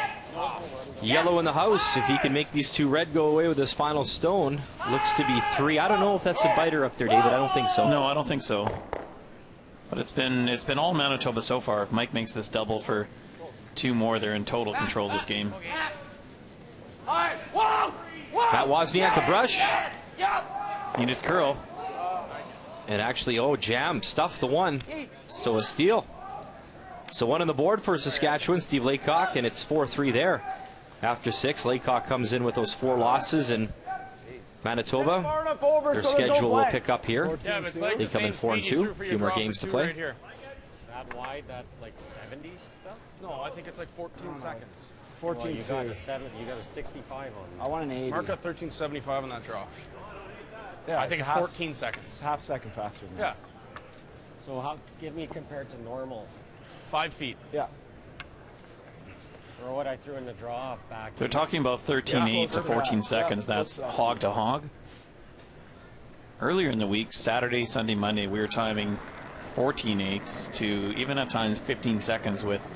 Yellow in the house. If he can make these two red go away with his final stone, looks to be 3. I don't know if that's a biter up there, David. I don't think so. No, I don't think so. But it's been all Manitoba so far. If Mike makes this double for 2 more, they're in total control of this game. Matt Wozniak, the brush. Needed curl. And actually, jam, stuffed the one. So a steal. So 1 on the board for Saskatchewan, Steve Laycock, and it's 4-3 there. After 6, Laycock comes in with those 4 losses, and Manitoba, their schedule will pick up here. They come in 4-2, a few more games to play. That wide, that like 70 stuff? No, I think it's like 14 seconds. 14. Well, you got a 65 on. I want an 80. Mark got 13.75 on that draw. Yeah, I think it's 14 seconds. It's half second faster than that. So how? Give me compared to normal. 5 feet. Yeah. Throw what I threw in the draw back. They're talking about 13.8 to 14 seconds. That's hog to hog. Earlier in the week, Saturday, Sunday, Monday, we were timing 14.8 to even at times 15 seconds with,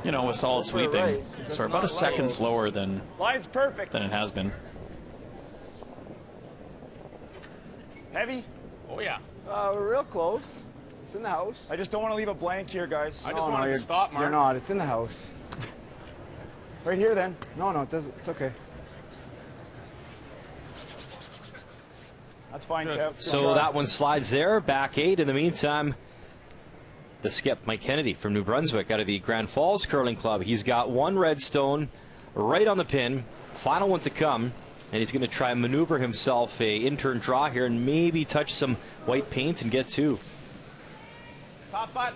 with solid sweeping. So we're about a second slower than it has been. Heavy? Oh, yeah. We're real close. It's in the house. I just don't want to leave a blank here, guys. I just wanted to stop, Mark. You're not. It's in the house. Right here, then. No, it doesn't. It's okay. That's fine, Kev. So that one slides there. Back 8. In the meantime, the skip, Mike Kennedy from New Brunswick out of the Grand Falls Curling Club. He's got 1 red stone right on the pin. Final one to come. And he's going to try and maneuver himself a intern draw here and maybe touch some white paint and get 2. Top button.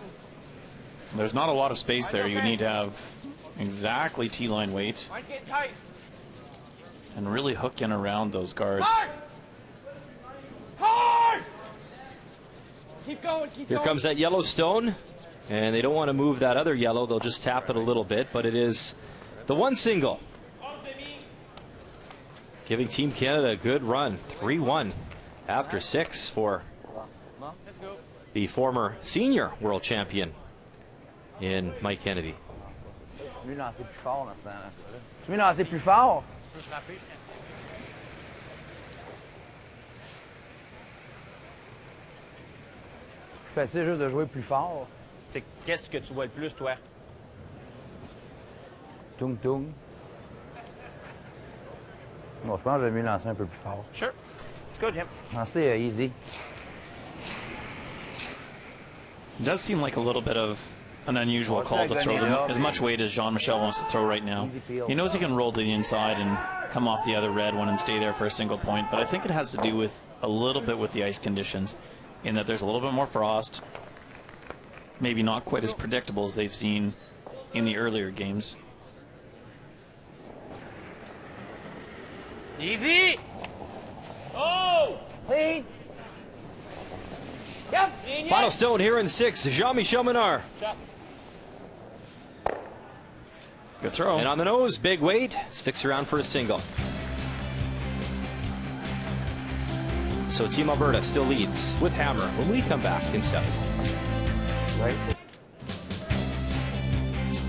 There's not a lot of space there. You need to have exactly T-line weight and really hook in around those guards. Hard! Keep going, keep Here comes that yellow stone, and they don't want to move that other yellow. They'll just tap it a little bit, but it is the 1 single. Giving Team Canada a good run. 3-1 after 6 for the former senior world champion in Mike Kennedy. Tu veux lancer plus fort dans ce temps-là. Tu veux lancer plus fort? C'est plus facile juste de jouer plus fort. C'est qu'est-ce que tu vois le plus, toi? Tung tung. Bon, je pense que j'aime mieux lancer un peu plus fort. Sure. Let's go, Jim. Lancer easy. It does seem like a little bit of an unusual call to throw them as much weight as Jean-Michel wants to throw right now. He knows he can roll to the inside and come off the other red one and stay there for a single point, but I think it has to do with a little bit with the ice conditions in that there's a little bit more frost, maybe not quite as predictable as they've seen in the earlier games. Easy! Oh! Clean! Yep! Final stone here in 6, Jean-Michel Menard. Good throw. And on the nose, big weight, sticks around for a single. So Team Alberta still leads with Hammer when we come back in 7. Right.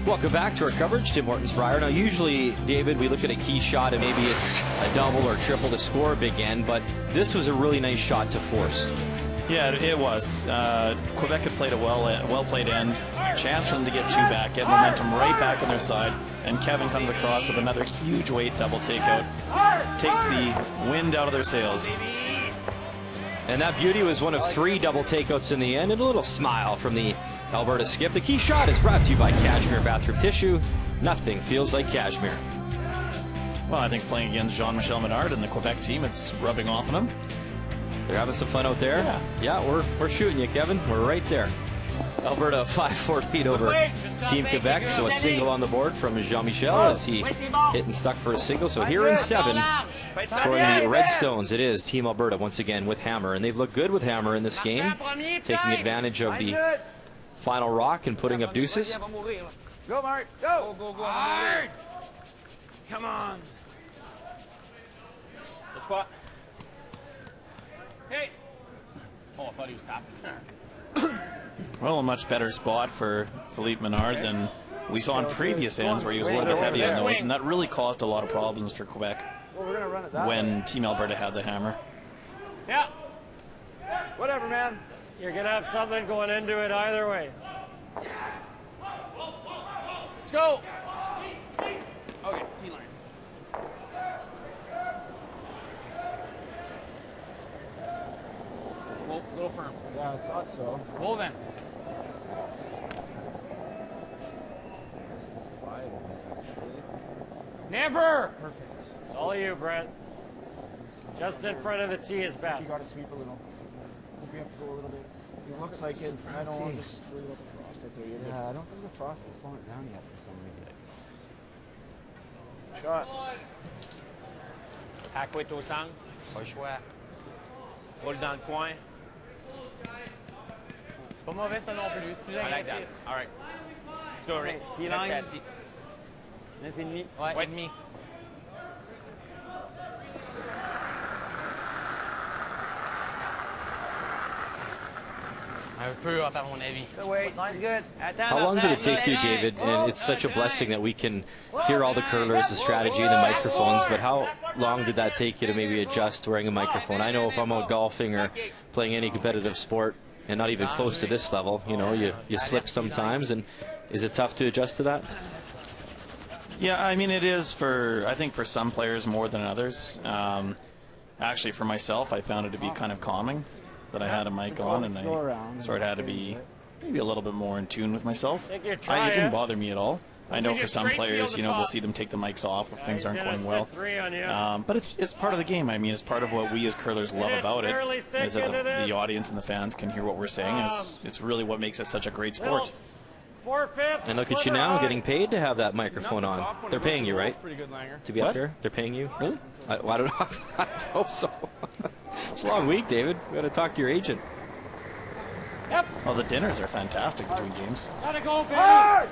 Welcome back to our coverage, Tim Hortons Brier. Now, usually, David, we look at a key shot and maybe it's a double or triple to score a big end, but this was a really nice shot to force. Yeah, it was. Quebec had played a well-played end. Chance for them to get 2 back, get momentum right back on their side, and Kevin comes across with another huge weight double takeout. Takes the wind out of their sails. And that beauty was one of 3 double takeouts in the end, and a little smile from the Alberta skip. The key shot is brought to you by Cashmere Bathroom Tissue. Nothing feels like cashmere. Well, I think playing against Jean-Michel Menard and the Quebec team, it's rubbing off on him. They're having some fun out there. Yeah, we're shooting you, Kevin. We're right there. Alberta 5-4 lead over Team Quebec, so a single on the board from Jean-Michel as he hit and stuck for a single. So here in 7 for the Redstones, it is Team Alberta once again with Hammer, and they've looked good with Hammer in this game, taking advantage of the final rock and putting up deuces. Go, Mark. Go. Go. Hard. Come on. Let's spot. Hey. Oh, I thought he was tapping. Well, a much better spot for Philippe Menard than we saw in previous ends where he was a little bit heavy on those, and that really caused a lot of problems for Quebec when Team Alberta had the hammer. Yeah. Whatever, man. You're going to have something going into it either way. Let's go. Okay, T-line. Well, a little firm. Yeah, I thought so. Well then. Never! Perfect. It's all you, Brent. Just in front of the tee is best. You got to sweep a little. We have to go a little bit. It looks like it. I don't want to just worry about the frost out there either. Yeah, I don't think the frost is slowing it down yet for some reason. Shot. Hack-wit au centre. Pas le choix. Roule dans le coin. C'est pas mauvais ça non plus. C'est plus agressif. All right. Let's go, Rick. T-line. 9,5. Ouais, 9,5. Un peu, à mon avis. Good. How long did it take you, David? And it's such a blessing that we can hear all the curlers, the strategy, the microphones, but how long did that take you to maybe adjust wearing a microphone? I know if I'm out golfing or playing any competitive sport, and not even close to this level, you know, you slip sometimes, and is it tough to adjust to that? Yeah, I mean, it is for, I think for some players more than others. Actually, for myself, I found it to be kind of calming that I had a mic on, and I sort of had to be maybe a little bit more in tune with myself. It didn't bother me at all. I know for some players, you know, we'll see them take the mics off if things aren't going well. But it's part of the game. I mean, it's part of what we as curlers love about it, is that the audience and the fans can hear what we're saying. And it's really what makes it such a great sport. And look at you now, getting paid to have that microphone on. They're paying you, right? To be up here? They're paying you? Really? I don't know. I hope so. It's a long week, David. We got to talk to your agent. Yep. Well, the dinners are fantastic between games. Gotta go, baby. Hard!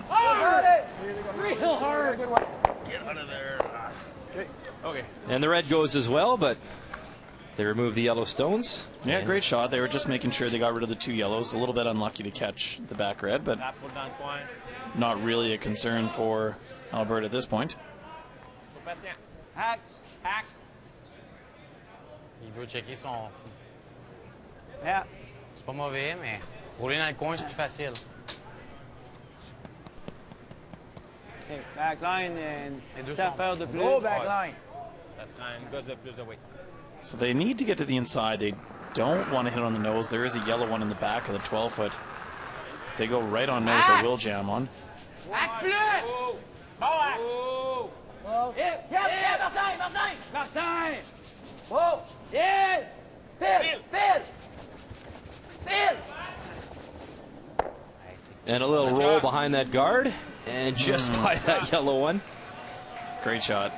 Hard! Real hard. Get out of there. Okay. And the red goes as well, but they remove the yellow stones. Yeah, great shot. They were just making sure they got rid of the two yellows. A little bit unlucky to catch the back red, but not really a concern for Alberta at this point. Hack. Hack. Il veut checker son... Yeah. C'est pas mauvais, mais rouler dans le coin, c'est plus facile. Okay, backline and step out de plus. Go backline. Ça prend une gosse de plus de weight. So they need to get to the inside. They don't want to hit on the nose. There is a yellow one in the back of the 12-foot. They go right on nose, it will jam on. Hack plus! Bon hack! Yeah, Martin! Oh! Yes! Phil! And a little roll behind that guard, and just by that yellow one. Great shot.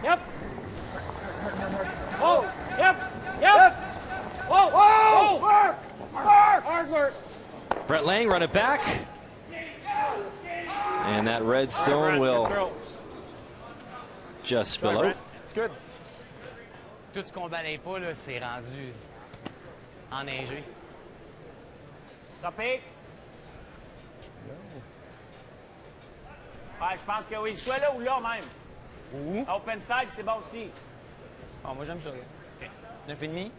Yep. Oh, yep. Whoa. Work. Hard work. Brett Lang, run it back. And that red stone will just spill out. It's good. Tout ce qu'on balaye pas, là, c'est rendu enneigé. Stoppé. Ouais, je pense que oui. Soit là ou là même. Open side, c'est bon aussi. Oh, moi, j'aime ça. Okay. 9,5.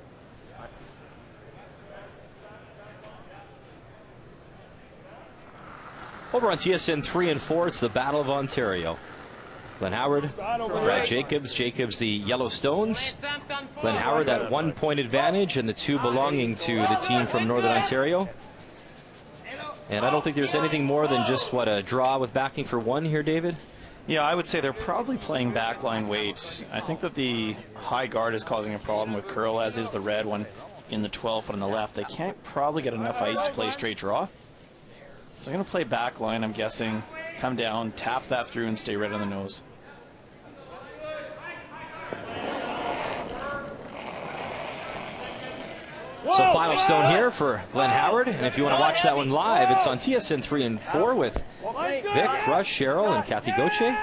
Over on TSN 3 and 4, it's the Battle of Ontario. Glenn Howard, Brad Jacobs. Jacobs, the Yellow Stones. Glenn Howard, that 1 point advantage, and the two belonging to the team from Northern Ontario. And I don't think there's anything more than just, what, a draw with backing for one here, David? Yeah, I would say they're probably playing backline weight. I think that the high guard is causing a problem with curl, as is the red one in the 12-foot on the left. They can't probably get enough ice to play straight draw. So I'm going to play backline, I'm guessing. Come down, tap that through, and stay right on the nose. So final stone here for Glenn Howard, and if you want to watch that one live, it's on TSN 3 and 4 with Vic, Rush, Cheryl, and Kathy Gauthier.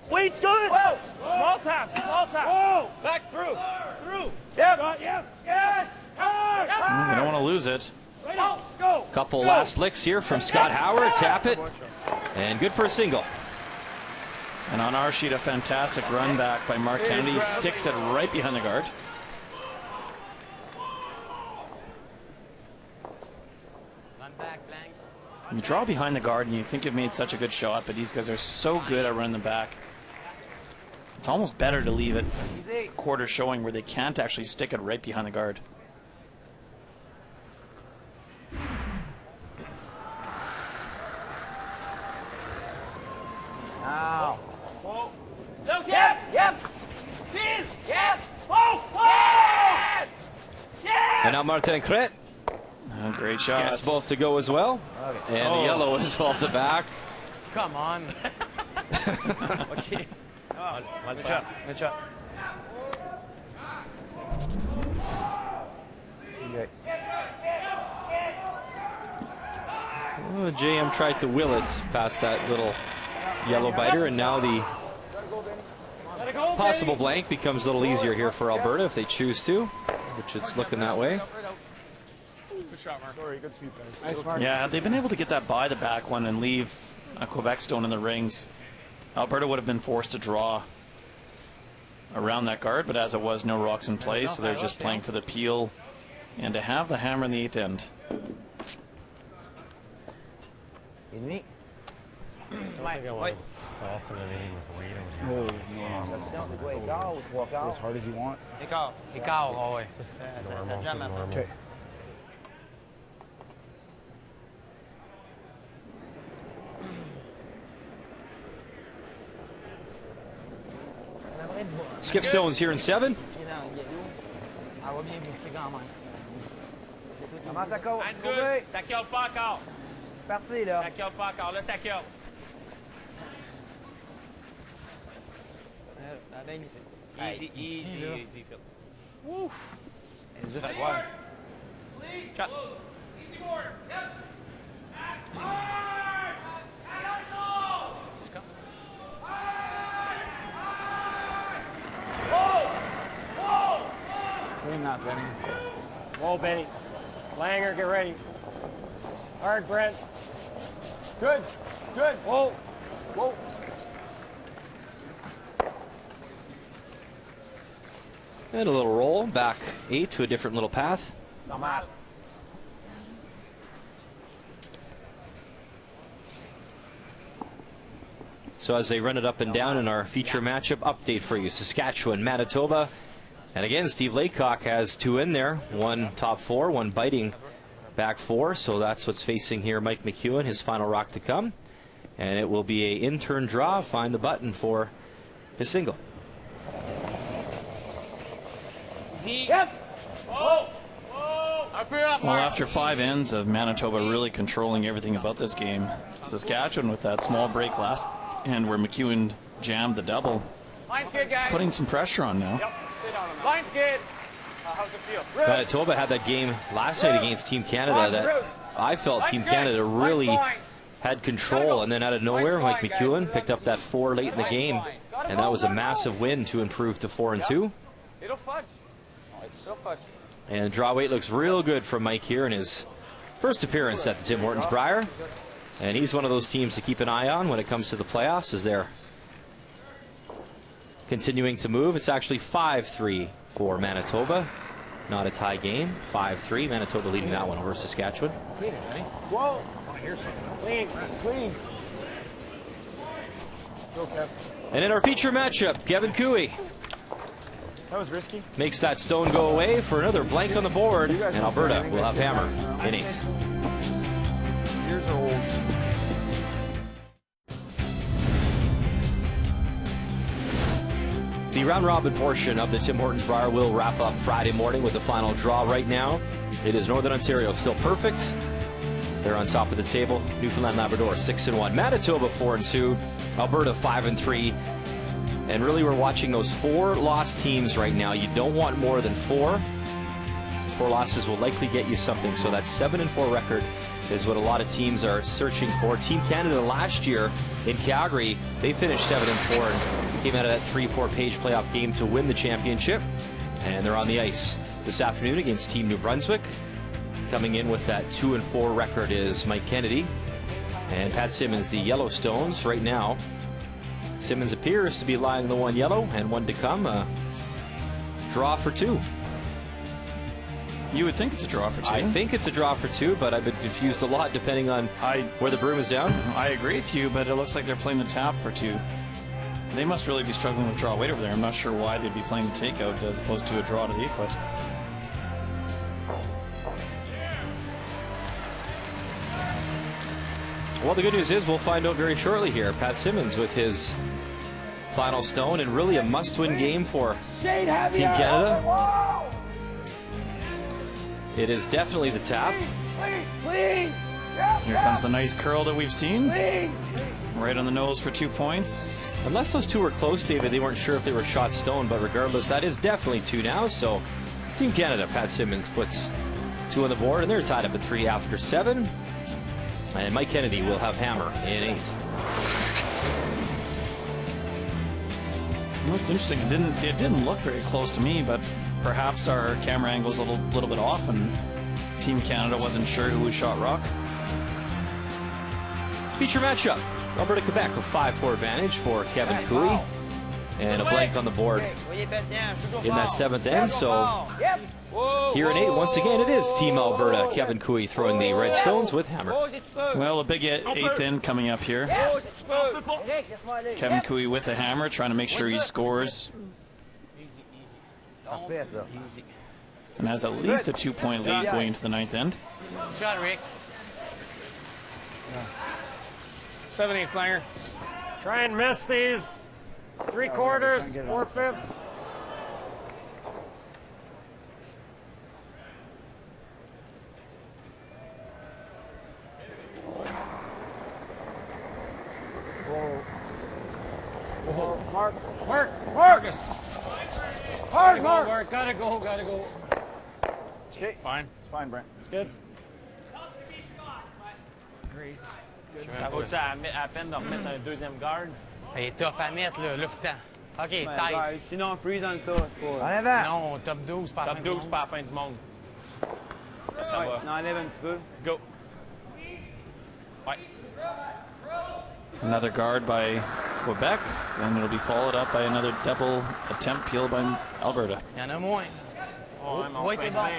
Weight's good. Whoa. Small tap. Small tap. Whoa. Back through. Through. Yep. Yes. Yes. You don't want to lose it. Go. Couple last licks here from Scott Howard. Tap it, and good for a single. And on our sheet, a fantastic run back by Mark Kennedy. Sticks it right behind the guard. You draw behind the guard and you think you've made such a good shot, but these guys are so good at running the back. It's almost better to leave it quarter showing where they can't actually stick it right behind the guard. Ow. Whoa. Yep. Please. Yep. Whoa. Yes. Yes. And now Martin Cret great shot. gets both to go as well. And the yellow is off the back. Come on. Okay. Good shot. Good shot. Oh, JM tried to will it past that little yellow biter, and now the possible blank becomes a little easier here for Alberta if they choose to, which it's looking that way. Good shot, Mark. Sorry, good sweep, guys. Nice, Mark. Yeah, they've been able to get that by the back one and leave a Quebec stone in the rings. Alberta would have been forced to draw around that guard, but as it was, no rocks in play, so they're just playing for the peel and to have the hammer in the 8th end. I don't think I want to soften anything with weight over here. Go as hard as you want. Écart. Oh, ouais. Ça jamme à fond. Okay. Skip stones here in 7. Comment ça court? That's good. Ça cale pas encore. Parti, là. Ça cale pas encore. Là, ça cale. Easy, easy. Woo. Dur à voir. Shot. Win that, Benny. Whoa, Benny. Langer, get ready. Hard, Brent. Good. Whoa. Whoa. And a little roll, back 8 to a different little path. Normal. So as they run it up and down in our feature matchup update for you, Saskatchewan, Manitoba. And again, Steve Laycock has 2 in there, one top 4, one biting back 4. So that's what's facing here Mike McEwen, his final rock to come. And it will be a in-turn draw, find the button for his single. Yep. Whoa. Up here, up, Well, after 5 ends of Manitoba really controlling everything about this game, Saskatchewan with that small break last end where McEwen jammed the double, Line's good, guys. putting some pressure on now. Yep. Line's good. How's it feel? Manitoba had that game last night against Team Canada that I felt Team Canada really had control, and then out of nowhere Mike McEwen picked up that 4 late in the game, and that was a massive win to improve to 4-2. It'll fudge. And draw weight looks real good from Mike here in his first appearance at the Tim Hortons Brier, and he's one of those teams to keep an eye on when it comes to the playoffs as they're continuing to move. It's actually 5-3 for Manitoba, not a tie game. 5-3, Manitoba leading that one over Saskatchewan. Whoa. Clean. Go, Kev. And in our feature matchup, Kevin Cooey That was risky. makes that stone go away for another blank on the board, and Alberta will have hammer in 8. Years old. The round robin portion of the Tim Hortons Brier will wrap up Friday morning with the final draw. Right now, it is Northern Ontario still perfect. They're on top of the table. Newfoundland Labrador 6-1, Manitoba 4-2, Alberta 5-3. And really, we're watching those 4 lost teams right now. You don't want more than 4. 4 losses will likely get you something. So that 7-4 record is what a lot of teams are searching for. Team Canada last year in Calgary, they finished 7-4 and came out of that 3-4 page playoff game to win the championship. And they're on the ice this afternoon against Team New Brunswick. Coming in with that 2-4 record is Mike Kennedy and Pat Simmons, the Yellowstones. Right now, Simmons appears to be lying the 1 yellow and 1 to come. Draw for 2. You would think it's a draw for 2. I think it's a draw for 2, but I've been confused a lot depending on where the broom is down. I agree with you, but it looks like they're playing the tap for 2. They must really be struggling with draw weight over there. I'm not sure why they'd be playing the takeout as opposed to a draw to the 8-foot. Well, the good news is we'll find out very shortly here. Pat Simmons with his final stone, and really a must-win game for Team Canada. It is definitely the tap. Here comes the nice curl that we've seen. Right on the nose for 2 points. Unless those 2 were close, David, they weren't sure if they were shot stone, but regardless, that is definitely 2 now. So Team Canada, Pat Simmons puts 2 on the board, and they're tied up at 3 after 7. And Mike Kennedy will have hammer in 8. Well, it's interesting. It didn't look very close to me, but perhaps our camera angle's a little bit off, and Team Canada wasn't sure who was shot rock. Feature matchup. Alberta, Quebec, a 5-4 advantage for Kevin Cooey. And a blank on the board in that 7th end. So here in 8, once again, it is Team Alberta. Kevin Cooey throwing the red stones with hammer. Well, a big 8th end coming up here. Kevin Cooey with a hammer, trying to make sure he scores. And has at least a 2-point lead going into the 9th end. Shot, Rick. 7/8 slanger. Try and miss these 3/4, 4/5. Mark. Mark. Gotta go. Okay. Fine. It's fine, Brent. It's good. Ça vaut-tu à peine de remettre un deuxième garde? Il est tough à mettre, là. Là, OK, tight. Sinon, freeze dans le tas, c'est pas... Sinon, top 12 par la fin du monde. Top 12 par la fin du monde. Ça va. On enlève un petit peu. Go. Ouais. Another guard by Quebec, and it'll be followed up by another double attempt peel by Alberta. Il y en a moins. Ouais, t'es bon.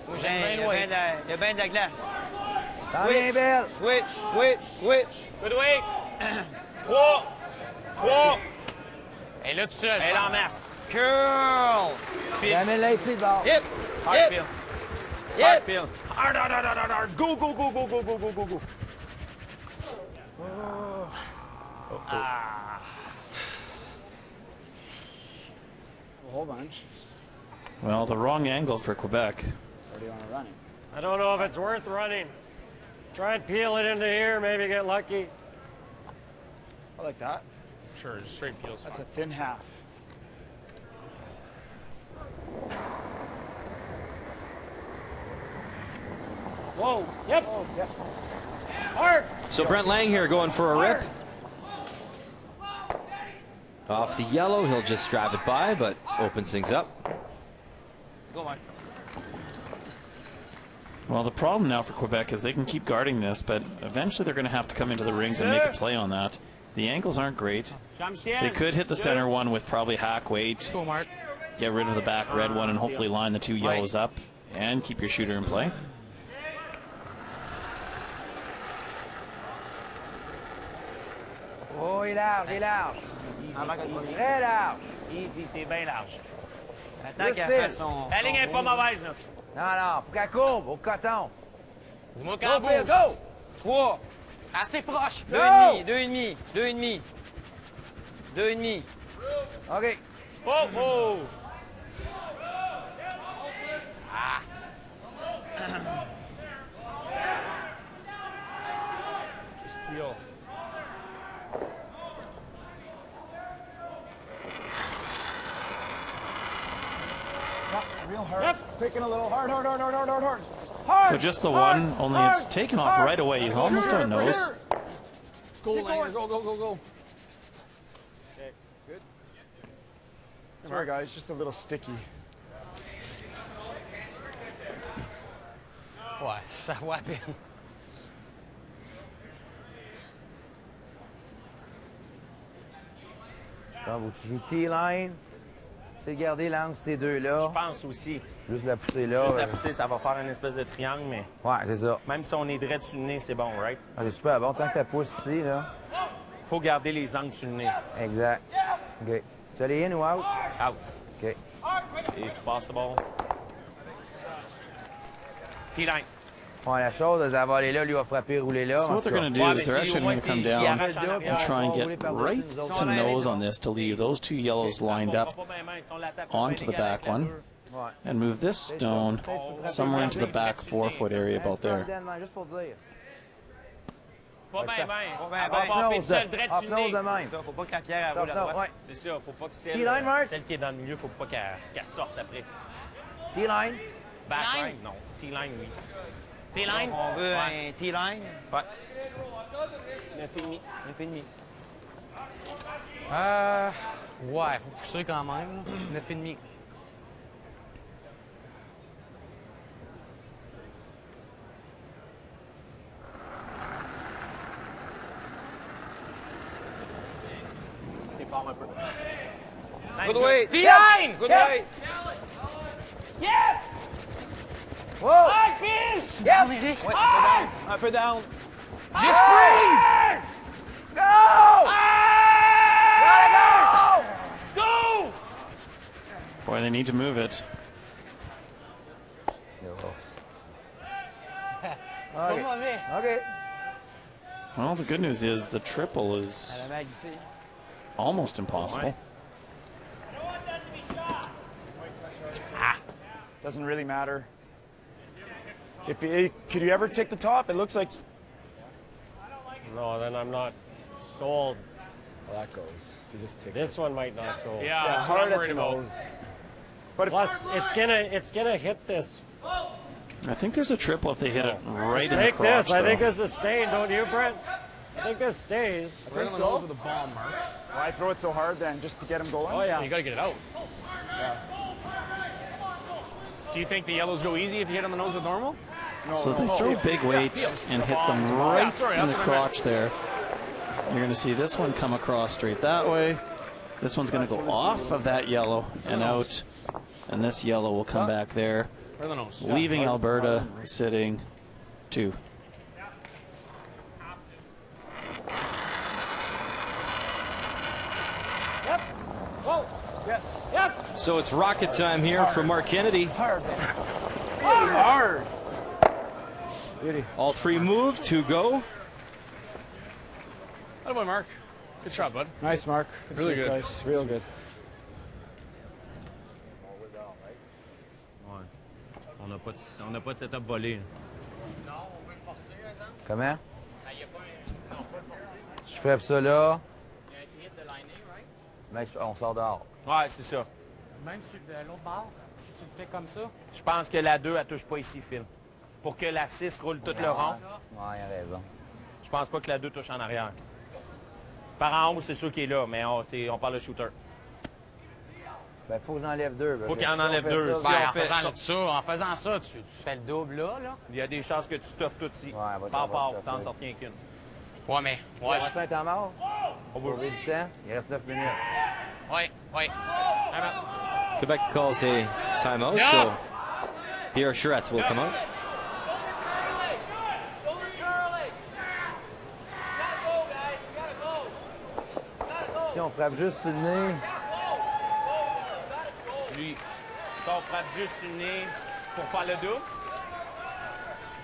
Moi, j'aime bien le weight. Il y a bien de la glace. Switch. Good week. 3. Et là, tout seul. Elle en masse. Curl. Jamais laissé de bord. Hip. Hard peel. Hard peel. Hard. Go. Ah. A whole bunch. Well, the wrong angle for Quebec. Or do you want to run it? I don't know if it's worth running. Try and peel it into here, maybe get lucky. I like that. Sure, just straight peels. That's a thin half. Whoa, yep. Hard. So Brent Lang here going for a rip. Off the yellow, he'll just drive it by, but opens things up. Go on. Well, the problem now for Quebec is they can keep guarding this, but eventually they're going to have to come into the rings and make a play on that. The angles aren't great. They could hit the center one with probably hack weight, get rid of the back red one, and hopefully line the 2 yellows up and keep your shooter in play. Oh, il est large. Très large. Easy, c'est bien large. Maintenant qu'elle fait son... La ligne est pas mauvaise, là. Non, faut qu'elle courbe au coton. Dis-moi quand bouge. Go! 3. Assez proche. 2,5. OK. Oh! Ah. Just peel. Real hard. Yep. Picking a little hard, hard, hard, hard, hard, hard, hard. Hard! So just the one, only it's taken off right away. He's almost on nose. Go, Langer, go, go, go, go. Okay, good. Sorry, guys, just a little sticky. Ouais, ça va bien. Quand tu joues T-line, c'est garder l'angle ces deux-là. Je pense aussi. Juste la pousser là. Juste la pousser, ça va faire une espèce de triangle, mais. Ouais, c'est ça. Même si on est droit sur le nez, c'est bon, right? Ah, c'est super bon. Tant que tu pousses ici, là. Faut garder les angles sur le nez. Exact. OK. Tu allais in ou out? Out. OK. If possible. T-line. Ouais, la chose, elle va aller là, lui va frapper, rouler là. So what they're going to do is they're actually going to come down and try and get right to nose on this to leave those two yellows lined up onto the back one and move this stone somewhere into the back 4-foot area about there. Juste pour dire. Pas bien, bien. Off-nose de même. Faut pas que la pierre roule à droite. C'est ça, faut pas que celle qui est dans le milieu, faut pas qu'elle sorte après. T-line. Backline, non. T-line, oui. T-line? On veut un T-line? Ouais. 9,5. 9,5. Ouais, faut pousser quand même. 9,5. C'est fort un peu. Good way. T-line! Good way. Yeah! Whoa! High fist! Yep! High! Un peu down. Just freeze! Go! Go! Go! Boy, they need to move it. Okay. Okay. Well, the good news is the triple is almost impossible. Doesn't really matter. If you, could you ever take the top? It looks like. No, then I'm not sold. Well, that goes. If you just take this one might not go. Yeah, that's what I'm worried about. But plus, it's gonna hit this. I think there's a triple if they hit it right in the Take crotch. this. I think this is staying, don't you, Brent? I think this stays. I think so. With the ball, Mark. Why throw it so hard then, just to get him going? Oh yeah. You got to get it out. Yeah. Do you think the yellows go easy if you hit on the nose with normal? No, So they throw big weight and hit them right in the crotch there. You're going to see this one come across straight that way. This one's going to go off of that yellow and out, and this yellow will come back there, leaving Alberta sitting 2. Yep. Whoa. Yes. Yep. So it's rocket time here for Mark Kennedy. Hard. Really hard. Beauty. All 3 move, 2 go. Good boy, Mark. Good shot, bud. Nice, Mark. Really good. Guys. Real good. On n'a pas de setup volé. Comment? Je frappe ça là. Mais on sort dehors. Ouais, c'est ça. Même sur l'autre bord, si tu le fais comme ça, je pense que la 2, elle touche pas ici, Phil. Pour que la 6 roule tout le rond. Ouais, il a raison. Je pense pas que la 2 touche en arrière. Par en haut, c'est sûr qu'il est là, mais on parle de shooter. Ben, faut que j'enlève 2. Faut qu'il en enlève 2. En faisant ça, tu fais le double là. Il y a des chances que tu stuffes tout ici. Ouais, Par part, t'en sors rien qu'une. Ouais, mais. Ouais, tu es en mort? On va ouvrir du temps. Il reste 9 minutes. Ouais, ouais. Quebec calls a timeout, so Pierre Charette will come out. Si on frappe juste sur le nez. Lui, ça, on frappe juste sur le nez pour faire le double.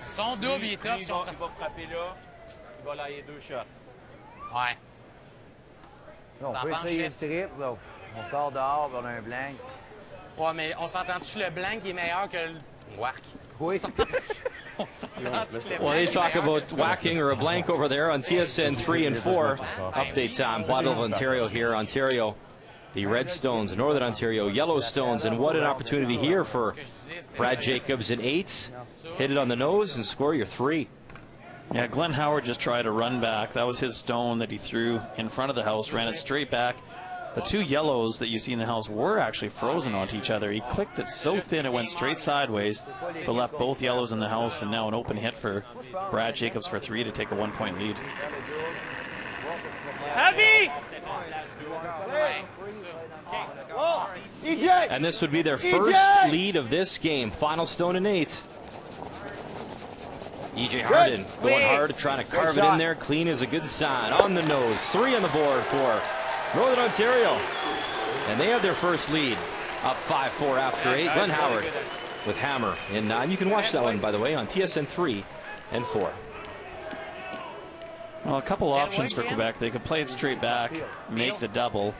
Son double, il est top. Il va frapper là. Il va lailler 2 shots. Ouais. On peut essayer le triple. Là. On sort dehors, on a un blank. Ouais, mais on s'entend-tu que le blank est meilleur que le whack? Oui. On s'entend-tu que le Well, they talk about whacking or a blank over there on TSN 3 and 4. Update on Bottle of Ontario here. Ontario The Red Stones, Northern Ontario Yellowstones, and what an opportunity here for Brad Jacobs in 8. Hit it on the nose and score your 3. Yeah, Glenn Howard just tried to run back. That was his stone that he threw in front of the house, ran it straight back. The 2 yellows that you see in the house were actually frozen onto each other. He clicked it so thin it went straight sideways, but left both yellows in the house, and now an open hit for Brad Jacobs for 3 to take a 1-point lead. Heavy! And this would be their first lead of this game. Final stone in 8. EJ Harden going hard, trying to carve it in there. Clean is a good sign. On the nose. 3 on the board for Northern Ontario. And they have their first lead. Up 5-4 after 8. Glenn Howard with hammer in 9. You can watch that one, by the way, on TSN 3 and 4. Well, a couple options for Quebec. They could play it straight back, make the double.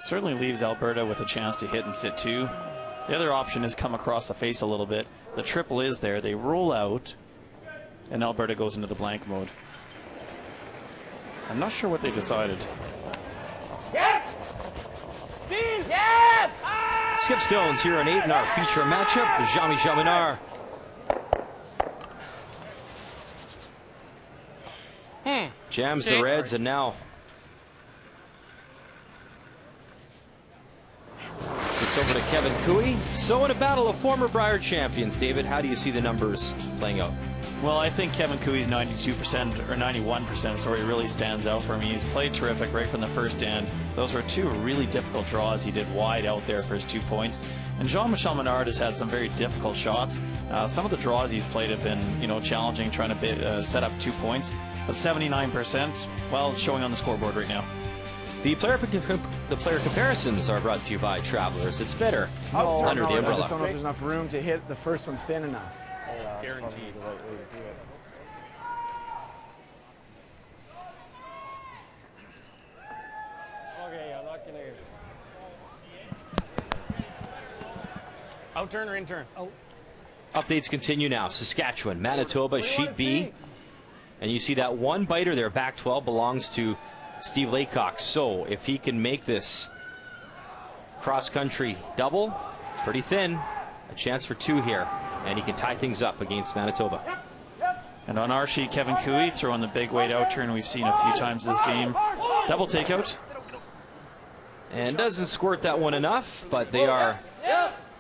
Certainly leaves Alberta with a chance to hit and sit 2. The other option is come across the face a little bit. The triple is there. They roll out, and Alberta goes into the blank mode. I'm not sure what they decided. Skip Stones here on 8 in our feature matchup. Jean-Michel Menard. Jams the Reds, and now it's over to Kevin Cooey. So in a battle of former Brier champions, David, how do you see the numbers playing out? Well, I think Kevin Cooey's 92% or 91% story really stands out for me. He's played terrific right from the first end. Those were 2 really difficult draws. He did wide out there for his 2 points. And Jean-Michel Menard has had some very difficult shots. Some of the draws he's played have been, challenging, trying to set up 2 points. But 79%, well, it's showing on the scoreboard right now. The player comparisons are brought to you by Travelers. It's better under the umbrella. I just don't know if there's enough room to hit the first one thin enough. Guaranteed. Okay, I'm not gonna. Out turn or in turn? Oh. Updates continue now. Saskatchewan, Manitoba, Sheet B. And you see that one biter there, back 12, belongs to Steve Laycock. So if he can make this cross-country double, pretty thin, a chance for 2 here. And he can tie things up against Manitoba. And on our sheet, Kevin Cooey throwing the big weight out turn we've seen a few times this game. Double takeout. And doesn't squirt that one enough, but they are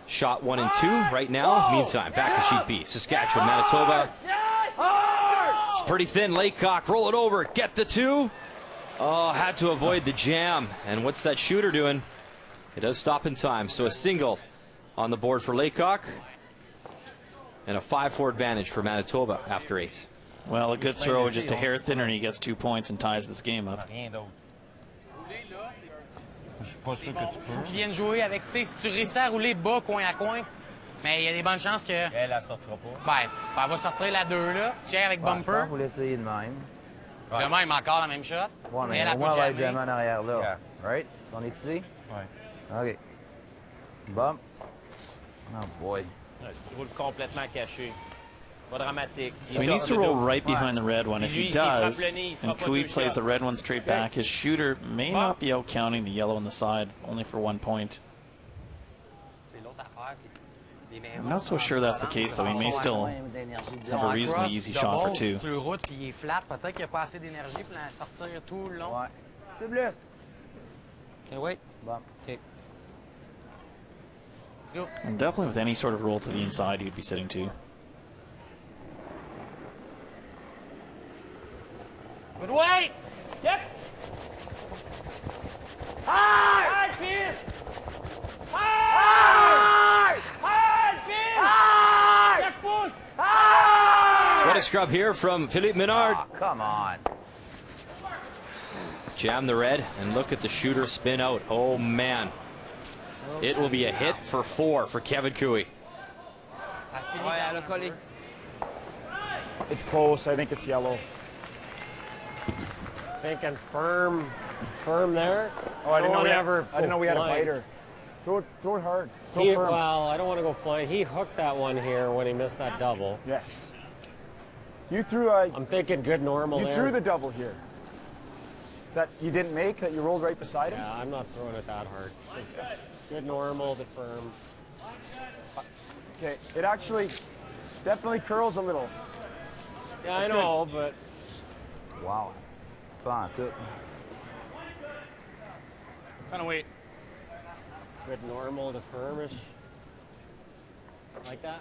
shot 1 and 2 right now. Meantime, back to Sheet B. Saskatchewan, Manitoba. It's pretty thin. Laycock, roll it over, get the 2. Oh, had to avoid the jam. And what's that shooter doing? It does stop in time. So a single on the board for Laycock. And a 5-4 advantage for Manitoba after 8. Well, a good throw, just a hair thinner, and he gets 2 points and ties this game up. Faut qu'ils viennent jouer avec, tu sais, si tu réussis à rouler bas, coin à coin, mais il y a des bonnes chances que. Elle sortira pas. Ben, elle va sortir la 2 là. Tiens avec bumper. Vous l'essayez de même. De même, encore la même shot. Ouais, mais au moins, on va être jamais en arrière là. Right? On est ici? Ouais. OK. Bump. Oh boy. Tu roules complètement caché. Pas dramatique. So he needs to roll right behind the red one. If he does, and Cooey plays the red one straight back, his shooter may not be out counting the yellow on the side, only for 1 point. I'm not so sure that's the case, though. He may still have a reasonably easy shot for 2. Sur route, puis il est flat. Peut-être qu'il n'y a pas assez d'énergie pour la sortir tout le long. Ouais. C'est bleu. Okay, wait. Bump. Okay. Let's go. And definitely with any sort of roll to the inside, he'd be sitting 2. Good way. Yep. High! High, Pierce! High! High, Pierce! High! Check push! High! What a scrub here from Philippe Menard. Oh, come on. Jam the red, and look at the shooter spin out. Oh, man. It will be a hit for 4 for Kevin Cooey. It's close. I think it's yellow. Thinking firm there. Oh, I didn't know we had a flying. biter. Throw it hard. Throw He, firm. well, I don't want to go flying. He hooked that one here when he missed that double. Yes. You threw a. I'm thinking good normal You there. threw the double here. that you didn't make, that you rolled right beside him? Yeah, I'm not throwing it that hard. Just good normal to firm. Okay, it actually definitely curls a little. Yeah, I know, but... Wow. Pas en tout. Kind of weight. Good normal to firmish. Like that?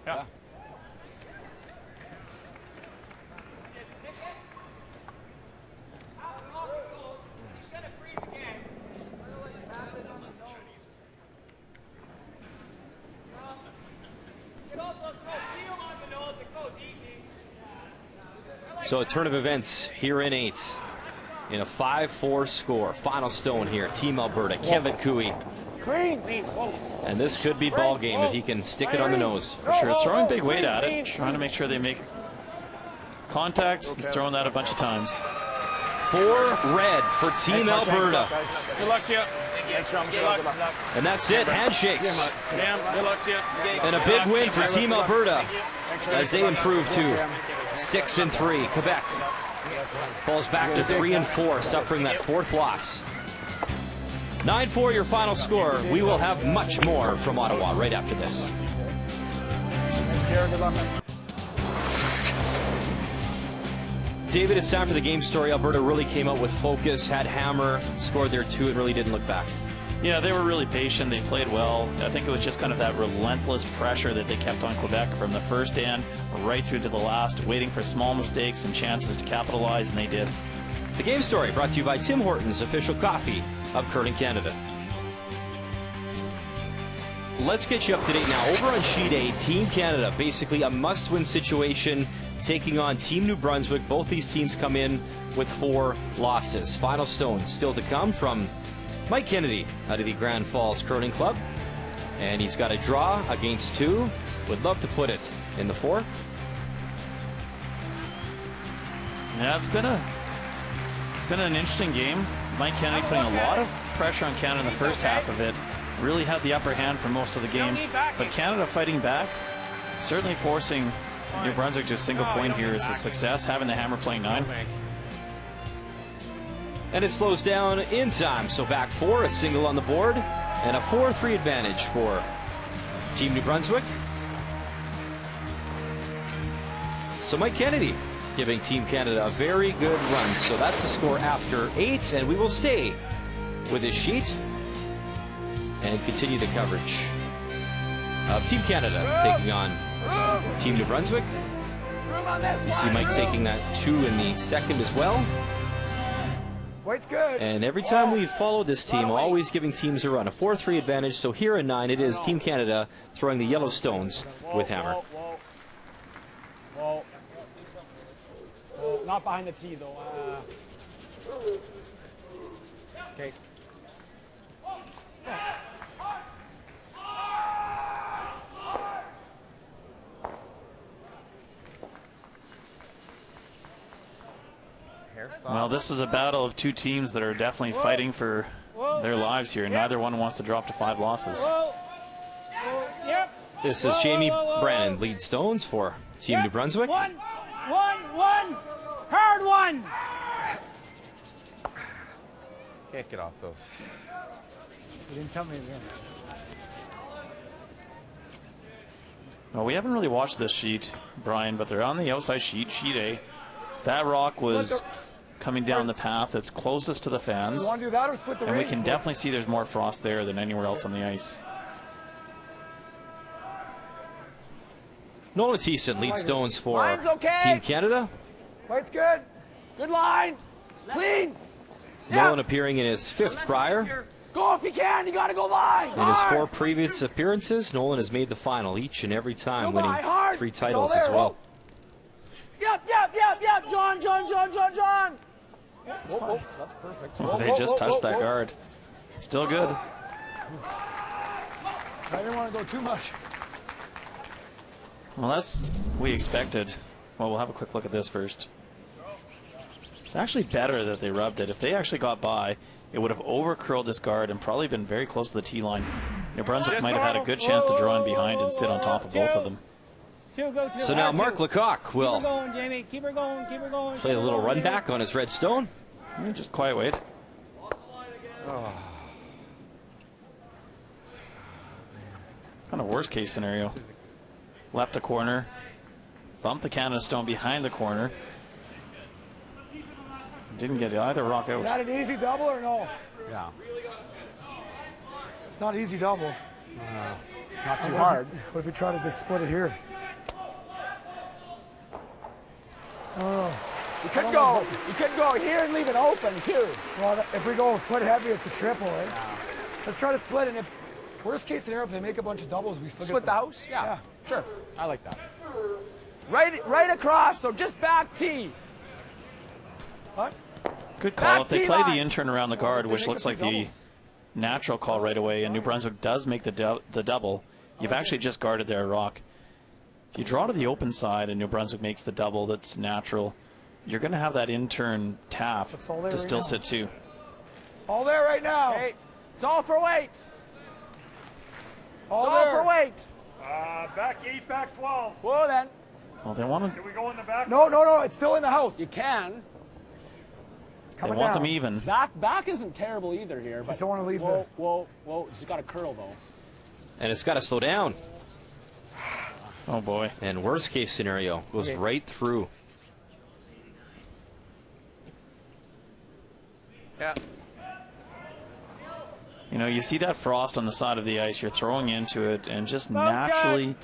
Yeah. So a turn of events here in 8 in a 5-4 score. Final stone here, Team Alberta, Kevin Cooey. And this could be ball game if he can stick it on the nose. For sure, throwing big weight at it, trying to make sure they make contact. He's throwing that a bunch of times. 4 red for Team Alberta. Good luck to you. Good luck. And that's it, handshakes. Good luck to you. And a big win for Team Alberta as they improve to 6-3. Quebec falls back to 3-4, suffering that 4th loss. 9-4 your final score. We will have much more from Ottawa right after this. David, it's time for the game story. Alberta really came out with focus, had hammer, scored their 2, and really didn't look back. Yeah, they were really patient. They played well. I think it was just kind of that relentless pressure that they kept on Quebec from the first end right through to the last, waiting for small mistakes and chances to capitalize, and they did. The game story brought to you by Tim Hortons, official coffee of Curling Canada. Let's get you up to date now. Over on Sheet A, Team Canada, basically a must-win situation, taking on Team New Brunswick. Both these teams come in with 4 losses. Final stone still to come from Mike Kennedy out of the Grand Falls Curling Club. And he's got a draw against 2. Would love to put it in the 4. Yeah, it's been an interesting game. Mike Kennedy putting a lot of pressure on Canada in the first half of it. Really had the upper hand for most of the game. But Canada fighting back, certainly forcing New Brunswick to a single point here is a success, having the hammer playing 9. And it slows down in time, so back 4, a single on the board, and a 4-3 advantage for Team New Brunswick. So Mike Kennedy giving Team Canada a very good run. So that's the score after 8, and we will stay with this sheet and continue the coverage of Team Canada taking on Team New Brunswick. You see Mike taking that 2 in the second as well. Weight's good. And every time we follow this team, always giving teams a run. A 4-3 advantage. So here in 9, it is Team Canada throwing the yellow stones with hammer. Whoa. Not behind the tee, though. Okay. Well, this is a battle of 2 teams that are definitely fighting for their lives here. Neither one wants to drop to 5 losses. This is Jamie Brannon, lead stones for Team New Brunswick. One. Hard one. Can't get off those. You didn't tell me again. Well, we haven't really watched this sheet, Brian, but they're on the outside sheet, sheet A. That rock was coming down the path that's closest to the fans. You want to do that or split the And we rings? can definitely see there's more frost there than anywhere else on the ice. Nolan Thiessen, lead stones for Line's okay. Team Canada. Fight's good. Good line. Clean. Nolan appearing in his 5th Brier. Go if you can. You got to go line. In his 4 previous appearances, Nolan has made the final each and every time, winning 3 titles as well. Yep. John. Whoa, that's perfect. They just touched that guard. Still good. I didn't want to go too much. Well, that's we expected. Well, we'll have a quick look at this first. It's actually better that they rubbed it. If they actually got by, it would have over-curled this guard and probably been very close to the tee line. New Brunswick might have had a good chance to draw in behind and sit on top of both of them. Two, go two. So now Mark Lecoq will Keep her going, Jamie. Keep her going, keep her going. play the little run back on his red stone. Just quiet wait. Kind of worst case scenario. Left a corner. Bump the Canada stone behind the corner. Didn't get either rock out. Is that an easy double or no? Yeah. It's not an easy double. Not too hard. What if we try to just split it here? Oh. You could go here and leave it open too. Well, if we go a foot heavy, it's a triple, right? Yeah. Let's try to split, and if worst case scenario, if they make a bunch of doubles, we split the house. Yeah, sure. I like that. Right across. So just back tee. What? Good call. If they play the intern around the guard, which looks like the natural call right away, and New Brunswick does make the double, you've actually just guarded their rock. If you draw to the open side and New Brunswick makes the double that's natural, you're going to have that intern tap to still sit two. All there right now. Okay. It's all for weight. All for weight. Back 8, back 12. Whoa, then. Well, they want Can we go in the back? No, it's still in the house. You can. They want them even. Back isn't terrible either here. Just don't want to leave Whoa. It's got a curl, though. And it's got to slow down. Oh, boy. And worst case scenario goes right through. Yeah. You know, you see that frost on the side of the ice, you're throwing into it, and just naturally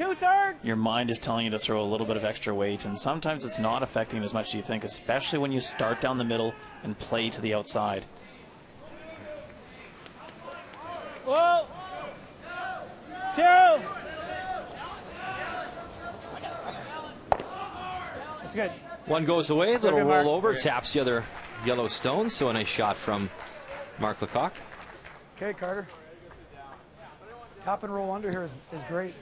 your mind is telling you to throw a little bit of extra weight, and sometimes it's not affecting as much as you think, especially when you start down the middle and play to the outside. Whoa. Two. That's good. One goes away, little roll over, taps the other yellow stone, so a nice shot from Mark Lecoq. Okay, Carter. Tap and roll under here is great.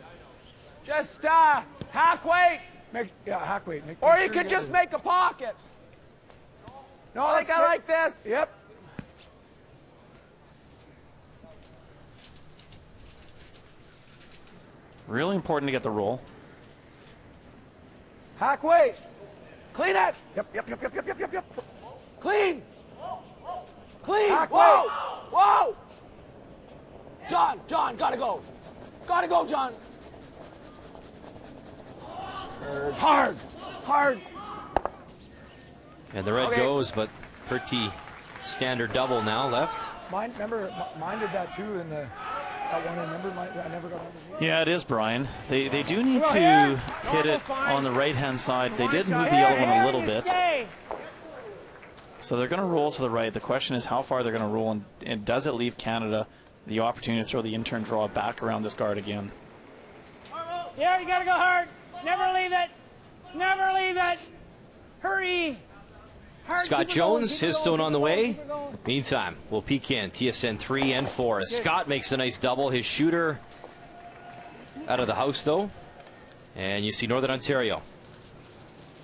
Just hack weight. Hack weight. Or you could just make a pocket. No, I like this. Yep. Really important to get the roll. Hack weight. Clean it. Yep. Clean. Hack Whoa. weight. Whoa. John, gotta go. Gotta go, John. Hard. And the red goes, but pretty standard double now left. Mine did that too in that one. I never got on the Yeah, it is, Brian. They do need to hit it on the right-hand side. They did move the yellow one a little bit. So they're going to roll to the right. The question is how far they're going to roll, and does it leave Canada the opportunity to throw the intern draw back around this guard again? Yeah, you got to go hard. Never leave it. Never leave it. Hurry. Scott Jones, his stone on the way. Meantime, we'll peek in TSN 3 and 4 as Scott makes a nice double. His shooter out of the house, though. And you see Northern Ontario.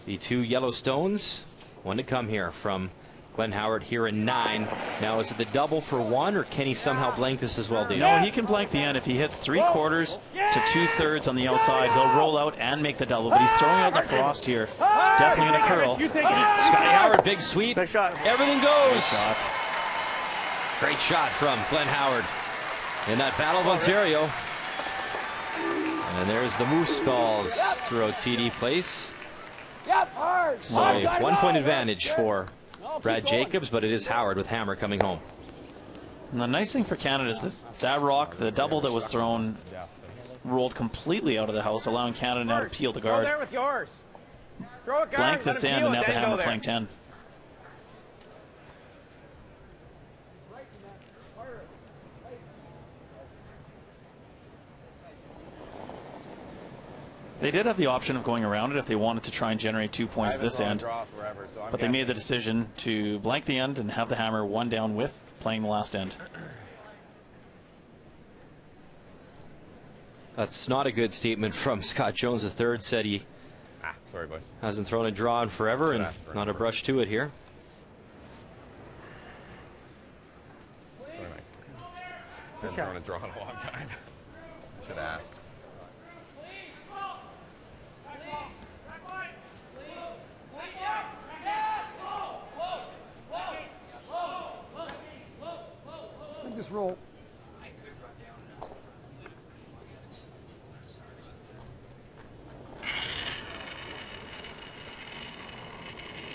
The two yellow stones. One to come here from Glenn Howard here in 9. Now, is it the double for 1, or can he somehow blank this as well, Dave? No, he can blank the end. If he hits 3/4 to 2/3 on the outside, he'll roll out and make the double. But he's throwing out the frost here. It's definitely going to curl. Scotty Howard, big sweep. Nice shot. Everything goes. Nice shot. Great shot from Glenn Howard in that Battle of Ontario. And there's the Moose Skulls throughout TD Place. Yep, hard. So a 1-point advantage for Brad Jacobs, but it is Howard with hammer coming home. And the nice thing for Canada is that rock, the double that was thrown, rolled completely out of the house, allowing Canada now to peel the guard. Go there with yours. Throw it, guard. Blank this in, and now the hammer playing 10. They did have the option of going around it if they wanted to try and generate 2 points this end. But they made the decision to blank the end and have the hammer one down with playing the last end. That's not a good statement from Scott Jones III. Said he sorry, boys. hasn't thrown a draw in forever and not a brush to it here. Sorry, Mike. Hasn't thrown a draw in a long time. Should ask. roll.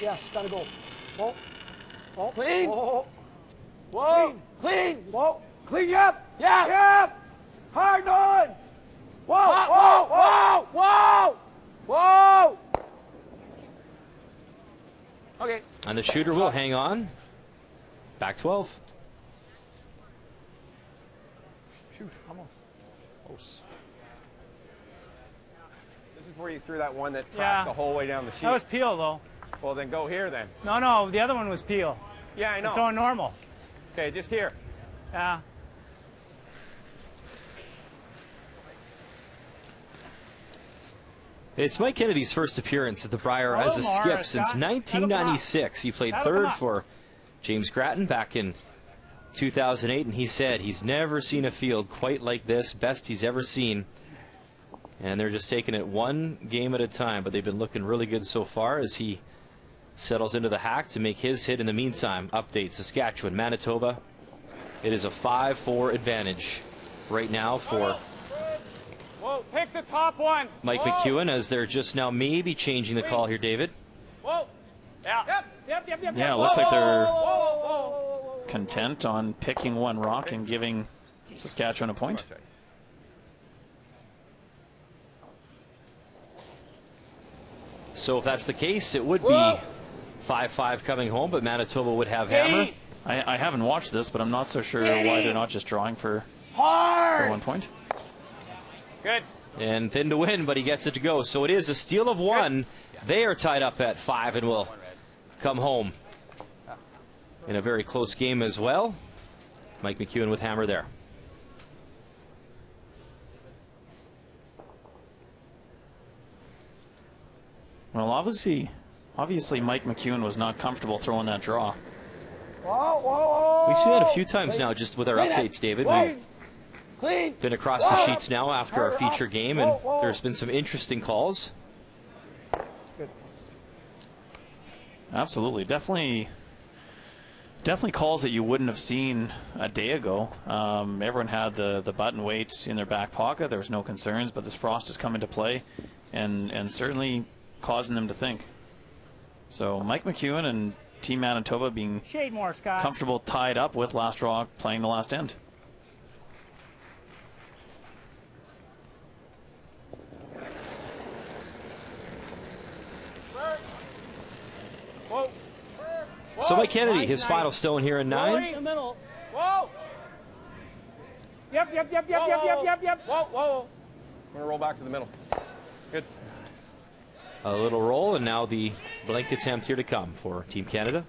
Yes, gotta go. Whoa. Whoa. Clean. Whoa. Whoa. Clean. Whoa. Clean, yep. Yeah. Yep. Hard on. Whoa. Whoa. Whoa. Whoa. Whoa. Okay. And the shooter will hang on. Back 12. Shoot, almost. Close. This is where you threw that one that tracked the whole way down the sheet. That was Peel, though. Well, then go here then. No, the other one was Peel. Yeah, I know. Throwing normal. Okay, just here. Yeah. It's Mike Kennedy's first appearance at the Brier as a skip since 1996. He played third for James Grattan back in 2008, and he said he's never seen a field quite like this, best he's ever seen. And they're just taking it one game at a time, but they've been looking really good so far as he settles into the hack to make his hit. In the meantime, update Saskatchewan, Manitoba. It is a 5-4 advantage right now for Whoa, pick the top one. Mike McEwen, as they're just now maybe changing the call here, David. Whoa. Yeah. Yep. Yeah, it looks like they're content on picking one rock and giving Saskatchewan a point. So if that's the case, it would be 5-5 coming home, but Manitoba would have hammer. I haven't watched this, but I'm not so sure why they're not just drawing for 1 point. Good. And thin to win, but he gets it to go. So it is a steal of one. They are tied up at 5 and will come home in a very close game as well. Mike McEwen with hammer there. Well, obviously Mike McEwen was not comfortable throwing that draw. We've seen that a few times now just with our updates, David. We've been across the sheets now after our feature game, and there's been some interesting calls. Absolutely. Definitely calls that you wouldn't have seen a day ago. Everyone had the button weight in their back pocket. There was no concerns, but this frost has come into play and certainly causing them to think. So Mike McEwen and Team Manitoba being Shade more, Scott. comfortable tied up with last draw playing the last end. So Mike Kennedy, his final stone here in 9. In the middle. Whoa. Yep. Whoa. I'm going to roll back to the middle. Good. A little roll, and now the blank attempt here to come for Team Canada.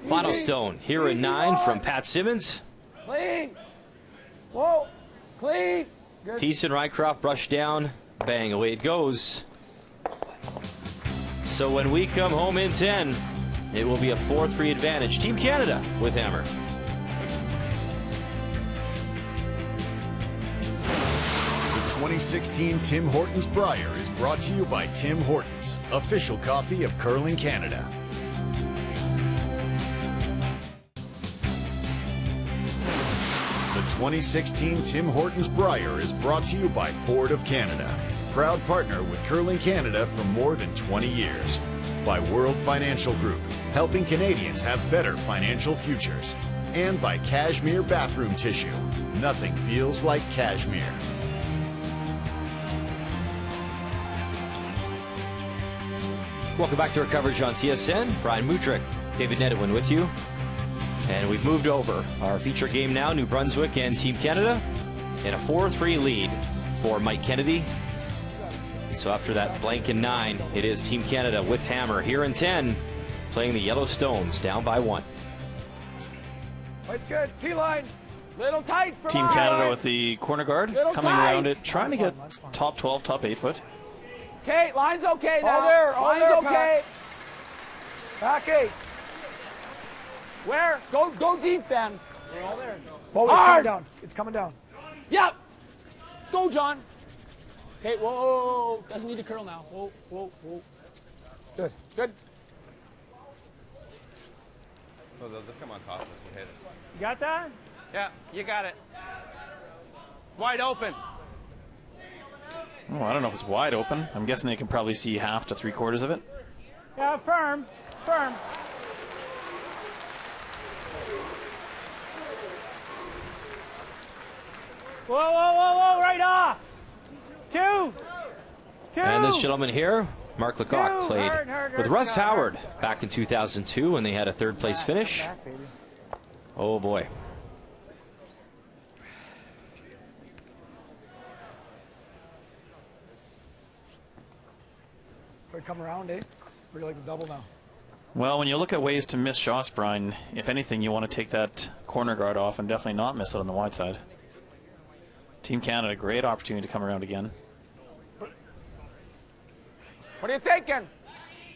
Final stone here in 9 from Pat Simmons. Clean. Whoa. Clean. Good. Thiessen Rycroft brushed down. Bang, away it goes. So when we come home in 10, it will be a 4-3 advantage. Team Canada with hammer. The 2016 Tim Hortons Brier is brought to you by Tim Hortons, official coffee of Curling Canada. The 2016 Tim Hortons Brier is brought to you by Ford of Canada, proud partner with Curling Canada for more than 20 years. By World Financial Group, helping Canadians have better financial futures. And by Cashmere Bathroom Tissue. Nothing feels like cashmere. Welcome back to our coverage on TSN. Brian Mudryk, David Nedwin with you. And we've moved over our feature game now, New Brunswick and Team Canada, in a 4-3 lead for Mike Kennedy. So after that blank in 9, it is Team Canada with hammer here in 10, playing the Yellowstones down by 1. It's good. Key line. Little tight for Team Canada with the corner guard coming around it, trying to get top 12, top 8 foot. Okay, line's okay now. Line's okay. Back 8. Where? Go deep then. We're all there. Oh, it's coming down. It's coming down. Yep. Go, John. Okay, whoa. Doesn't need to curl now. Whoa. Good. Oh, they'll just come on top of us and hit it. You got that? Yeah, you got it. Wide open. Oh, I don't know if it's wide open. I'm guessing they can probably see half to 3/4 of it. Yeah, firm. Whoa, right off. 2. And this gentleman here, Mark Lecoq, played with Russ Howard back in 2002 when they had a 3rd place finish. Oh boy. Come around, eh? Or you like the double now? Well, when you look at ways to miss shots, Brian, if anything, you want to take that corner guard off and definitely not miss it on the wide side. Team Canada, great opportunity to come around again. What are you thinking?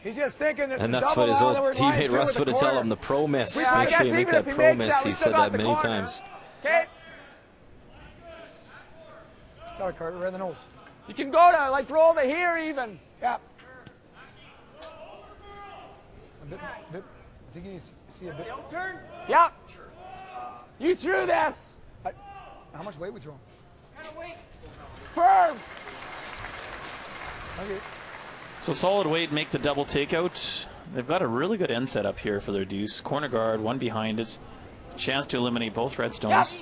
He's just thinking that. And that's what his old teammate Russ would have told him, the pro miss. Make sure you make that pro miss. He said that many times. Okay. Got a Carter right in the nose. You can go to, like, roll to here even. Yeah. I think you see a bit. Turn. Yep. You threw this. How much weight we throwing? Firm. Okay. So solid weight, make the double takeout. They've got a really good end setup here for their deuce. Corner guard, one behind it. Chance to eliminate both red stones.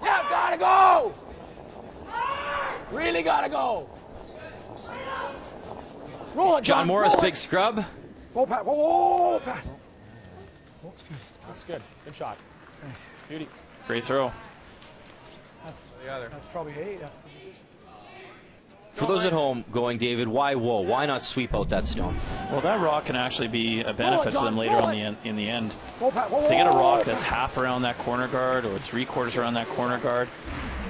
Yep, gotta go. Really gotta go. Roll it, John Morris, big scrub. Whoa, Pat. Whoa, Pat. Oh, that's good. Good shot. Nice. Beauty. Great throw. That's probably 8. For those at home going, David, why whoa? Why not sweep out that stone? Well, that rock can actually be a benefit to them later on in the end. Whoa, Pat. If they get a rock that's half around that corner guard or 3/4 around that corner guard,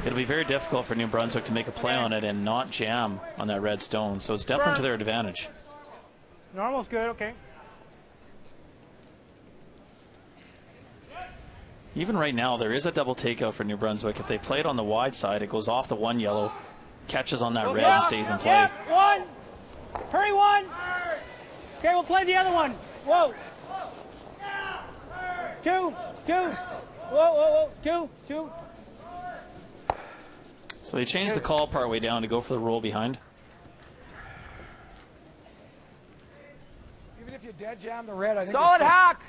it'll be very difficult for New Brunswick to make a play on it and not jam on that red stone. So it's definitely to their advantage. Normal's good, okay. Even right now, there is a double takeout for New Brunswick. If they play it on the wide side, it goes off the one yellow, catches on that red, and stays in play. One. Hurry, one. Okay, we'll play the other one. Whoa. 2. Whoa. 2. So they changed the call partway down to go for the roll behind. Even if you dead jam the red, I think. Solid hack.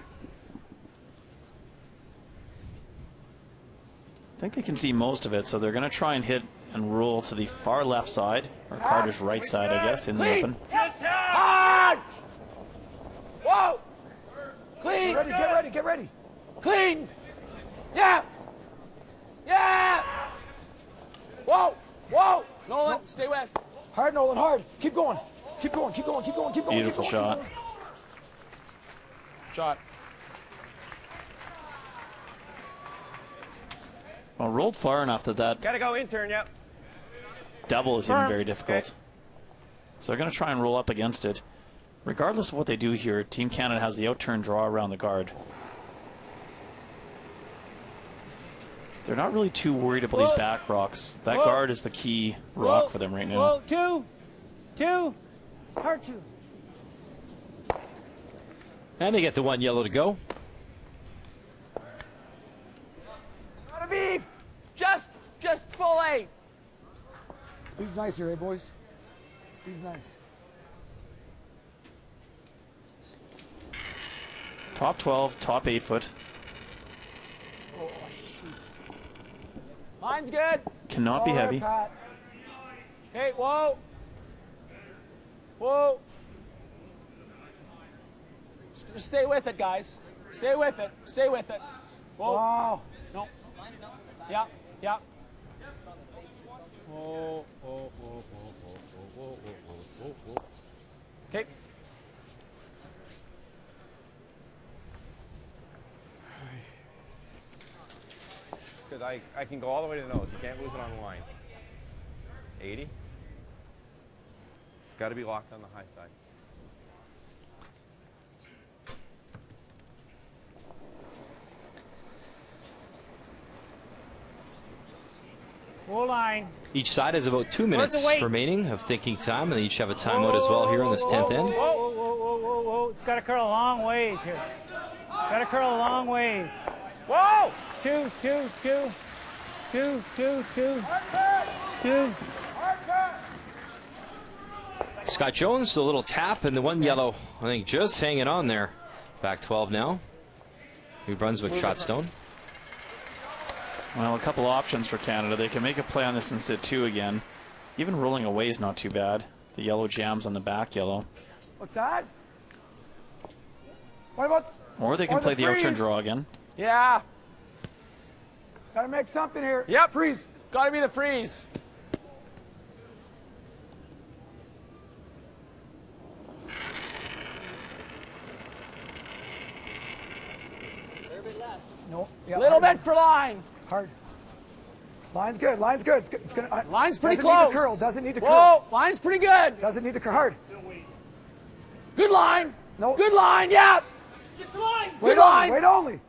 I think they can see most of it, so they're going to try and hit and roll to the far left side, or Carter's right side, I guess, in the open. Hard. Whoa. Clean. Get ready. Clean. Yeah. Whoa. Nolan, stay with. Hard, Nolan, hard. Keep going. Beautiful shot. Well, rolled far enough that Gotta go intern, yep. double is even very difficult. So they're going to try and roll up against it. Regardless of what they do here, Team Canada has the outturn draw around the guard. They're not really too worried about these back rocks. That guard is the key rock for them right now. 2. Hard 2. And they get the one yellow to go. Not a beef. Just full 8. Speed's nice here, eh, boys? Speed's nice. Top 12, top 8 foot. Oh, shoot. Mine's good. Cannot be heavy. Hey, whoa. Just stay with it, guys. Stay with it. Whoa. Wow. No. Yeah. Whoa. Okay. because I can go all the way to the nose. You can't lose it on the line. 80. It's got to be locked on the high side. Full line. Each side has about 2 minutes remaining of thinking time, and they each have a timeout as well here in this 10th end. Whoa. It's got to curl a long ways here. Got to curl a long ways. Whoa! 2. Scott Jones, a little tap, and the one yellow, I think, just hanging on there. Back 12 now. New Brunswick shot stone. Well, a couple options for Canada. They can make a play on this and sit 2 again. Even rolling away is not too bad. The yellow jams on the back yellow. What's that? What about? Or they can play the outturn draw again. Yeah. Gotta make something here. Yep. Freeze. Gotta be the freeze. No. Yeah, little bit for line. Hard. Line's good. Line's good. It's gonna, line's pretty close. Doesn't need to curl. Doesn't need to curl. Whoa, line's pretty good. Doesn't need to curl. Hard. Good line. No. Good line. Yeah. Just line. Good line. Wait only.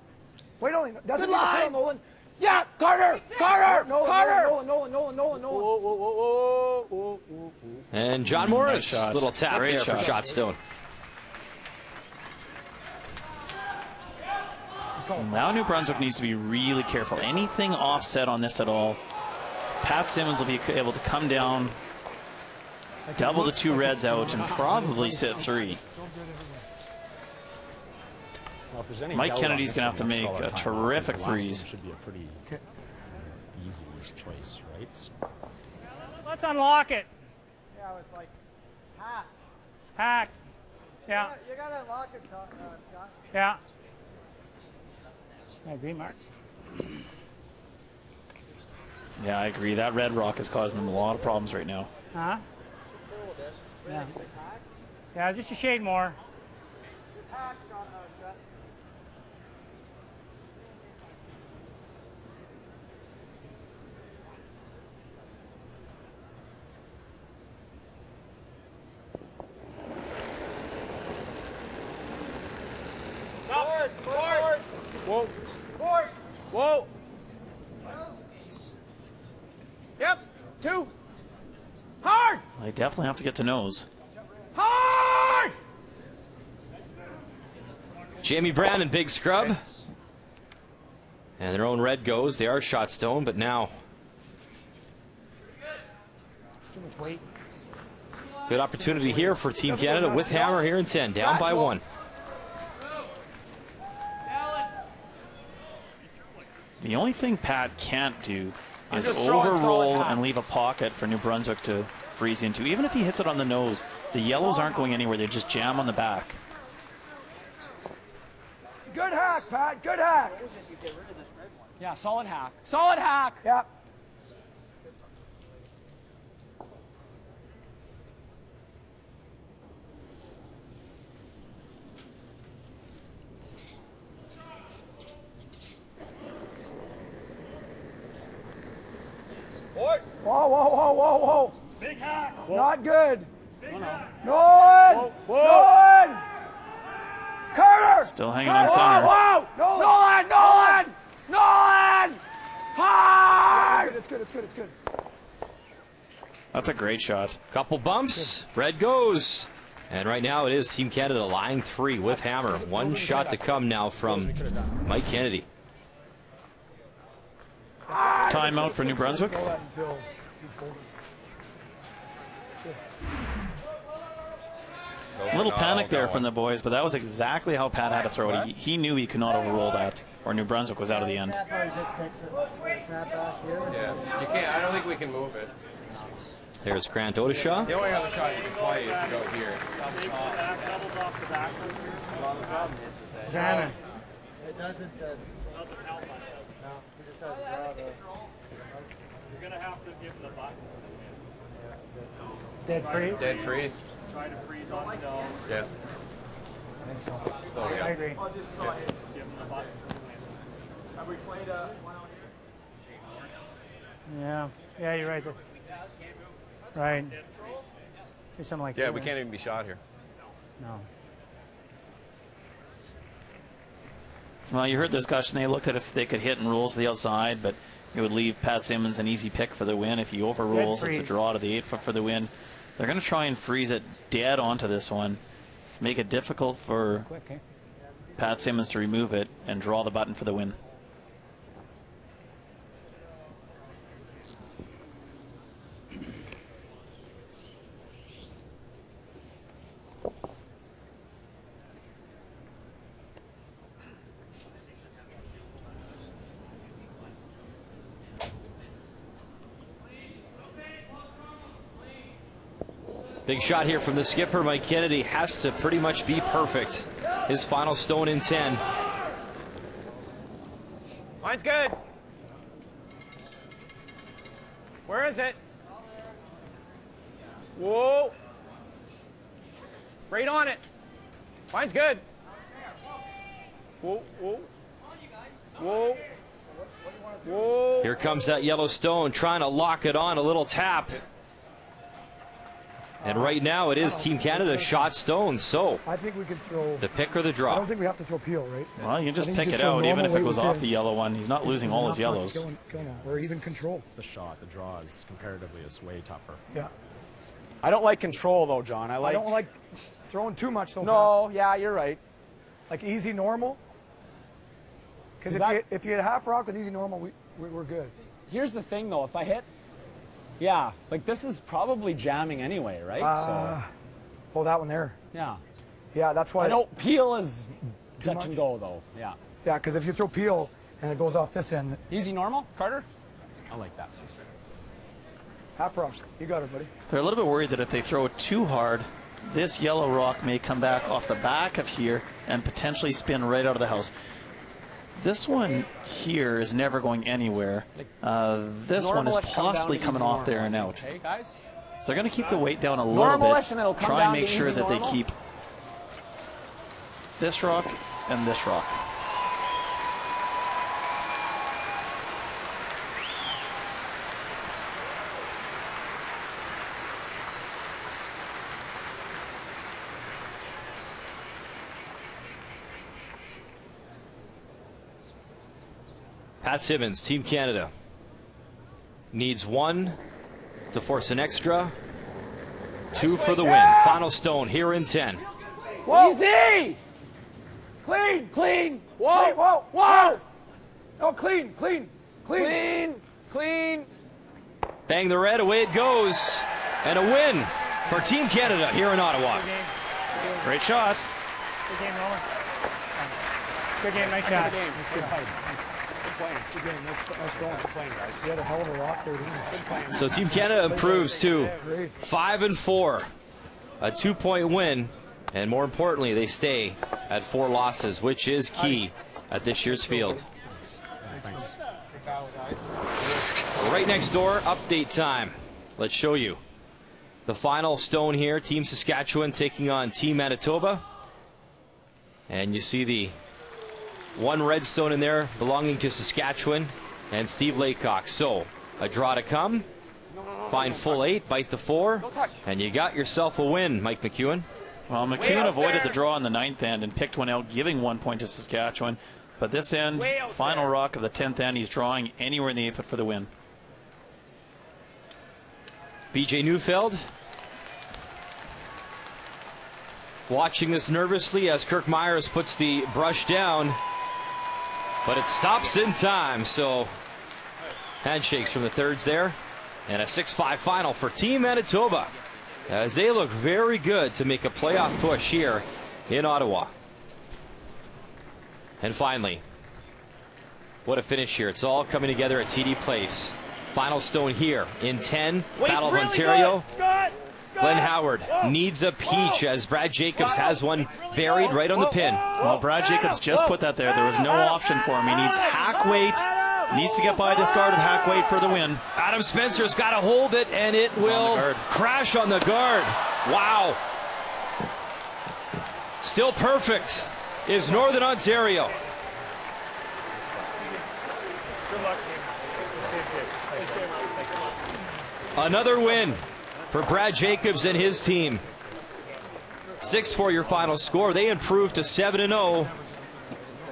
Wait only. Doesn't need to curl, Nolan. Yeah. Carter. Carter. Nolan. Whoa. And John Morris, little tap there for shot stone. Now New Brunswick needs to be really careful. Anything offset on this at all, Pat Simmons will be able to come down, double the 2 reds out, and probably sit 3. Well, Mike Kennedy's going to have to make a terrific freeze. Should be a pretty easy choice, right? So. Let's unlock it. Yeah, it's like hack. Hack. Yeah. You gotta unlock it, Scott. Yeah. I agree, Mark. Yeah, I agree. That red rock is causing them a lot of problems right now. Huh? Yeah. Yeah, just a shade more. Just hack, Scott. Forward. Whoa. Forward. Whoa. Yep. 2. Hard. They definitely have to get to nose. Hard. Jamie Brown and Big Scrub. And their own red goes. They are shot stone, but now good opportunity here for Team Canada with Hammer here in 10, down by 1. The only thing Pat can't do is overroll and leave a pocket for New Brunswick to freeze into. Even if he hits it on the nose, the yellows aren't going anywhere. They just jam on the back. Good hack, Pat. Good hack. Yeah, solid hack. Solid hack. Yep. Whoa. Big hack. Not good. Big hack. Nolan. Nolan. Carter. Still hanging on center. Whoa. Nolan. Hard. It's good. That's a great shot. Couple bumps. Red goes. And right now it is Team Canada lying 3 with Hammer. 1 shot to come now from Mike Kennedy. Timeout for New Brunswick. A little panic there from the boys, but that was exactly how Pat had to throw it. He knew he could not overroll that, or New Brunswick was out of the end. Yeah, you can't. I don't think we can move it. There's Grant Odishaw. The only other shot you can play is to go here. Well, the problem is that it doesn't help us. No, we just have to draw the. You're gonna have to give the button. Dead freeze. Dead freeze. Try to freeze on the nose. Yeah. I agree. Yeah. Give him the button. Have we played one out here? Yeah, yeah, you're right. Right. Do something like that. Yeah, we can't even be shot here. No. Well, you heard the discussion. They looked at if they could hit and roll to the outside, but it would leave Pat Simmons an easy pick for the win. If he overrolls, it's a draw to the 8-foot for the win. They're going to try and freeze it dead onto this one, make it difficult for Pat Simmons to remove it and draw the button for the win. Big shot here from the skipper. Mike Kennedy has to pretty much be perfect. His final stone in 10. Mine's good. Where is it? Whoa. Right on it. Mine's good. Whoa, whoa. Whoa. Whoa. Here comes that yellow stone, trying to lock it on. A little tap. And right now it is Team Canada shot stone, so I think we can throw the pick or the I drop. don't think we have to throw peel, right? Well, you can just pick it out, even if it goes off the yellow one. He's not losing all his yellows. Or even control. It's the shot. The draw is comparatively is way tougher. Yeah. I don't like control, though, John. I don't like throwing too much, though. No, yeah, you're right. Like easy normal. Because if you hit half rock with easy normal, we're good. Here's the thing, though. If I hit, yeah, like this is probably jamming anyway, right? Oh, that one there. Yeah. Yeah, that's why. I know peel is touch much? and go, though. Yeah. Yeah, because if you throw peel and it goes off this end. Easy normal, Carter? I like that. Half rock. You got it, buddy. They're a little bit worried that if they throw it too hard, this yellow rock may come back off the back of here and potentially spin right out of the house. This one here is never going anywhere. This one is possibly coming off there and out. Okay, guys? So they're going to keep the weight down a little bit. Try and make sure that they keep this rock and this rock. Pat Simmons, Team Canada, needs 1 to force an extra, 2 for the win. Final stone here in 10. Whoa. Easy! Clean! Clean! Whoa! Clean. Whoa! Whoa! No, clean! Clean! Clean! Clean! Clean! Bang the red, away it goes. And a win for Team Canada here in Ottawa. Great shot. Good game, Roller. Good game, nice shot. Good fight. Good game. That's strong. Good playing, guys. You had a hell of a rock there, didn't you? So Team Canada improves to 5-4, a 2-point win, and more importantly, they stay at 4 losses, which is key at this year's field. Thanks. Right next door, update time. Let's show you the final stone here. Team Saskatchewan taking on Team Manitoba, and you see the 1 red stone in there belonging to Saskatchewan and Steve Laycock. So a draw to come. Find full 8, bite the 4, and you got yourself a win, Mike McEwen. Well, McEwen avoided the draw in the 9th end and picked one out, giving 1 point to Saskatchewan. But this end, final rock of the 10th end, he's drawing anywhere in the 8-foot for the win. BJ Neufeld watching this nervously as Kirk Myers puts the brush down, but it stops in time. So handshakes from the thirds there, and a 6-5 final for Team Manitoba as they look very good to make a playoff push here in Ottawa. And finally, what a finish here. It's all coming together at TD Place. Final stone here in 10, Battle of Ontario. Glenn Howard needs a peach as Brad Jacobs has one buried right on the pin. Well, Brad Jacobs just put that there. There was no option for him. He needs hack weight. Needs to get by this guard with hack weight for the win. Adam Spencer's got to hold it, and it will crash on the guard. Wow. Still perfect is Northern Ontario. Good luck, team. Another win for Brad Jacobs and his team. 6-4 your final score. They improved to 7-0.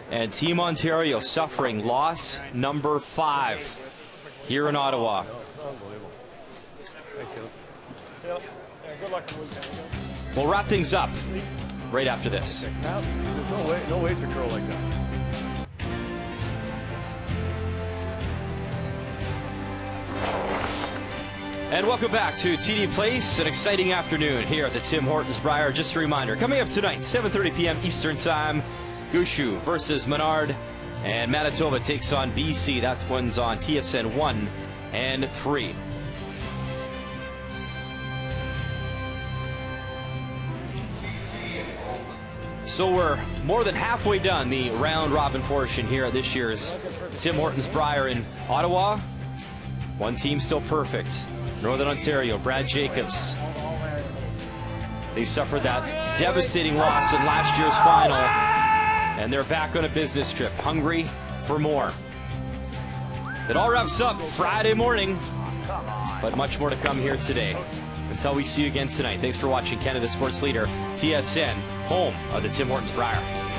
And Team Ontario suffering loss number 5 here in Ottawa. We'll wrap things up right after this. There's no way to curl like that. And welcome back to TD Place. An exciting afternoon here at the Tim Hortons Brier. Just a reminder, coming up tonight, 7:30 p.m. Eastern Time, Gushu versus Menard, and Manitoba takes on BC. That one's on TSN 1 and 3. So we're more than halfway done the round robin portion here at this year's Tim Hortons Brier in Ottawa. One team still perfect. Northern Ontario, Brad Jacobs. They suffered that devastating loss in last year's final, and they're back on a business trip, hungry for more. It all wraps up Friday morning, but much more to come here today. Until we see you again tonight, thanks for watching Canada Sports Leader, TSN, home of the Tim Hortons Brier.